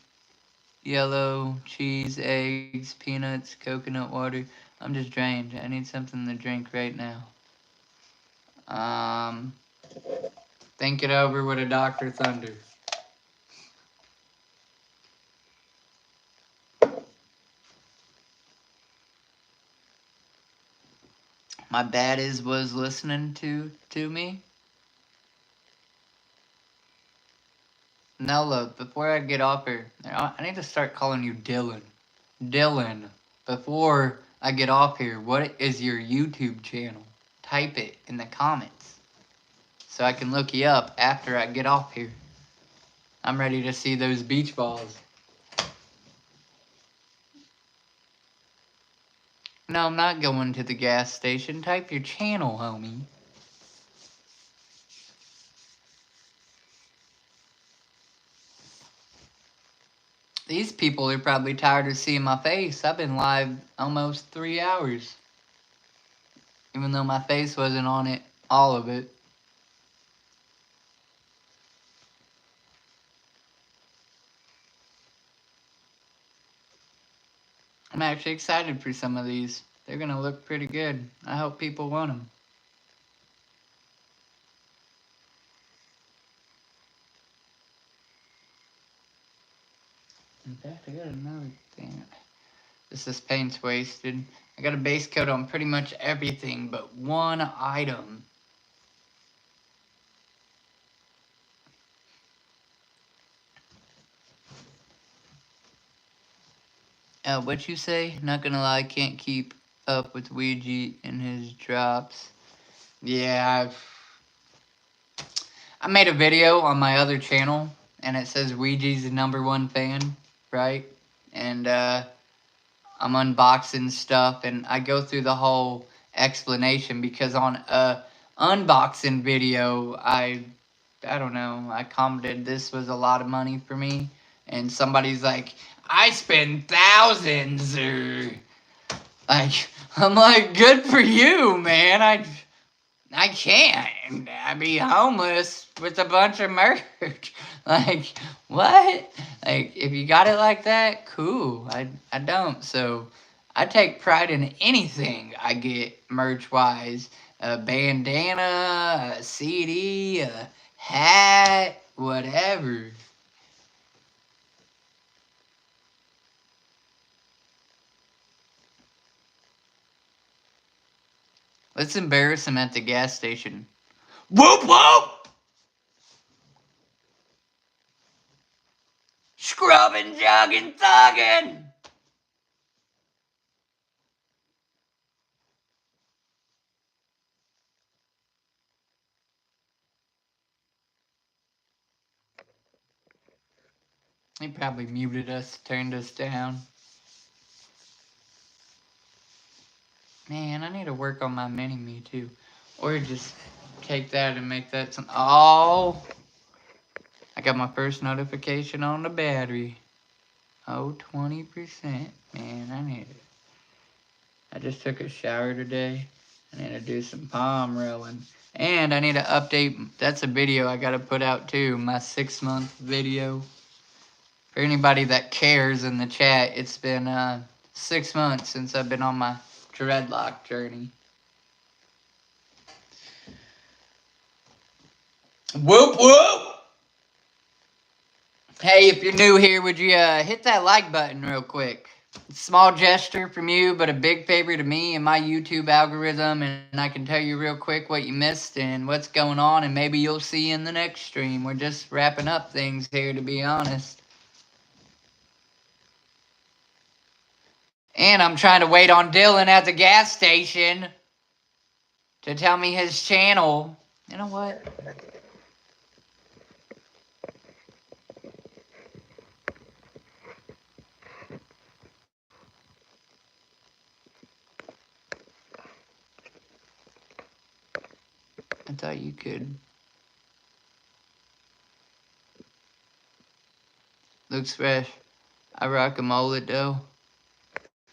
A: Yellow, cheese, eggs, peanuts, coconut water. I'm just drained. I need something to drink right now. Think it over with a Dr. Thunder. My baddies was listening to me. Nella, before I get off here, I need to start calling you Dylan. Dylan, before I get off here, what is your YouTube channel? Type it in the comments so I can look you up after I get off here. I'm ready to see those beach balls. No, I'm not going to the gas station. Type your channel, homie. These people are probably tired of seeing my face. I've been live almost 3 hours. Even though my face wasn't on it, all of it. I'm actually excited for some of these. They're gonna look pretty good. I hope people want them. In fact, I got another thing. This paint's wasted. I got a base coat on pretty much everything but one item. What you say? Not gonna lie, can't keep up with Ouija and his drops. Yeah, I made a video on my other channel, and it says Ouija's the #1 fan, right? And I'm unboxing stuff, and I go through the whole explanation because on a unboxing video, I don't know, I commented this was a lot of money for me, and somebody's like, I spend thousands, or like, I'm like, good for you, man. I can't. I'd be homeless with a bunch of merch. Like, what? Like, if you got it like that, cool. I don't. So, I take pride in anything I get merch-wise. A bandana, a CD, a hat, whatever. Let's embarrass him at the gas station. Whoop whoop! Scrubbing, jogging, thugging! He probably muted us, turned us down. Man, I need to work on my mini-me too. Or just take that and make that some... Oh! I got my first notification on the battery. Oh, 20%. Man, I need it. I just took a shower today. I need to do some palm rolling. And I need to update... That's a video I gotta put out too. My 6-month video. For anybody that cares in the chat, it's been 6 months since I've been on my dreadlock journey. Whoop whoop! Hey, if you're new here, would you hit that like button real quick? Small gesture from you, but a big favor to me and my YouTube algorithm, and I can tell you real quick what you missed and what's going on, and maybe you'll see in the next stream. We're just wrapping up things here, to be honest. And I'm trying to wait on Dylan at the gas station to tell me his channel. You know what? I thought you could. Looks fresh. I rock a mullet though.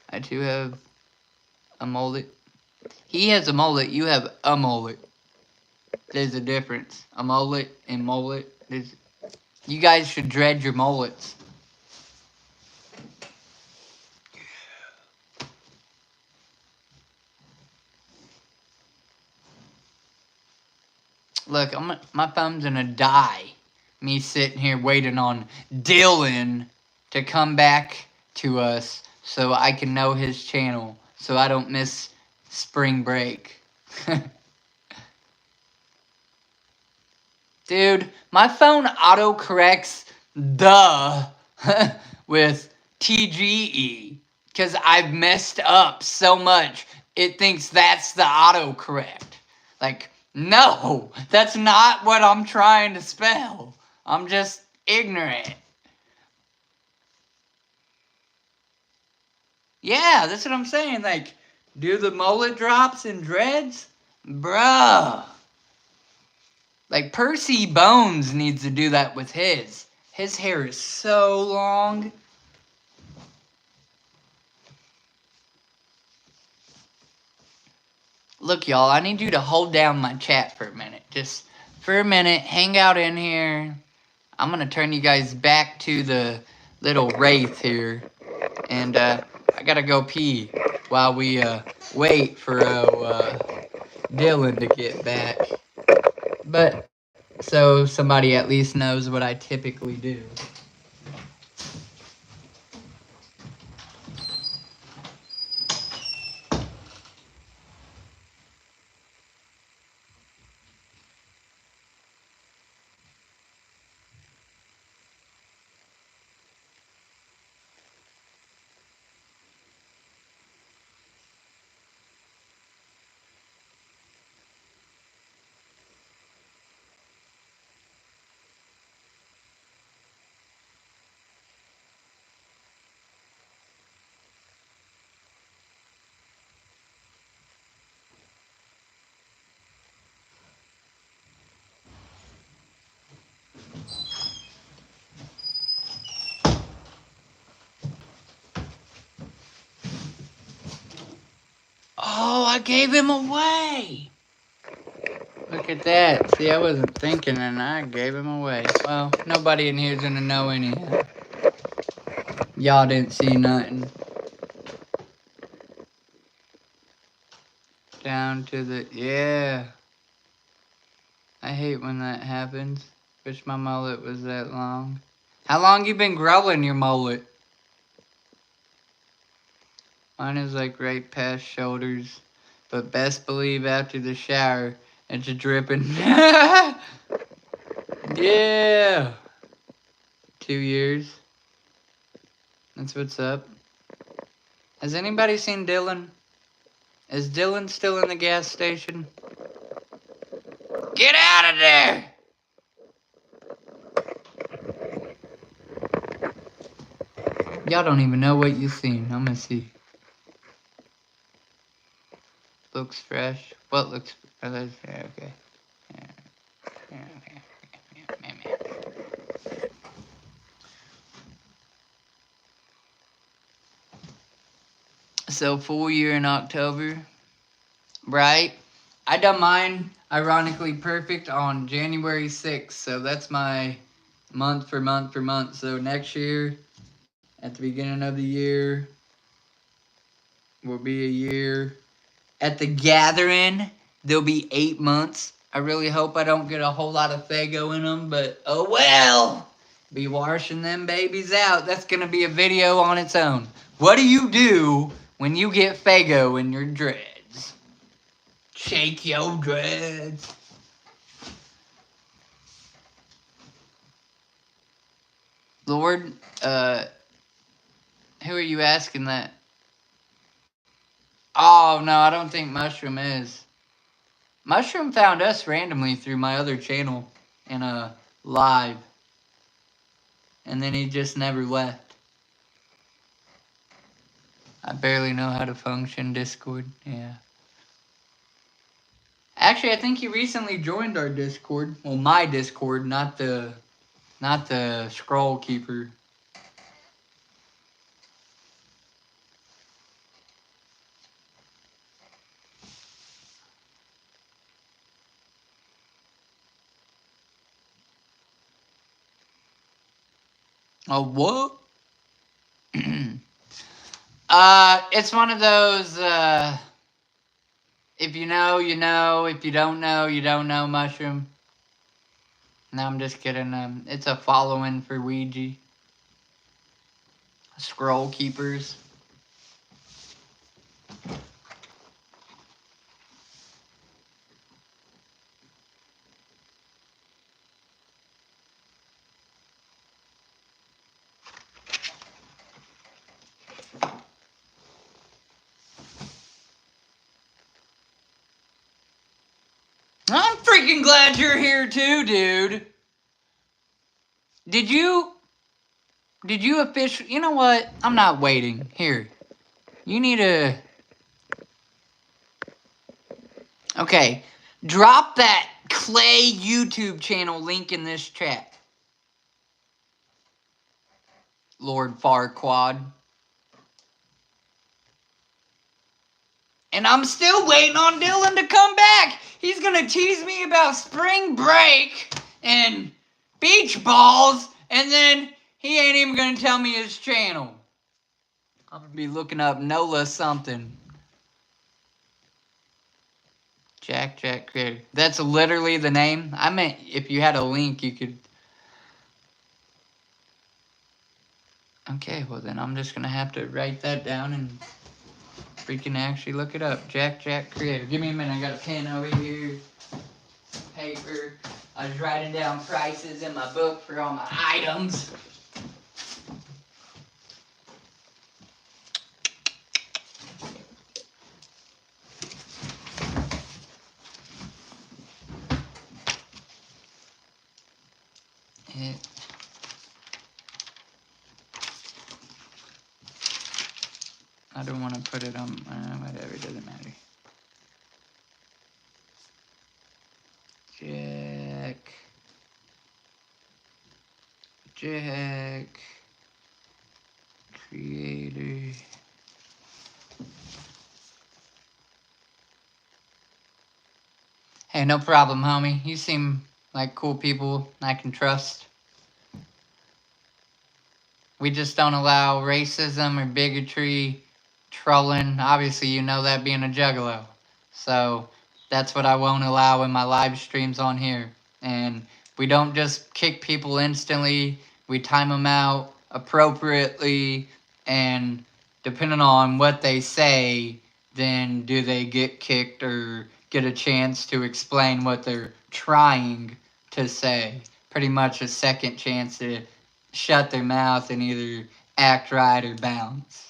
A: I too have a mullet. He has a mullet, you have a mullet. There's a difference. A mullet and mullet. You guys should dread your mullets. Look, my phone's gonna die. Me sitting here waiting on Dylan to come back to us so I can know his channel, so I don't miss spring break. Dude, my phone autocorrects the with TGE because I've messed up so much. It thinks that's the autocorrect. Like, no, that's not what I'm trying to spell. I'm just ignorant. Yeah, that's what I'm saying. Like, do the mullet drops and dreads? Bruh. Like, Percy Bones needs to do that with his. His hair is so long. Look, y'all, I need you to hold down my chat for a minute. Just for a minute, hang out in here. I'm going to turn you guys back to the little wraith here. And I got to go pee while we wait for Dylan to get back. But, so somebody at least knows what I typically do. Oh, I gave him away. Look at that. See, I wasn't thinking and I gave him away. Well, nobody in here's gonna know anyhow. Y'all didn't see nothing. Down to the... Yeah. I hate when that happens. Wish my mullet was that long. How long you been growing your mullet? Mine is like right past shoulders. But best believe after the shower, it's dripping. Yeah. 2 years. That's what's up. Has anybody seen Dylan? Is Dylan still in the gas station? Get out of there! Y'all don't even know what you seen. I'm gonna see. Looks fresh. What looks... Oh, that's, yeah, okay. Yeah, okay. So, full year in October. Right? I done mine, ironically, perfect on January 6th. So, that's my month for month for month. So, next year, at the beginning of the year, will be a year. At the gathering, there'll be 8 months. I really hope I don't get a whole lot of Fago in them, but oh well. Be washing them babies out. That's going to be a video on its own. What do you do when you get Fago in your dreads? Shake your dreads. Lord, who are you asking that? Oh, no, I don't think Mushroom is. Mushroom found us randomly through my other channel in a live. And then he just never left. I barely know how to function Discord. Yeah. Actually, I think he recently joined our Discord. Well, my Discord, not the Scroll Keeper. Oh, what? It's one of those, if you know, you know. If you don't know, you don't know, Mushroom. No, I'm just kidding. It's a following for Ouija. Scroll Keepers. I'm freaking glad you're here too, dude. Did you officially... You know what? I'm not waiting. Here. You need to... Okay. Drop that Clay YouTube channel link in this chat. Lord Farquaad. And I'm still waiting on Dylan to come back. He's gonna tease me about spring break and beach balls, and then he ain't even gonna tell me his channel. I'm gonna be looking up NOLA something. Jack Creator. That's literally the name. I meant if you had a link, you could... Okay, well then I'm just gonna have to write that down and freaking actually look it up. Jack Creator. Give me a minute. I got a pen over here. Paper. I was writing down prices in my book for all my items. I don't want to put it on, whatever, it doesn't matter. Jack Creator. Hey, no problem, homie. You seem like cool people I can trust. We just don't allow racism or bigotry, trolling. Obviously, you know that being a juggalo. So that's what I won't allow in my live streams on here. And we don't just kick people instantly. We time them out appropriately. And depending on what they say, then do they get kicked or get a chance to explain what they're trying to say. Pretty much a second chance to shut their mouth and either act right or bounce.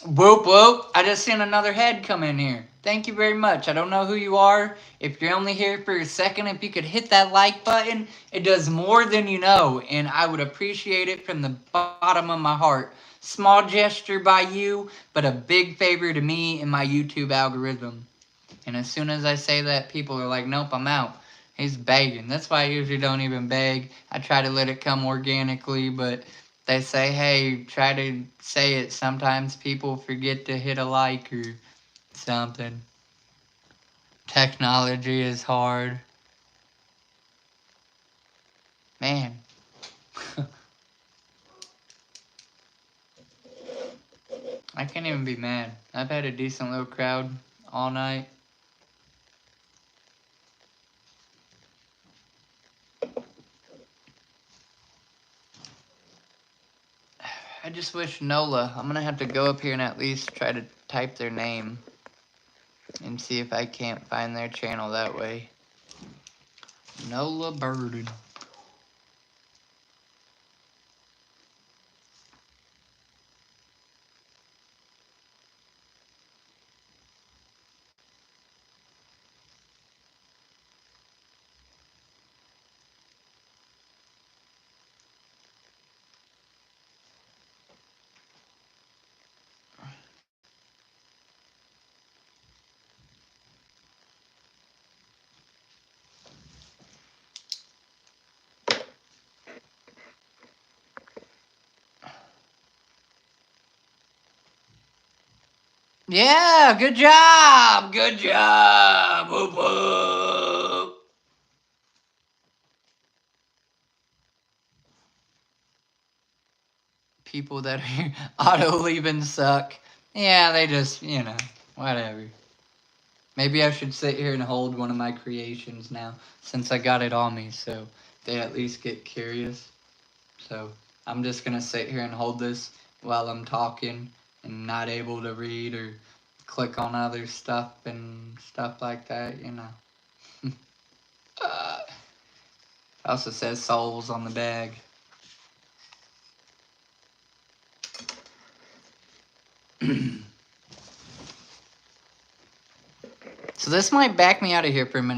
A: Whoop whoop, I just seen another head come in here. Thank you very much. I don't know who you are. If you're only here for a second, if you could hit that like button, it does more than you know, and I would appreciate it from the bottom of my heart. Small gesture by you, but a big favor to me and my YouTube algorithm. And as soon as I say that, people are like, nope, I'm out. He's begging. That's why I usually don't even beg. I try to let it come organically, but they say, hey, try to say it. Sometimes people forget to hit a like or something. Technology is hard. Man. I can't even be mad. I've had a decent little crowd all night. I just wish NOLA. I'm gonna have to go up here and at least try to type their name and see if I can't find their channel that way. NOLA Burden. Yeah, good job! Good job! Whoop whoop! People that are auto-leaving suck. Yeah, they just, whatever. Maybe I should sit here and hold one of my creations now, since I got it on me, so they at least get curious. So I'm just gonna sit here and hold this while I'm talking and not able to read or click on other stuff and stuff like that, Also says souls on the bag. So this might back me out of here for a minute.